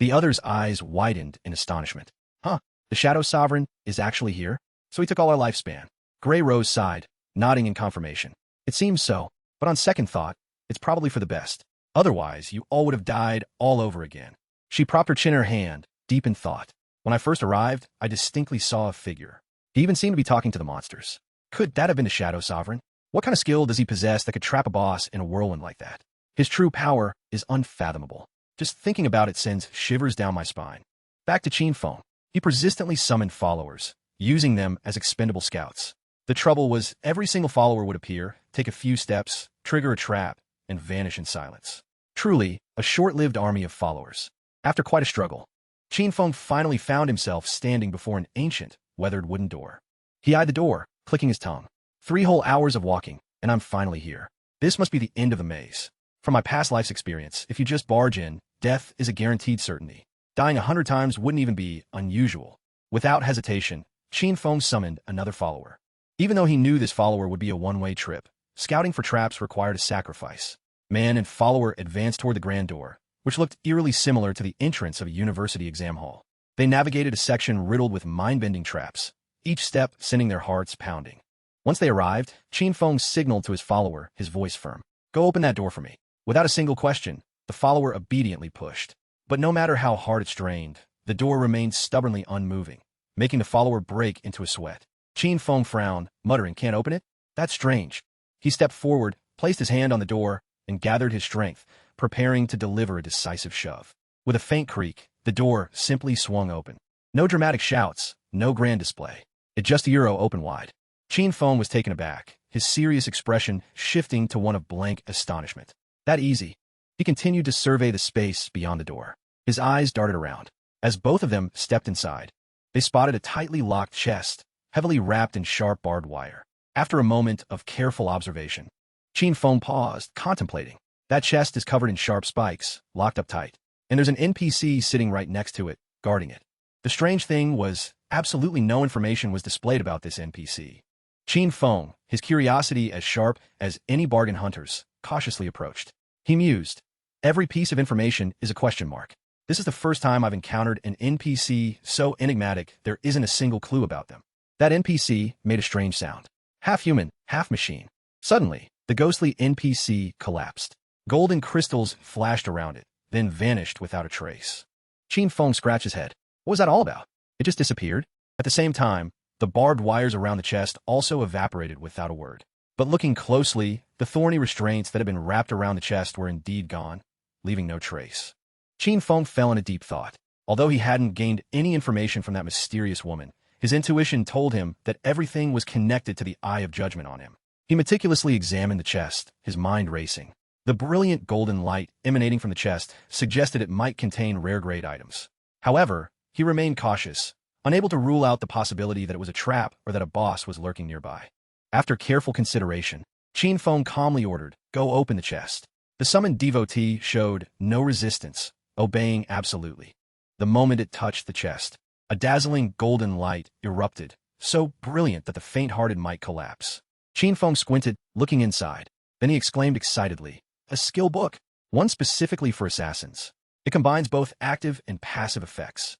The other's eyes widened in astonishment. "Huh, the Shadow Sovereign is actually here? So he took all our lifespan. Grey Rose sighed, nodding in confirmation. It seems so, but on second thought, it's probably for the best. Otherwise, you all would have died all over again. She propped her chin in her hand, deep in thought. When I first arrived, I distinctly saw a figure. He even seemed to be talking to the monsters. Could that have been the Shadow Sovereign? What kind of skill does he possess that could trap a boss in a whirlwind like that? His true power is unfathomable. Just thinking about it sends shivers down my spine. Back to Qinfeng. He persistently summoned followers, using them as expendable scouts. The trouble was every single follower would appear, take a few steps, trigger a trap, and vanish in silence. Truly, a short-lived army of followers. After quite a struggle, Qinfeng finally found himself standing before an ancient, weathered wooden door. He eyed the door, clicking his tongue. 3 whole hours of walking, and I'm finally here. This must be the end of the maze. From my past life's experience, if you just barge in, death is a guaranteed certainty. Dying 100 times wouldn't even be unusual. Without hesitation, Qinfeng summoned another follower. Even though he knew this follower would be a one-way trip, scouting for traps required a sacrifice. Man and follower advanced toward the grand door, which looked eerily similar to the entrance of a university exam hall. They navigated a section riddled with mind-bending traps, each step sending their hearts pounding. Once they arrived, Qinfeng signaled to his follower, his voice firm. Go open that door for me. Without a single question, the follower obediently pushed. But no matter how hard it strained, the door remained stubbornly unmoving, making the follower break into a sweat. Qinfeng frowned, muttering, "Can't open it? That's strange." He stepped forward, placed his hand on the door, and gathered his strength, preparing to deliver a decisive shove. With a faint creak, the door simply swung open. No dramatic shouts, no grand display. It just a euro open wide. Qinfeng was taken aback, his serious expression shifting to one of blank astonishment. That easy. He continued to survey the space beyond the door. His eyes darted around. As both of them stepped inside, they spotted a tightly locked chest, heavily wrapped in sharp barbed wire. After a moment of careful observation, Qinfeng paused, contemplating. That chest is covered in sharp spikes, locked up tight, and there's an NPC sitting right next to it, guarding it. The strange thing was, absolutely no information was displayed about this NPC. Qinfeng, his curiosity as sharp as any bargain hunter's, cautiously approached. He mused. Every piece of information is a question mark. This is the first time I've encountered an NPC so enigmatic there isn't a single clue about them. That NPC made a strange sound. Half human, half machine. Suddenly, the ghostly NPC collapsed. Golden crystals flashed around it, then vanished without a trace. Qinfeng scratched his head. What was that all about? It just disappeared. At the same time, the barbed wires around the chest also evaporated without a word. But looking closely, the thorny restraints that had been wrapped around the chest were indeed gone, leaving no trace. Qinfeng fell into deep thought. Although he hadn't gained any information from that mysterious woman, his intuition told him that everything was connected to the Eye of Judgment on him. He meticulously examined the chest, his mind racing. The brilliant golden light emanating from the chest suggested it might contain rare-grade items. However, he remained cautious, unable to rule out the possibility that it was a trap or that a boss was lurking nearby. After careful consideration, Qinfeng calmly ordered, "Go open the chest." The summoned devotee showed no resistance, obeying absolutely. The moment it touched the chest, a dazzling golden light erupted, so brilliant that the faint-hearted might collapse. Qinfeng squinted, looking inside. Then he exclaimed excitedly, "A skill book, one specifically for assassins. It combines both active and passive effects."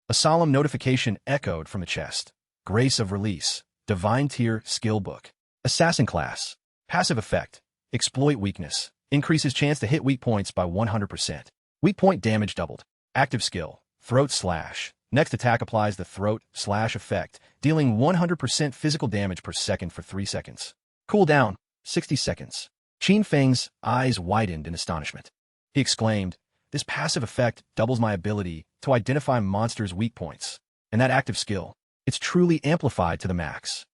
A solemn notification echoed from the chest. Grace of Release, Divine Tier Skill Book. Assassin Class. Passive Effect, Exploit Weakness. Increases chance to hit weak points by 100%. Weak point damage doubled. Active Skill, Throat Slash. Next attack applies the Throat Slash effect, dealing 100% physical damage per second for 3 seconds. Cooldown, 60 seconds. Qinfeng's eyes widened in astonishment. He exclaimed, "This passive effect doubles my ability to identify monsters' weak points. And that active skill, it's truly amplified to the max."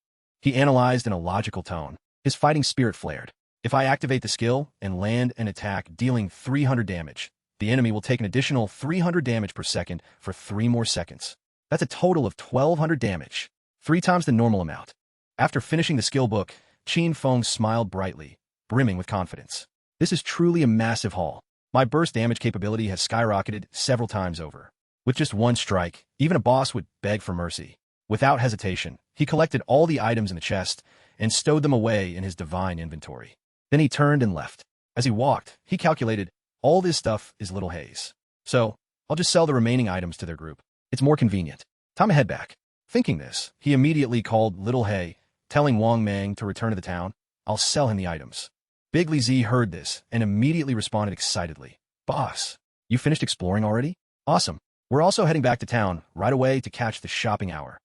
He analyzed in a logical tone. His fighting spirit flared. If I activate the skill and land an attack dealing 300 damage, the enemy will take an additional 300 damage per second for 3 more seconds. That's a total of 1,200 damage, 3 times the normal amount. After finishing the skill book, Qinfeng smiled brightly, brimming with confidence. This is truly a massive haul. My burst damage capability has skyrocketed several times over. With just one strike, even a boss would beg for mercy. Without hesitation, he collected all the items in the chest and stowed them away in his divine inventory. Then he turned and left. As he walked, he calculated, all this stuff is Little Hay's. So, I'll just sell the remaining items to their group. It's more convenient. Time to head back. Thinking this, he immediately called Little Hay telling Wang Mang to return to the town. I'll sell him the items. Big Li Zi heard this and immediately responded excitedly. Boss, you finished exploring already? Awesome. We're also heading back to town right away to catch the shopping hour.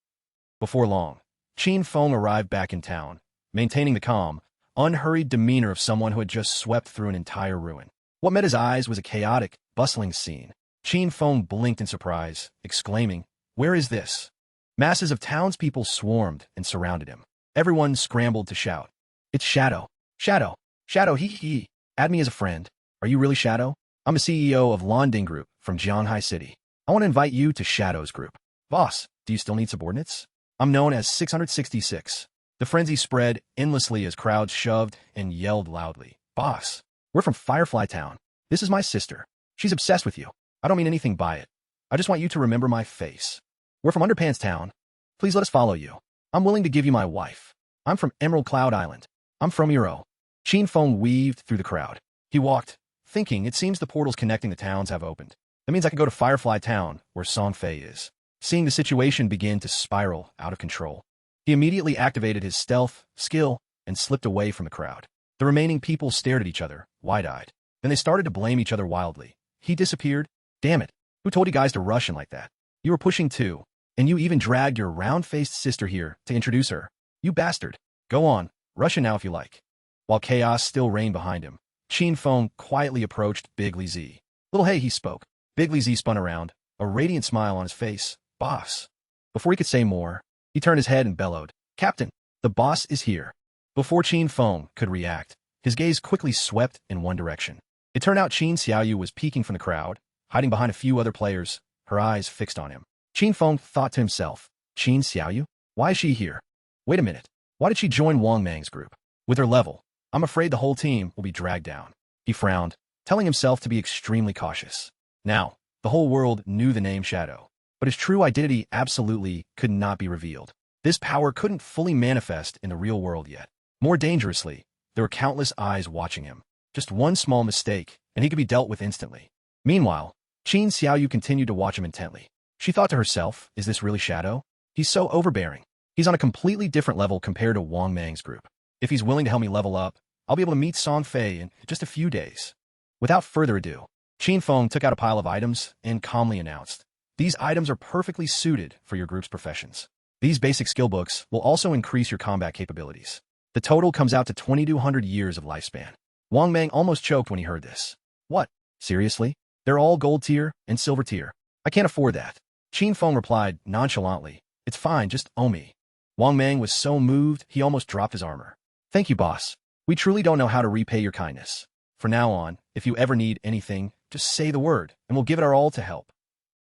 Before long, Qin Feng arrived back in town, maintaining the calm, unhurried demeanor of someone who had just swept through an entire ruin. What met his eyes was a chaotic, bustling scene. Qin Feng blinked in surprise, exclaiming, "Where is this?" Masses of townspeople swarmed and surrounded him. Everyone scrambled to shout, "It's Shadow! Shadow! Shadow, hee. Add me as a friend. Are you really Shadow? I'm the CEO of Londing Group from Jianghai City. I want to invite you to Shadow's group. Boss, do you still need subordinates? I'm known as 666. The frenzy spread endlessly as crowds shoved and yelled loudly. Boss, we're from Firefly Town. This is my sister. She's obsessed with you. I don't mean anything by it. I just want you to remember my face. We're from Underpants Town. Please let us follow you. I'm willing to give you my wife. I'm from Emerald Cloud Island. I'm from Euro. Qin Feng weaved through the crowd. He walked, thinking it seems the portals connecting the towns have opened. That means I can go to Firefly Town, where Song Fei is. Seeing the situation begin to spiral out of control, he immediately activated his stealth, skill, and slipped away from the crowd. The remaining people stared at each other, wide-eyed. Then they started to blame each other wildly. He disappeared? Damn it. Who told you guys to rush in like that? You were pushing too. And you even dragged your round-faced sister here to introduce her. You bastard. Go on, rush in now if you like. While chaos still reigned behind him, Qin Feng quietly approached Big Li Zi. Little hey, he spoke. Big Li Zi spun around, a radiant smile on his face. Boss. Before he could say more, he turned his head and bellowed. Captain, the boss is here. Before Qin Feng could react, his gaze quickly swept in one direction. It turned out Qin Xiaoyu was peeking from the crowd, hiding behind a few other players, her eyes fixed on him. Qin Feng thought to himself, Qin Xiaoyu? Why is she here? Wait a minute. Why did she join Wang Mang's group? With her level, I'm afraid the whole team will be dragged down. He frowned, telling himself to be extremely cautious. Now, the whole world knew the name Shadow, but his true identity absolutely could not be revealed. This power couldn't fully manifest in the real world yet. More dangerously, there were countless eyes watching him. Just one small mistake, and he could be dealt with instantly. Meanwhile, Qin Xiaoyu continued to watch him intently. She thought to herself, is this really Shadow? He's so overbearing. He's on a completely different level compared to Wang Mang's group. If he's willing to help me level up, I'll be able to meet Song Fei in just a few days. Without further ado, Qin Feng took out a pile of items and calmly announced, these items are perfectly suited for your group's professions. These basic skill books will also increase your combat capabilities. The total comes out to 2,200 years of lifespan. Wang Mang almost choked when he heard this. What? Seriously? They're all gold tier and silver tier. I can't afford that. Qin Feng replied nonchalantly, it's fine, just owe me. Wang Mang was so moved he almost dropped his armor. Thank you, boss. We truly don't know how to repay your kindness. From now on, if you ever need anything, just say the word, and we'll give it our all to help.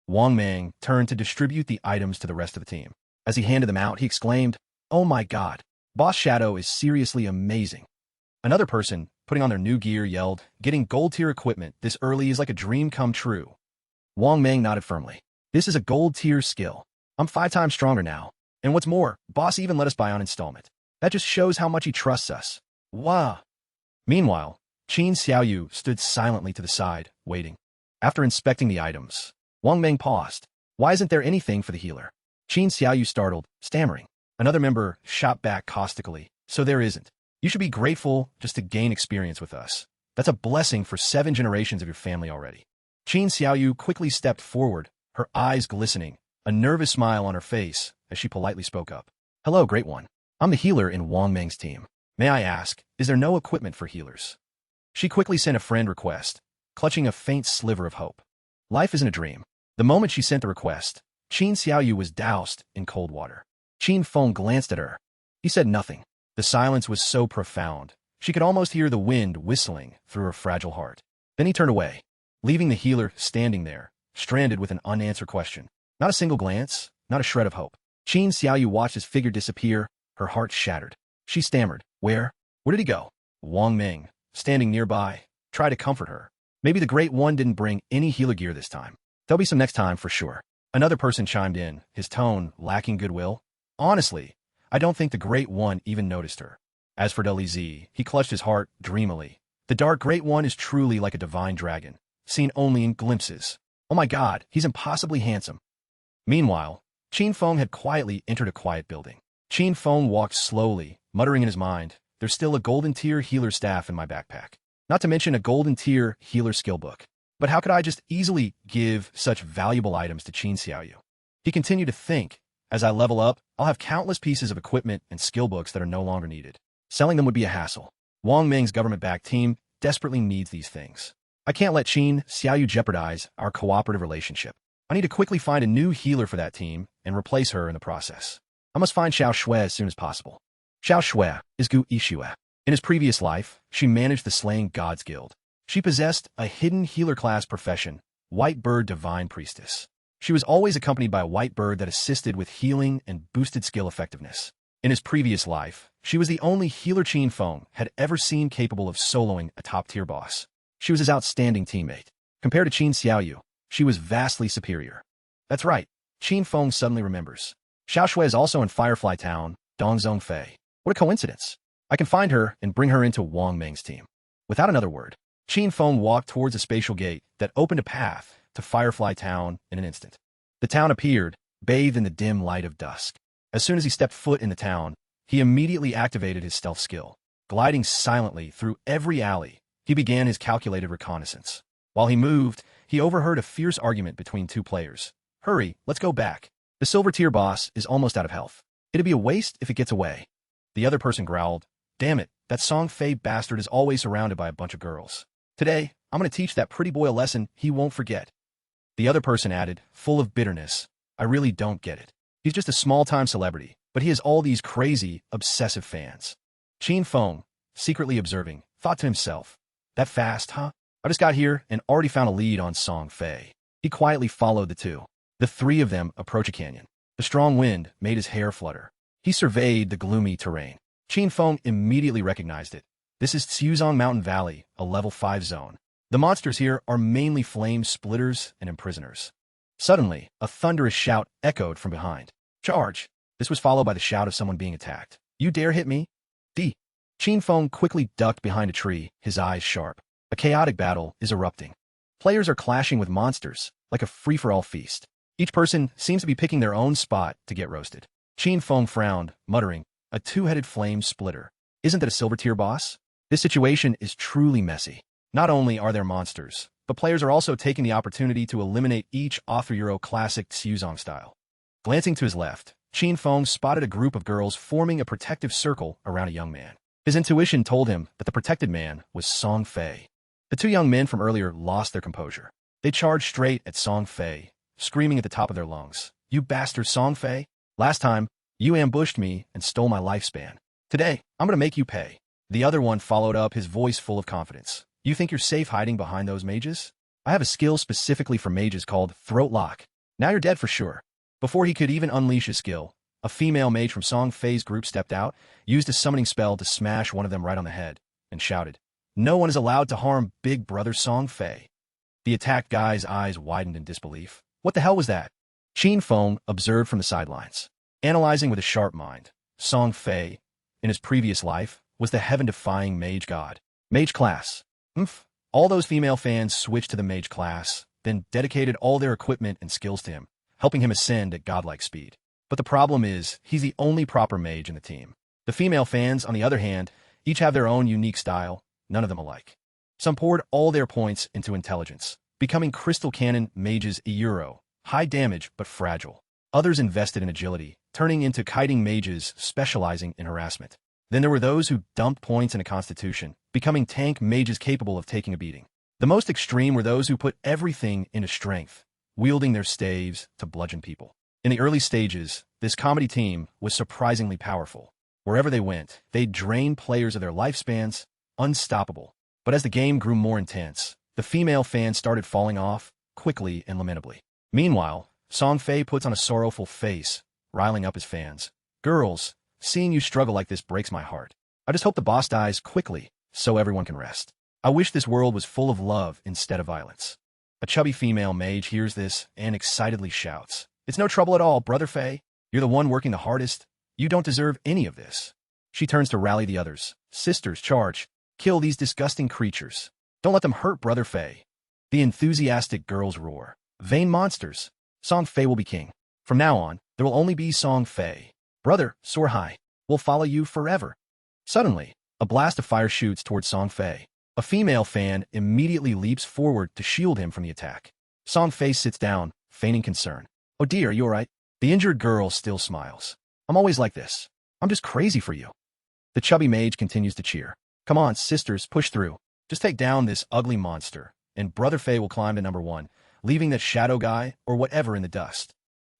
Wang Mang turned to distribute the items to the rest of the team. As he handed them out, he exclaimed, oh my god, Boss Shadow is seriously amazing. Another person, putting on their new gear, yelled, getting gold tier equipment this early is like a dream come true. Wang Mang nodded firmly. This is a gold tier skill. I'm 5 times stronger now. And what's more, boss even let us buy on installment. That just shows how much he trusts us. Wow. Meanwhile, Qin Xiaoyu stood silently to the side, waiting. After inspecting the items, Wang Mang paused. Why isn't there anything for the healer? Qin Xiaoyu startled, stammering. Another member shot back caustically. So there isn't. You should be grateful just to gain experience with us. That's a blessing for 7 generations of your family already. Qin Xiaoyu quickly stepped forward, her eyes glistening, a nervous smile on her face as she politely spoke up. Hello, Great One. I'm the healer in Wang Mang's team. May I ask, is there no equipment for healers? She quickly sent a friend request, clutching a faint sliver of hope. Life isn't a dream. The moment she sent the request, Qin Xiaoyu was doused in cold water. Qin Feng glanced at her. He said nothing. The silence was so profound, she could almost hear the wind whistling through her fragile heart. Then he turned away, leaving the healer standing there, stranded with an unanswered question. Not a single glance, not a shred of hope. Qin Xiaoyu watched his figure disappear, her heart shattered. She stammered, Where did he go? Wang Mang, standing nearby, tried to comfort her. Maybe the Great One didn't bring any healer gear this time. There'll be some next time for sure. Another person chimed in, his tone lacking goodwill. Honestly, I don't think the Great One even noticed her. As for Li Zi, he clutched his heart dreamily. The Dark Great One is truly like a divine dragon, seen only in glimpses. Oh my god, he's impossibly handsome. Meanwhile, Qin Feng had quietly entered a quiet building. Qin Feng walked slowly, muttering in his mind, there's still a golden tier healer staff in my backpack. Not to mention a golden tier healer skill book. But how could I just easily give such valuable items to Qin Xiaoyu? He continued to think, as I level up, I'll have countless pieces of equipment and skill books that are no longer needed. Selling them would be a hassle. Wang Ming's government-backed team desperately needs these things. I can't let Qin Xiaoyu jeopardize our cooperative relationship. I need to quickly find a new healer for that team and replace her in the process. I must find Xiao Shui as soon as possible. Xiao Shui is Gu Yixue. In his previous life, she managed the Slaying Gods Guild. She possessed a hidden healer class profession, White Bird Divine Priestess. She was always accompanied by a white bird that assisted with healing and boosted skill effectiveness. In his previous life, she was the only healer Qin Feng had ever seen capable of soloing a top-tier boss. She was his outstanding teammate. Compared to Qin Xiaoyu, she was vastly superior. That's right, Qin Feng suddenly remembers. Xiao Shui is also in Firefly Town, Dongzhong Fei. What a coincidence. I can find her and bring her into Wang Ming's team. Without another word, Qin Feng walked towards a spatial gate that opened a path to Firefly Town in an instant. The town appeared, bathed in the dim light of dusk. As soon as he stepped foot in the town, he immediately activated his stealth skill. Gliding silently through every alley, he began his calculated reconnaissance. While he moved, he overheard a fierce argument between two players. Hurry, let's go back. The silver tier boss is almost out of health. It'd be a waste if it gets away. The other person growled, damn it, that Song Fei bastard is always surrounded by a bunch of girls. Today, I'm going to teach that pretty boy a lesson he won't forget. The other person added, full of bitterness, I really don't get it. He's just a small-time celebrity, but he has all these crazy, obsessive fans. Qin Feng, secretly observing, thought to himself, that fast, huh? I just got here and already found a lead on Song Fei. He quietly followed the two. The three of them approached a canyon. The strong wind made his hair flutter. He surveyed the gloomy terrain. Qin Feng immediately recognized it. This is Xuzong Mountain Valley, a level 5 zone. The monsters here are mainly flame splitters and imprisoners. Suddenly, a thunderous shout echoed from behind. Charge! This was followed by the shout of someone being attacked. You dare hit me? Qin Feng quickly ducked behind a tree, his eyes sharp. A chaotic battle is erupting. Players are clashing with monsters, like a free-for-all feast. Each person seems to be picking their own spot to get roasted. Qin Feng frowned, muttering, a two-headed flame splitter. Isn't that a silver tier boss? This situation is truly messy. Not only are there monsters, but players are also taking the opportunity to eliminate each Author-Euro classic Xuzong style. Glancing to his left, Qin Feng spotted a group of girls forming a protective circle around a young man. His intuition told him that the protected man was Song Fei. The two young men from earlier lost their composure. They charged straight at Song Fei, screaming at the top of their lungs, You bastard Song Fei! Last time, you ambushed me and stole my lifespan. Today, I'm gonna make you pay. The other one followed up, his voice full of confidence. You think you're safe hiding behind those mages? I have a skill specifically for mages called Throat Lock. Now you're dead for sure. Before he could even unleash his skill, a female mage from Song Fei's group stepped out, used a summoning spell to smash one of them right on the head, and shouted, No one is allowed to harm Big Brother Song Fei. The attacked guy's eyes widened in disbelief. What the hell was that? Qin Feng observed from the sidelines. Analyzing with a sharp mind, Song Fei, in his previous life, was the heaven-defying mage god. Mage class. All those female fans switched to the mage class, then dedicated all their equipment and skills to him, helping him ascend at godlike speed. But the problem is, he's the only proper mage in the team. The female fans, on the other hand, each have their own unique style, none of them alike. Some poured all their points into intelligence, becoming Crystal Cannon mages Euro, high damage but fragile. Others invested in agility, turning into kiting mages specializing in harassment. Then there were those who dumped points into constitution, becoming tank mages capable of taking a beating. The most extreme were those who put everything into strength, wielding their staves to bludgeon people. In the early stages, this comedy team was surprisingly powerful. Wherever they went, they drained players of their lifespans, unstoppable. But as the game grew more intense, the female fans started falling off, quickly and lamentably. Meanwhile, Song Fei puts on a sorrowful face, riling up his fans. Girls, seeing you struggle like this breaks my heart. I just hope the boss dies quickly, so everyone can rest. I wish this world was full of love instead of violence. A chubby female mage hears this and excitedly shouts, It's no trouble at all, Brother Fei. You're the one working the hardest. You don't deserve any of this. She turns to rally the others. Sisters, charge. Kill these disgusting creatures. Don't let them hurt Brother Fei. The enthusiastic girls roar. Vain monsters. Song Fei will be king. From now on, there will only be Song Fei. Brother, soar high. We'll follow you forever. Suddenly, a blast of fire shoots towards Song Fei. A female fan immediately leaps forward to shield him from the attack. Song Fei sits down, feigning concern. Oh dear, you alright? The injured girl still smiles. I'm always like this. I'm just crazy for you. The chubby mage continues to cheer. Come on, sisters, push through. Just take down this ugly monster, and Brother Fei will climb to number 1, leaving that shadow guy or whatever in the dust.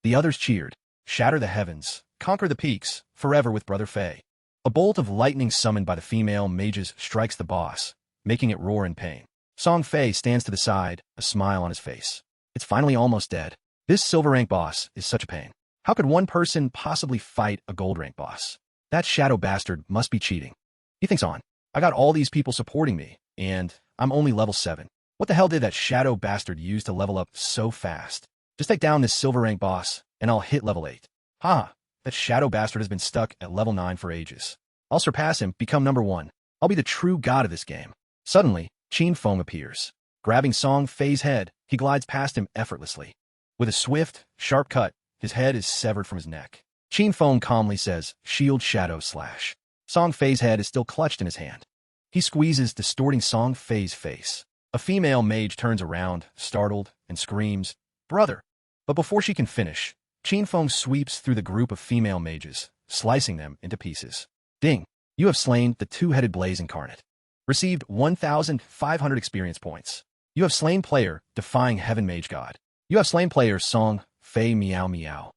The others cheered. Shatter the heavens, conquer the peaks, forever with Brother Fei. A bolt of lightning summoned by the female mages strikes the boss, making it roar in pain. Song Fei stands to the side, a smile on his face. It's finally almost dead. This silver rank boss is such a pain. How could one person possibly fight a gold rank boss? That shadow bastard must be cheating. He thinks on. I got all these people supporting me, and I'm only level 7. What the hell did that shadow bastard use to level up so fast? Just take down this silver rank boss, and I'll hit level 8. Ha! That shadow bastard has been stuck at level 9 for ages. I'll surpass him, become number 1. I'll be the true god of this game. Suddenly, Qin Feng appears. Grabbing Song Fei's head, he glides past him effortlessly. With a swift, sharp cut, his head is severed from his neck. Qin Feng calmly says, Shield Shadow Slash. Song Fei's head is still clutched in his hand. He squeezes, distorting Song Fei's face. A female mage turns around, startled, and screams, Brother! But before she can finish, Qin Feng sweeps through the group of female mages, slicing them into pieces. Ding! You have slain the two-headed blaze incarnate. Received 1,500 experience points. You have slain player, defying heaven mage god. You have slain player, Song Fei Meow Meow.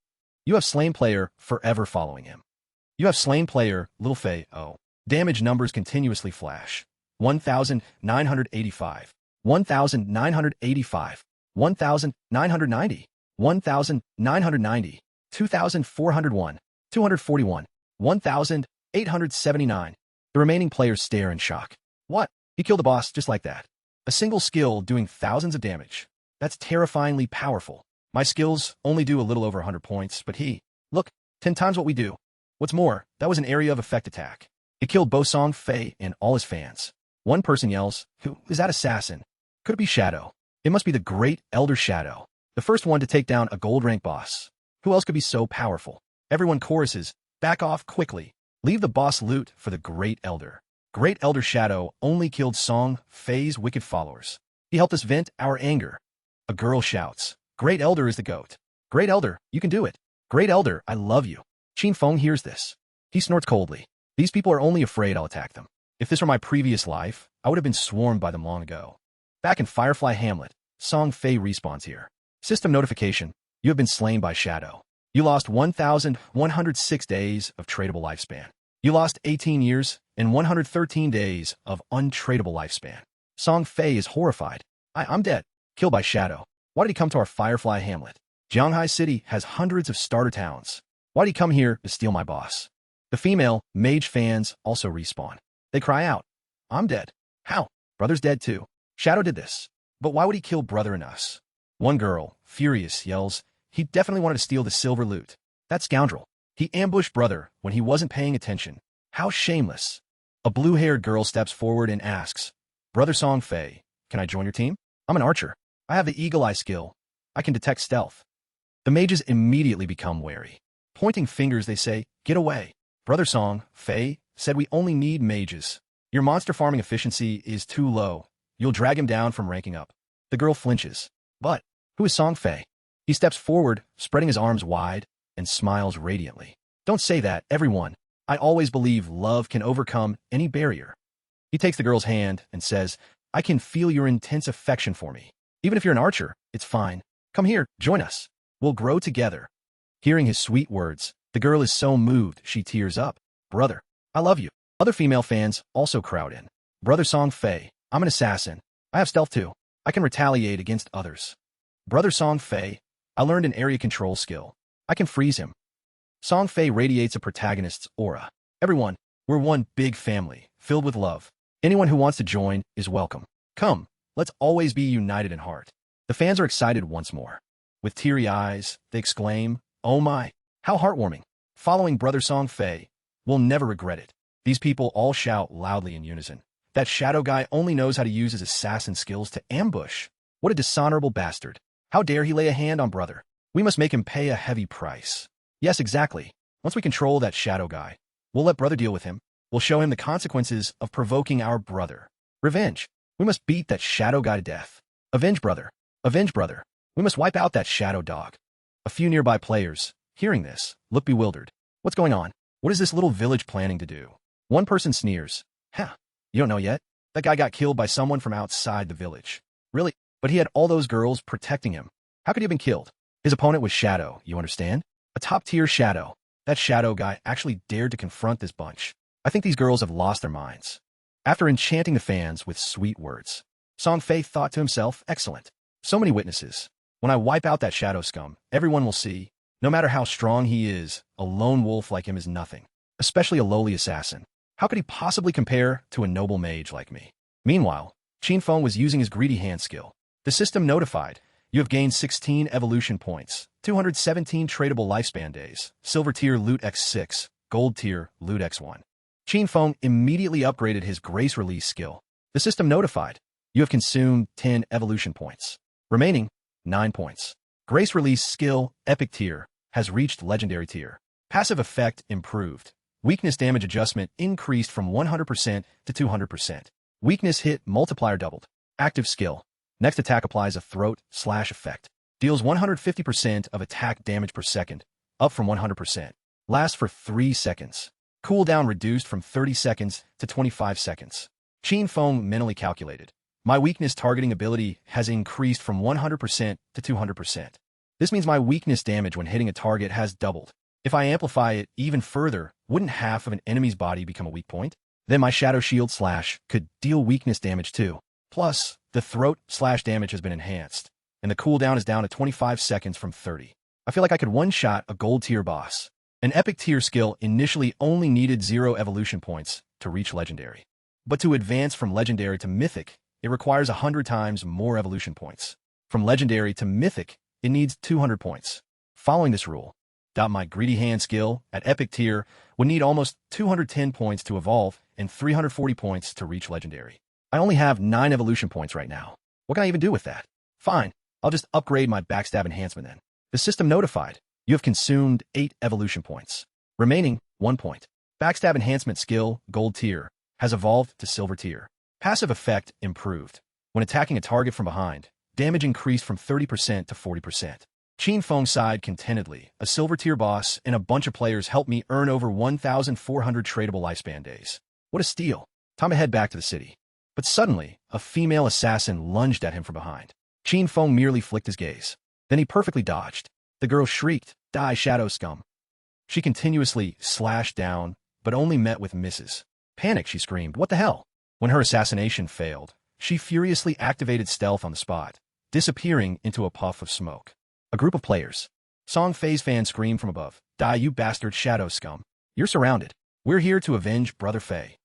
You have slain player, forever following him. You have slain player, Little Fei O. Damage numbers continuously flash. 1,985. 1,985. 1,990. 1,990. 2,401. 241. 1,879. The remaining players stare in shock. What? He killed the boss just like that. A single skill doing thousands of damage. That's terrifyingly powerful. My skills only do a little over 100 points, but look, 10 times what we do. What's more, that was an area of effect attack. It killed both Song Fei and all his fans. One person yells, Who is that assassin? Could it be Shadow? It must be the great Elder Shadow, the first one to take down a gold rank boss. Who else could be so powerful? Everyone choruses, Back off quickly. Leave the boss loot for the great Elder. Great Elder Shadow only killed Song Fei's wicked followers. He helped us vent our anger. A girl shouts, Great Elder is the goat. Great Elder, you can do it. Great Elder, I love you. Qin Feng hears this. He snorts coldly. These people are only afraid I'll attack them. If this were my previous life, I would have been swarmed by them long ago. Back in Firefly Hamlet, Song Fei respawns here. System notification, you have been slain by Shadow. You lost 1,106 days of tradable lifespan. You lost 18 years and 113 days of untradable lifespan. Song Fei is horrified. I'm dead. Killed by Shadow. Why did he come to our Firefly Hamlet? Jianghai City has hundreds of starter towns. Why did he come here to steal my boss? The female mage fans also respawn. They cry out, I'm dead. How? Brother's dead too. Shadow did this. But why would he kill Brother and us? One girl, furious, yells, he definitely wanted to steal the silver loot. That scoundrel. He ambushed Brother when he wasn't paying attention. How shameless. A blue-haired girl steps forward and asks, Brother Song Fei, can I join your team? I'm an archer. I have the eagle eye skill. I can detect stealth. The mages immediately become wary. Pointing fingers, they say, Get away. Brother Song Fei said we only need mages. Your monster farming efficiency is too low. You'll drag him down from ranking up. The girl flinches. But who is Song Fei? He steps forward, spreading his arms wide, and smiles radiantly. Don't say that, everyone. I always believe love can overcome any barrier. He takes the girl's hand and says, I can feel your intense affection for me. Even if you're an archer, it's fine. Come here, join us. We'll grow together. Hearing his sweet words, the girl is so moved she tears up. Brother, I love you. Other female fans also crowd in. Brother Song Fei, I'm an assassin. I have stealth too. I can retaliate against others. Brother Song Fei, I learned an area control skill. I can freeze him. Song Fei radiates a protagonist's aura. Everyone, we're one big family, filled with love. Anyone who wants to join is welcome. Come, let's always be united in heart. The fans are excited once more. With teary eyes, they exclaim, Oh my, how heartwarming. Following Brother Song Fei, we'll never regret it. These people all shout loudly in unison. That Shadow guy only knows how to use his assassin skills to ambush. What a dishonorable bastard. How dare he lay a hand on Brother? We must make him pay a heavy price. Yes, exactly. Once we control that shadow guy, we'll let brother deal with him. We'll show him the consequences of provoking our brother. Revenge. We must beat that shadow guy to death. Avenge brother. Avenge brother. We must wipe out that shadow dog. A few nearby players, hearing this, look bewildered. What's going on? What is this little village planning to do? One person sneers. Huh, you don't know yet? That guy got killed by someone from outside the village. Really? But he had all those girls protecting him. How could he have been killed? His opponent was Shadow, you understand? A top-tier Shadow. That Shadow guy actually dared to confront this bunch. I think these girls have lost their minds. After enchanting the fans with sweet words, Song Fei thought to himself, excellent. So many witnesses. When I wipe out that shadow scum, everyone will see, no matter how strong he is, a lone wolf like him is nothing, especially a lowly assassin. How could he possibly compare to a noble mage like me? Meanwhile, Qinfeng was using his greedy hand skill. The system notified, you have gained 16 evolution points, 217 tradable lifespan days, silver tier loot x6, gold tier loot x1. Qinfeng immediately upgraded his grace release skill. The system notified, you have consumed 10 evolution points. Remaining, 9 points. Grace release skill, epic tier, has reached legendary tier. Passive effect improved. Weakness damage adjustment increased from 100% to 200%. Weakness hit multiplier doubled. Active skill. Next attack applies a throat slash effect. Deals 150% of attack damage per second, up from 100%. Lasts for 3 seconds. Cooldown reduced from 30 seconds to 25 seconds. Qinfeng mentally calculated. My weakness targeting ability has increased from 100% to 200%. This means my weakness damage when hitting a target has doubled. If I amplify it even further, wouldn't half of an enemy's body become a weak point? Then my Shadow Shield slash could deal weakness damage too. Plus, the throat slash damage has been enhanced, and the cooldown is down to 25 seconds from 30. I feel like I could one-shot a gold tier boss. An epic tier skill initially only needed 0 evolution points to reach legendary. But to advance from legendary to mythic, it requires 100 times more evolution points. From legendary to mythic, it needs 200 points. Following this rule, my greedy hand skill at epic tier would need almost 210 points to evolve and 340 points to reach legendary. I only have 9 evolution points right now. What can I even do with that? Fine, I'll just upgrade my backstab enhancement then. The system notified, you have consumed 8 evolution points. Remaining, 1 point. Backstab enhancement skill, gold tier, has evolved to silver tier. Passive effect improved. When attacking a target from behind, damage increased from 30% to 40%. Qinfeng sighed contentedly. A silver tier boss and a bunch of players helped me earn over 1,400 tradable lifespan days. What a steal. Time to head back to the city. But suddenly, a female assassin lunged at him from behind. Qinfeng merely flicked his gaze. Then he perfectly dodged. The girl shrieked, "Die, shadow scum." She continuously slashed down, but only met with misses. Panicked, she screamed, "What the hell?" When her assassination failed, she furiously activated stealth on the spot, disappearing into a puff of smoke. A group of players. Song Fei's fan screamed from above, "Die, you bastard shadow scum. You're surrounded. We're here to avenge Brother Fei."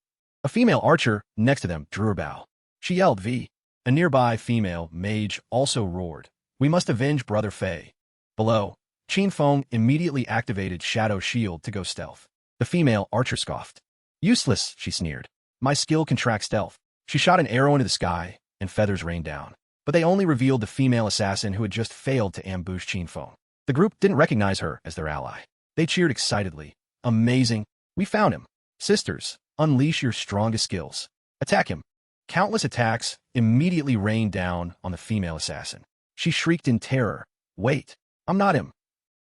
A female archer next to them drew her bow. She yelled, "V." A nearby female mage also roared, "We must avenge Brother Fei." Below, Qinfeng immediately activated Shadow Shield to go stealth. The female archer scoffed. "Useless," she sneered. "My skill can track stealth." She shot an arrow into the sky, and feathers rained down. But they only revealed the female assassin who had just failed to ambush Qinfeng. The group didn't recognize her as their ally. They cheered excitedly. "Amazing! We found him! Sisters, unleash your strongest skills. Attack him!" Countless attacks immediately rained down on the female assassin. She shrieked in terror, "Wait, I'm not him."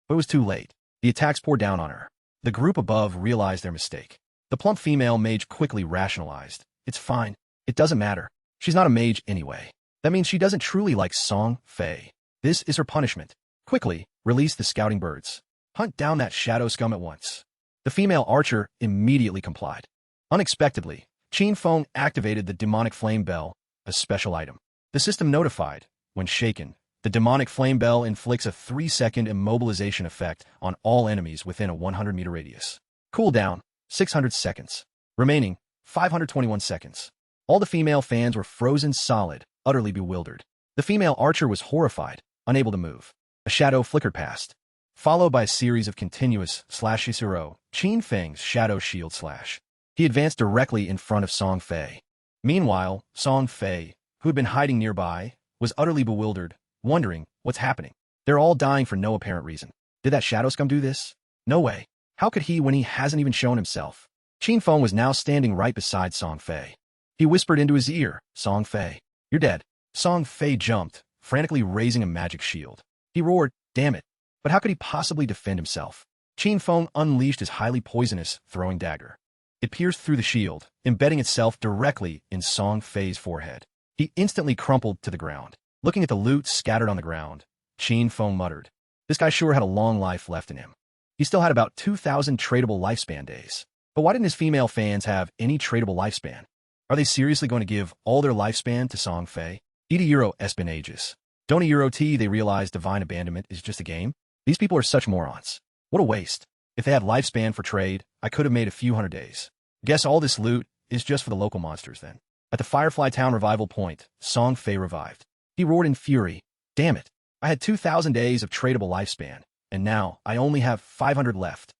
But it was too late. The attacks poured down on her. The group above realized their mistake. The plump female mage quickly rationalized, "It's fine. It doesn't matter. She's not a mage anyway. That means she doesn't truly like Song Fei. This is her punishment. Quickly, release the scouting birds. Hunt down that shadow scum at once." The female archer immediately complied. Unexpectedly, Qinfeng activated the demonic flame bell, a special item. The system notified, when shaken, the demonic flame bell inflicts a 3-second immobilization effect on all enemies within a 100-meter radius. Cooldown, 600 seconds. Remaining, 521 seconds. All the female fans were frozen solid, utterly bewildered. The female archer was horrified, unable to move. A shadow flickered past, followed by a series of continuous /0, Qinfeng's shadow shield slash. He advanced directly in front of Song Fei. Meanwhile, Song Fei, who had been hiding nearby, was utterly bewildered, wondering what's happening. They're all dying for no apparent reason. Did that shadow scum do this? No way. How could he when he hasn't even shown himself? Qin Feng was now standing right beside Song Fei. He whispered into his ear, Song Fei, you're dead. Song Fei jumped, frantically raising a magic shield. He roared, damn it. But how could he possibly defend himself? Qin Feng unleashed his highly poisonous throwing dagger. It pierced through the shield, embedding itself directly in Song Fei's forehead. He instantly crumpled to the ground. Looking at the loot scattered on the ground, Qin Feng muttered, this guy sure had a long life left in him. He still had about 2,000 tradable lifespan days. But why didn't his female fans have any tradable lifespan? Are they seriously going to give all their lifespan to Song Fei? Eat a euro es been ages. Don't a euro tea they realize divine abandonment is just a game? These people are such morons. What a waste. If they had lifespan for trade, I could have made a few hundred days. Guess all this loot is just for the local monsters then. At the Firefly Town revival point, Song Fei revived. He roared in fury. Damn it. I had 2,000 days of tradable lifespan, and now I only have 500 left.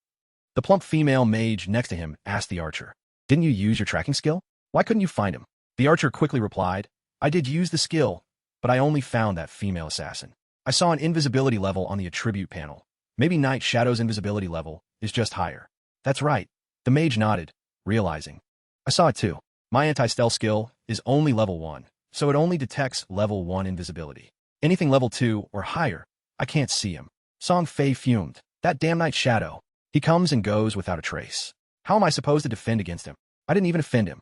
The plump female mage next to him asked the archer, didn't you use your tracking skill? Why couldn't you find him? The archer quickly replied, I did use the skill, but I only found that female assassin. I saw an invisibility level on the attribute panel. Maybe Night Shadow's invisibility level is just higher. That's right. The mage nodded, realizing. I saw it too. My anti-stealth skill is only level 1, so it only detects level 1 invisibility. Anything level 2 or higher, I can't see him. Song Fei fumed. That damn Night Shadow. He comes and goes without a trace. How am I supposed to defend against him? I didn't even offend him.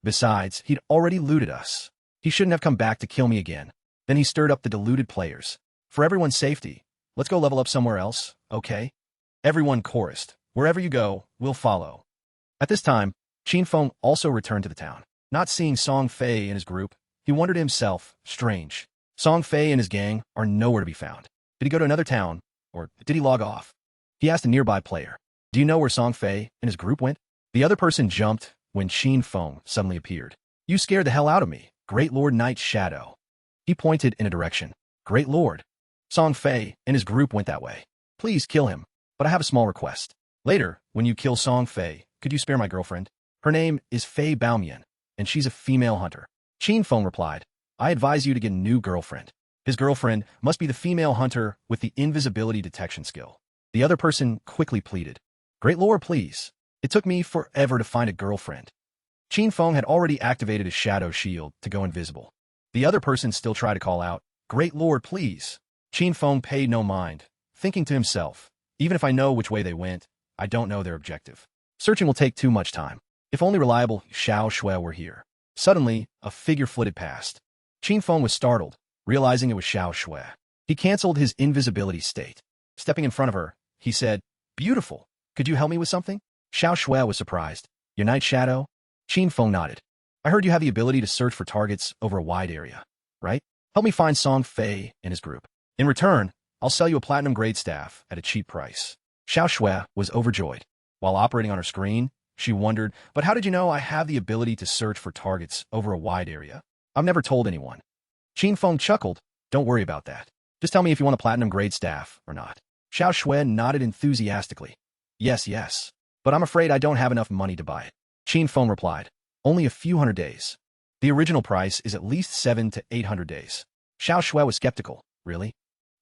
Besides, he'd already looted us. He shouldn't have come back to kill me again. Then he stirred up the deluded players. For everyone's safety, let's go level up somewhere else, okay? Everyone chorused. Wherever you go, we'll follow. At this time, Qin Feng also returned to the town. Not seeing Song Fei and his group, he wondered to himself, strange. Song Fei and his gang are nowhere to be found. Did he go to another town, or did he log off? He asked a nearby player, do you know where Song Fei and his group went? The other person jumped when Qin Feng suddenly appeared. You scared the hell out of me, Great Lord Night Shadow. He pointed in a direction. Great Lord. Song Fei and his group went that way. Please kill him, but I have a small request. Later, when you kill Song Fei, could you spare my girlfriend? Her name is Fei Baomian, and she's a female hunter. Qin Feng replied, I advise you to get a new girlfriend. His girlfriend must be the female hunter with the invisibility detection skill. The other person quickly pleaded, Great Lord, please. It took me forever to find a girlfriend. Qin Feng had already activated his shadow shield to go invisible. The other person still tried to call out, Great Lord, please. Qin Feng paid no mind, thinking to himself, even if I know which way they went, I don't know their objective. Searching will take too much time. If only reliable Xiao Shui were here. Suddenly, a figure flitted past. Qin Feng was startled, realizing it was Xiao Shui. He canceled his invisibility state. Stepping in front of her, he said, Beautiful. Could you help me with something? Xiao Shui was surprised. Your Night Shadow? Qin Feng nodded. I heard you have the ability to search for targets over a wide area, right? Help me find Song Fei and his group. In return, I'll sell you a platinum-grade staff at a cheap price. Xiao Shui was overjoyed. While operating on her screen, she wondered, but how did you know I have the ability to search for targets over a wide area? I've never told anyone. Qin Feng chuckled. Don't worry about that. Just tell me if you want a platinum-grade staff or not. Xiao Shui nodded enthusiastically. Yes, yes. But I'm afraid I don't have enough money to buy it. Qin Feng replied. Only a few hundred days. The original price is at least 700 to 800 days. Xiao Shui was skeptical. Really?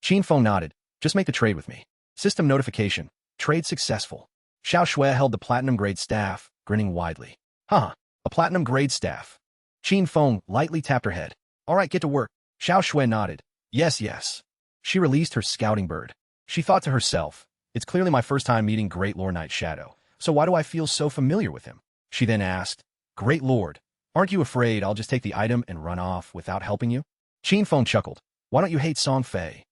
Qin Feng nodded. Just make the trade with me. System notification. Trade successful. Xiao Shui held the platinum-grade staff, grinning widely. Huh, a platinum-grade staff. Qin Feng lightly tapped her head. All right, get to work. Xiao Shui nodded. Yes, yes. She released her scouting bird. She thought to herself, it's clearly my first time meeting Great Lord Night Shadow, so why do I feel so familiar with him? She then asked, Great Lord, aren't you afraid I'll just take the item and run off without helping you? Qin Feng chuckled. Why don't you hate Song Fei?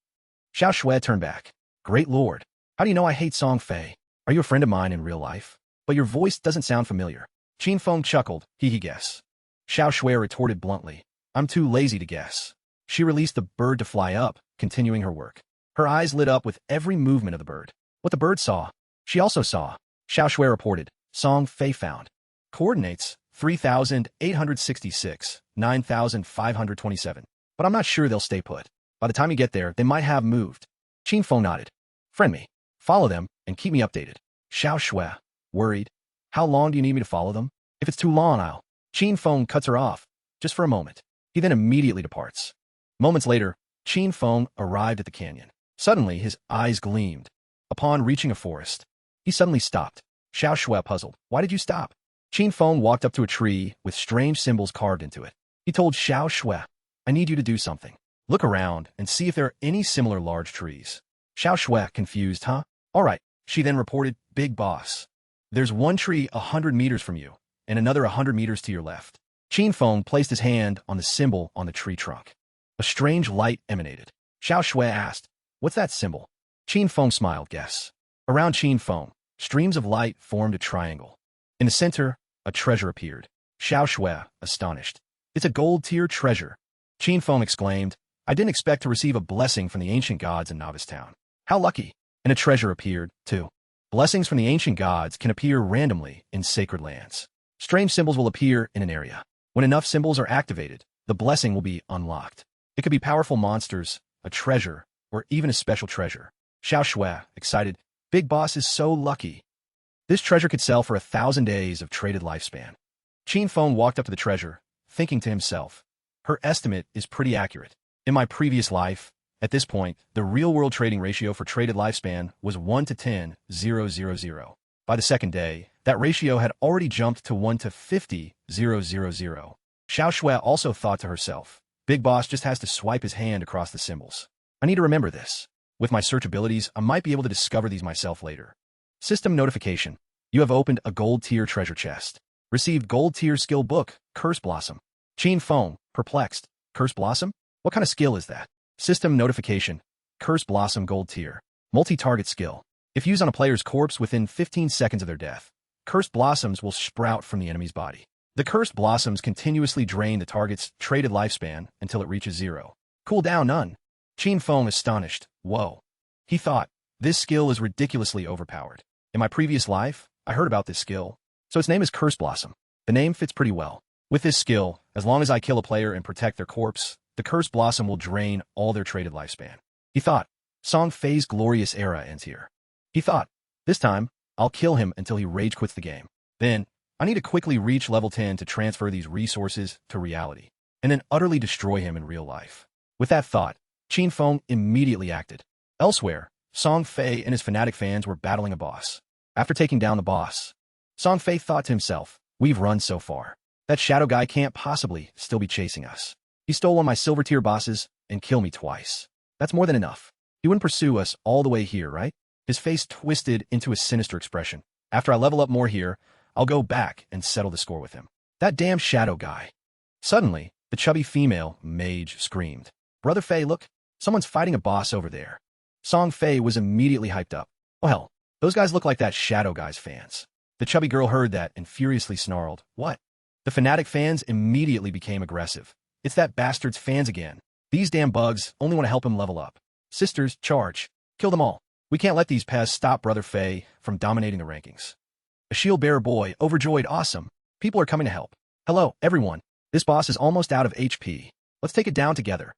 Xiao Shui turned back. Great Lord, how do you know I hate Song Fei? Are you a friend of mine in real life? But your voice doesn't sound familiar. Qin Feng chuckled. He guess. Xiao Shui retorted bluntly. I'm too lazy to guess. She released the bird to fly up, continuing her work. Her eyes lit up with every movement of the bird. What the bird saw, she also saw. Xiao Shui reported. Song Fei found. Coordinates 3,866, 9,527. But I'm not sure they'll stay put. By the time you get there, they might have moved. Qin Feng nodded. Friend me. Follow them and keep me updated. Xiao Shui, worried. How long do you need me to follow them? If it's too long, I'll. Qin Feng cuts her off, just for a moment. He then immediately departs. Moments later, Qin Feng arrived at the canyon. Suddenly, his eyes gleamed. Upon reaching a forest, He suddenly stopped. Xiao Shui puzzled. Why did you stop? Qin Feng walked up to a tree with strange symbols carved into it. He told Xiao Shui, I need you to do something. Look around and see if there are any similar large trees. Xiao Shui, confused, huh? All right, she then reported, Big Boss. There's one tree 100 meters from you, and another 100 meters to your left. Qin Feng placed his hand on the symbol on the tree trunk. A strange light emanated. Xiao Shui asked, What's that symbol? Qin Feng smiled, guess. Around Qin Feng, streams of light formed a triangle. In the center, a treasure appeared. Xiao Shui, astonished. It's a gold-tier treasure. Qin Feng exclaimed, I didn't expect to receive a blessing from the ancient gods in Novice Town. How lucky. And a treasure appeared, too. Blessings from the ancient gods can appear randomly in sacred lands. Strange symbols will appear in an area. When enough symbols are activated, the blessing will be unlocked. It could be powerful monsters, a treasure, or even a special treasure. Xiao Shui, excited, Big Boss is so lucky. This treasure could sell for 1,000 days of traded lifespan. Qin Feng walked up to the treasure, thinking to himself, her estimate is pretty accurate. In my previous life, at this point, the real-world trading ratio for traded lifespan was 1 to 10,000. By the second day, that ratio had already jumped to 1 to 50,000. Xiao Shui also thought to herself, Big Boss just has to swipe his hand across the symbols. I need to remember this. With my search abilities, I might be able to discover these myself later. System notification. You have opened a gold-tier treasure chest. Received gold-tier skill book, Curse Blossom. Qin Feng, perplexed. Curse Blossom? What kind of skill is that? System notification. Curse Blossom Gold Tier. Multi-target skill. If used on a player's corpse within 15 seconds of their death, cursed blossoms will sprout from the enemy's body. The cursed blossoms continuously drain the target's traded lifespan until it reaches 0. Cooldown none. Qin Feng astonished. Whoa. He thought, this skill is ridiculously overpowered. In my previous life, I heard about this skill, so its name is Curse Blossom. The name fits pretty well. With this skill, as long as I kill a player and protect their corpse, the Cursed Blossom will drain all their traded lifespan. He thought, Song Fei's glorious era ends here. He thought, this time, I'll kill him until he rage quits the game. Then, I need to quickly reach level 10 to transfer these resources to reality, and then utterly destroy him in real life. With that thought, Qin Feng immediately acted. Elsewhere, Song Fei and his fanatic fans were battling a boss. After taking down the boss, Song Fei thought to himself, we've run so far. That shadow guy can't possibly still be chasing us. He stole one of my silver tier bosses and killed me twice. That's more than enough. He wouldn't pursue us all the way here, right? His face twisted into a sinister expression. After I level up more here, I'll go back and settle the score with him. That damn shadow guy. Suddenly, the chubby female mage screamed. Brother Fei, look, someone's fighting a boss over there. Song Fei was immediately hyped up. Oh hell, those guys look like that shadow guy's fans. The chubby girl heard that and furiously snarled, what? The fanatic fans immediately became aggressive. It's that bastard's fans again. These damn bugs only want to help him level up. Sisters, charge. Kill them all. We can't let these pests stop Brother Fei from dominating the rankings. A shield-bearer boy, overjoyed, awesome. People are coming to help. Hello, everyone. This boss is almost out of HP. Let's take it down together.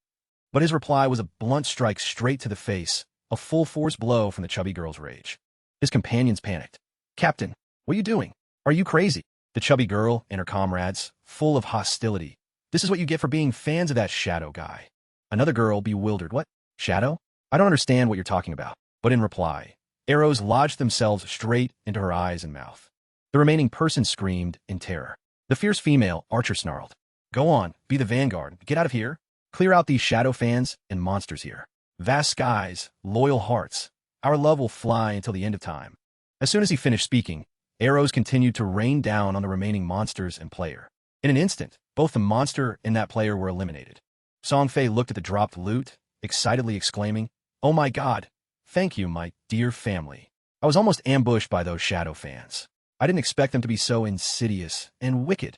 But his reply was a blunt strike straight to the face, a full-force blow from the chubby girl's rage. His companions panicked. Captain, what are you doing? Are you crazy? The chubby girl and her comrades, full of hostility. This is what you get for being fans of that shadow guy. Another girl, bewildered. What? Shadow? I don't understand what you're talking about. But in reply, arrows lodged themselves straight into her eyes and mouth. The remaining person screamed in terror. The fierce female archer snarled. Go on, be the vanguard. Get out of here. Clear out these shadow fans and monsters here. Vast skies, loyal hearts. Our love will fly until the end of time. As soon as he finished speaking, arrows continued to rain down on the remaining monsters and player. In an instant, both the monster and that player were eliminated. Song Fei looked at the dropped loot, excitedly exclaiming, Oh my god! Thank you, my dear family. I was almost ambushed by those shadow fans. I didn't expect them to be so insidious and wicked.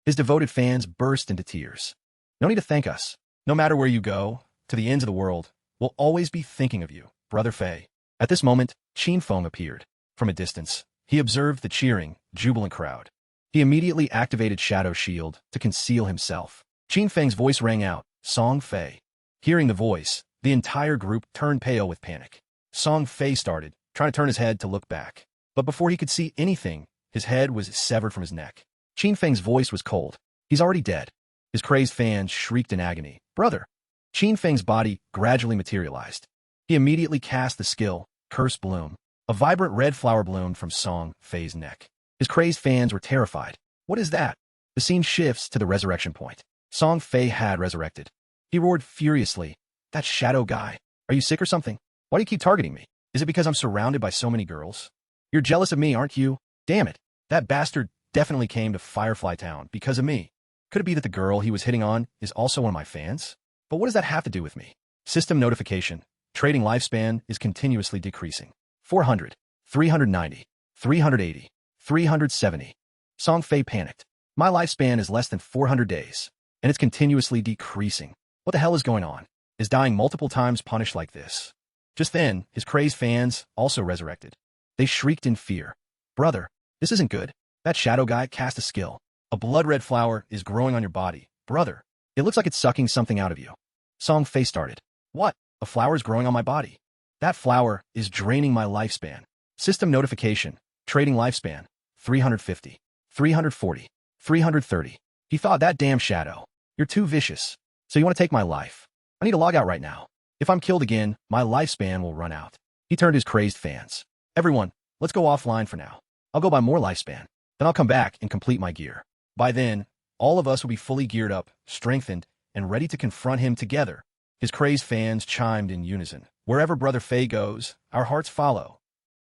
His devoted fans burst into tears. No need to thank us. No matter where you go, to the ends of the world, we'll always be thinking of you, Brother Fei. At this moment, Qin Feng appeared. From a distance, he observed the cheering, jubilant crowd. He immediately activated Shadow Shield to conceal himself. Qin Feng's voice rang out, Song Fei. Hearing the voice, the entire group turned pale with panic. Song Fei started, trying to turn his head to look back. But before he could see anything, his head was severed from his neck. Qin Feng's voice was cold. He's already dead. His crazed fans shrieked in agony. Brother! Qin Feng's body gradually materialized. He immediately cast the skill, Curse Bloom. A vibrant red flower bloomed from Song Fei's neck. His crazed fans were terrified. What is that? The scene shifts to the resurrection point. Song Fei had resurrected. He roared furiously. That shadow guy. Are you sick or something? Why do you keep targeting me? Is it because I'm surrounded by so many girls? You're jealous of me, aren't you? Damn it. That bastard definitely came to Firefly Town because of me. Could it be that the girl he was hitting on is also one of my fans? But what does that have to do with me? System notification. Trading lifespan is continuously decreasing. 400, 390, 380, 370. Song Fei panicked. My lifespan is less than 400 days, and it's continuously decreasing. What the hell is going on? Is dying multiple times punished like this? Just then, his crazed fans also resurrected. They shrieked in fear. Brother, this isn't good. That shadow guy cast a skill. A blood-red flower is growing on your body. Brother, it looks like it's sucking something out of you. Song Fei started. What? A flower is growing on my body. That flower is draining my lifespan. System notification. Trading lifespan. 350, 340, 330. He thought, that damn shadow. You're too vicious. So you want to take my life? I need to log out right now. If I'm killed again, my lifespan will run out. He turned his crazed fans. Everyone, let's go offline for now. I'll go buy more lifespan. Then I'll come back and complete my gear. By then, all of us will be fully geared up, strengthened, and ready to confront him together. His crazed fans chimed in unison. Wherever Brother Fei goes, our hearts follow.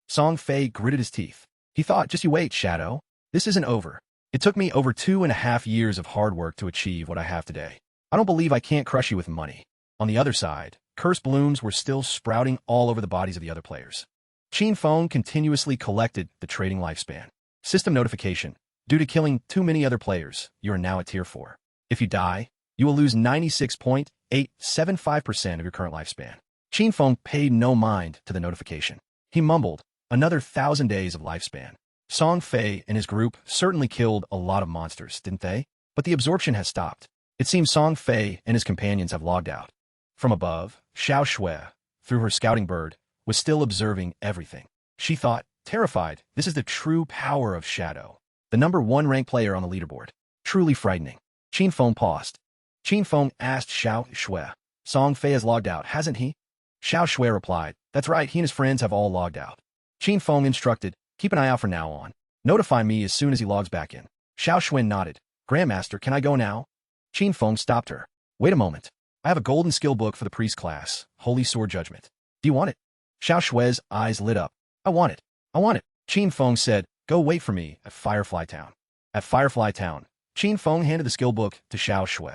Song Fei gritted his teeth. He thought, just you wait, Shadow. This isn't over. It took me over 2.5 years of hard work to achieve what I have today. I don't believe I can't crush you with money. On the other side, cursed blooms were still sprouting all over the bodies of the other players. Qin Feng continuously collected the trading lifespan. System notification. Due to killing too many other players, you are now at Tier 4. If you die, you will lose 96.875% of your current lifespan. Qin Feng paid no mind to the notification. He mumbled, another 1,000 days of lifespan. Song Fei and his group certainly killed a lot of monsters, didn't they? But the absorption has stopped. It seems Song Fei and his companions have logged out. From above, Xiao Shui, through her scouting bird, was still observing everything. She thought, terrified, this is the true power of Shadow. The #1 ranked player on the leaderboard. Truly frightening. Qin Feng paused. Qin Feng asked Xiao Shui. Song Fei has logged out, hasn't he? Xiao Shui replied, that's right, he and his friends have all logged out. Qin Feng instructed, keep an eye out from now on. Notify me as soon as he logs back in. Xiao Shui nodded. Grandmaster, can I go now? Qin Feng stopped her. Wait a moment. I have a golden skill book for the priest class, Holy Sword Judgment. Do you want it? Xiao Shui's eyes lit up. I want it. I want it. Qin Feng said, go wait for me at Firefly Town. At Firefly Town, Qin Feng handed the skill book to Xiao Shui.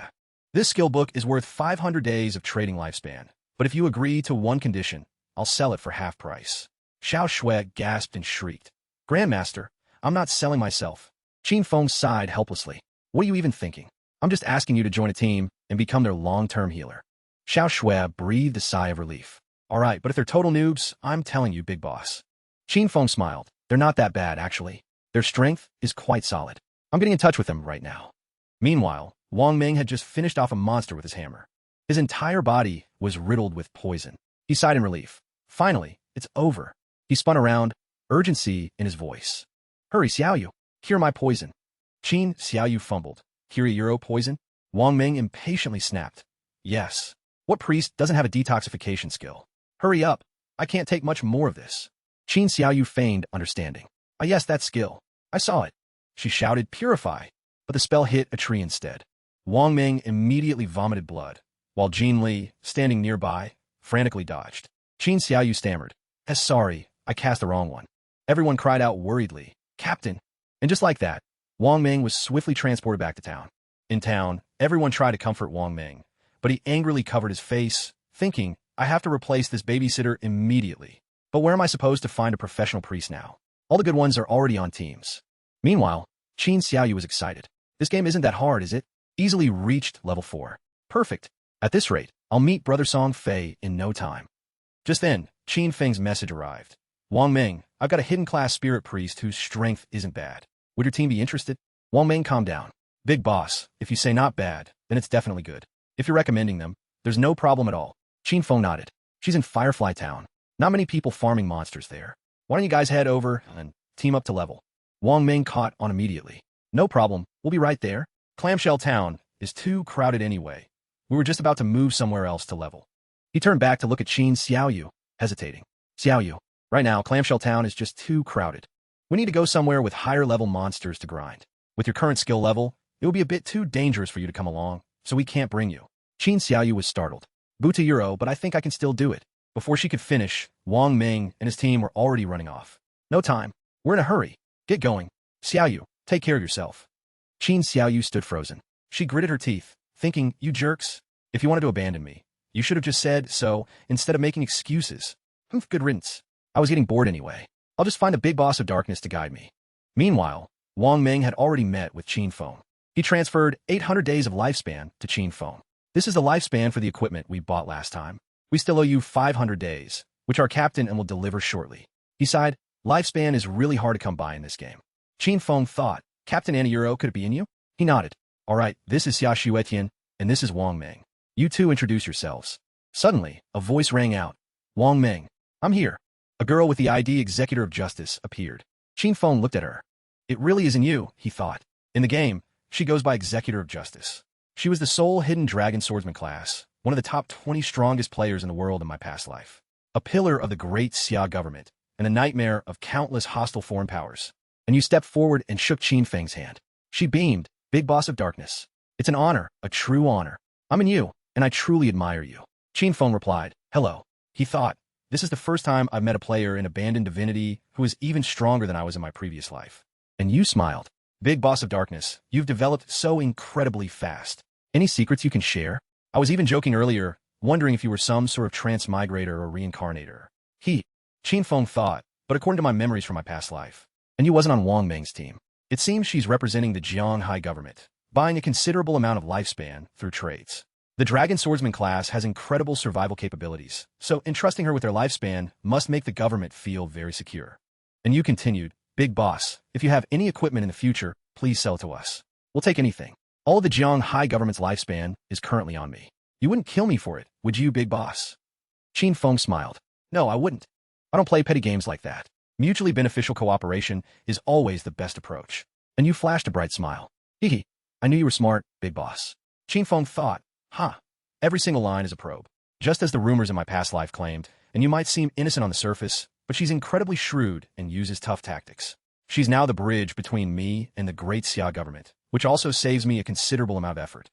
This skill book is worth 500 days of trading lifespan, but if you agree to one condition, I'll sell it for half price. Xiao Shui gasped and shrieked. Grandmaster, I'm not selling myself. Qin Feng sighed helplessly. What are you even thinking? I'm just asking you to join a team and become their long-term healer. Xiao Shui breathed a sigh of relief. All right, but if they're total noobs, I'm telling you, big boss. Qin Feng smiled. They're not that bad, actually. Their strength is quite solid. I'm getting in touch with them right now. Meanwhile, Wang Ming had just finished off a monster with his hammer. His entire body was riddled with poison. He sighed in relief. Finally, it's over. He spun around, urgency in his voice. Hurry, Xiaoyu. Cure my poison. Qin Xiaoyu fumbled. Cure your poison? Wang Ming impatiently snapped. Yes. What priest doesn't have a detoxification skill? Hurry up. I can't take much more of this. Qin Xiaoyu feigned understanding. Ah yes, that skill. I saw it. She shouted, purify. But the spell hit a tree instead. Wang Ming immediately vomited blood, while Jin Li, standing nearby, frantically dodged. Qin Xiaoyu stammered. Sorry, I cast the wrong one. Everyone cried out worriedly. Captain. And just like that, Wang Ming was swiftly transported back to town. In town, everyone tried to comfort Wang Ming, but he angrily covered his face, thinking, I have to replace this babysitter immediately. But where am I supposed to find a professional priest now? All the good ones are already on teams. Meanwhile, Qin Xiaoyu was excited. This game isn't that hard, is it? Easily reached level 4. Perfect. At this rate, I'll meet Brother Song Fei in no time. Just then, Qin Feng's message arrived. Wang Ming, I've got a hidden class spirit priest whose strength isn't bad. Would your team be interested? Wang Ming, calm down. Big boss, if you say not bad, then it's definitely good. If you're recommending them, there's no problem at all. Qin Feng nodded. She's in Firefly Town. Not many people farming monsters there. Why don't you guys head over and team up to level? Wang Ming caught on immediately. No problem, we'll be right there. Clamshell Town is too crowded anyway. We were just about to move somewhere else to level. He turned back to look at Qin Xiaoyu, hesitating. Xiaoyu, Right now, Clamshell Town is just too crowded. We need to go somewhere with higher-level monsters to grind. With your current skill level, it would be a bit too dangerous for you to come along, so we can't bring you. Qin Xiaoyu was startled. Buta Euro, but I think I can still do it. Before she could finish, Wang Ming and his team were already running off. No time. We're in a hurry. Get going. Xiaoyu, take care of yourself. Qin Xiaoyu stood frozen. She gritted her teeth, thinking, you jerks. If you wanted to abandon me, you should have just said so instead of making excuses. Good riddance. I was getting bored anyway. I'll just find a big boss of darkness to guide me. Meanwhile, Wang Ming had already met with Qin Feng. He transferred 800 days of lifespan to Qin Feng. This is the lifespan for the equipment we bought last time. We still owe you 500 days, which our captain and will deliver shortly. He sighed, lifespan is really hard to come by in this game. Qin Feng thought, Captain Anna Euro, could it be in you? He nodded. All right, this is Xia Shu Etienne, and this is Wang Ming. You two introduce yourselves. Suddenly, a voice rang out. Wang Ming, I'm here. A girl with the ID Executor of Justice appeared. Qin Feng looked at her. It really isn't you, he thought. In the game, she goes by Executor of Justice. She was the sole hidden dragon swordsman class, one of the top 20 strongest players in the world in my past life. A pillar of the great Xia government, and a nightmare of countless hostile foreign powers. And you stepped forward and shook Qin Feng's hand. She beamed, big boss of darkness. It's an honor, a true honor. I'm in you, and I truly admire you. Qin Feng replied, hello. He thought, this is the first time I've met a player in Abandoned Divinity who is even stronger than I was in my previous life. And you smiled. Big boss of darkness, you've developed so incredibly fast. Any secrets you can share? I was even joking earlier, wondering if you were some sort of transmigrator or reincarnator. Qin Feng thought, but according to my memories from my past life. And you wasn't on Wang Ming's team. It seems she's representing the Jiang High government, buying a considerable amount of lifespan through trades. The Dragon Swordsman class has incredible survival capabilities, so entrusting her with their lifespan must make the government feel very secure. And you continued, Big boss, if you have any equipment in the future, please sell it to us. We'll take anything. All of the Jiang High government's lifespan is currently on me. You wouldn't kill me for it, would you, big boss? Qin Feng smiled. No, I wouldn't. I don't play petty games like that. Mutually beneficial cooperation is always the best approach. And you flashed a bright smile. Hee. I knew you were smart, big boss. Qin Feng thought, every single line is a probe. Just as the rumors in my past life claimed, and you might seem innocent on the surface, but she's incredibly shrewd and uses tough tactics. She's now the bridge between me and the great Xia government, which also saves me a considerable amount of effort.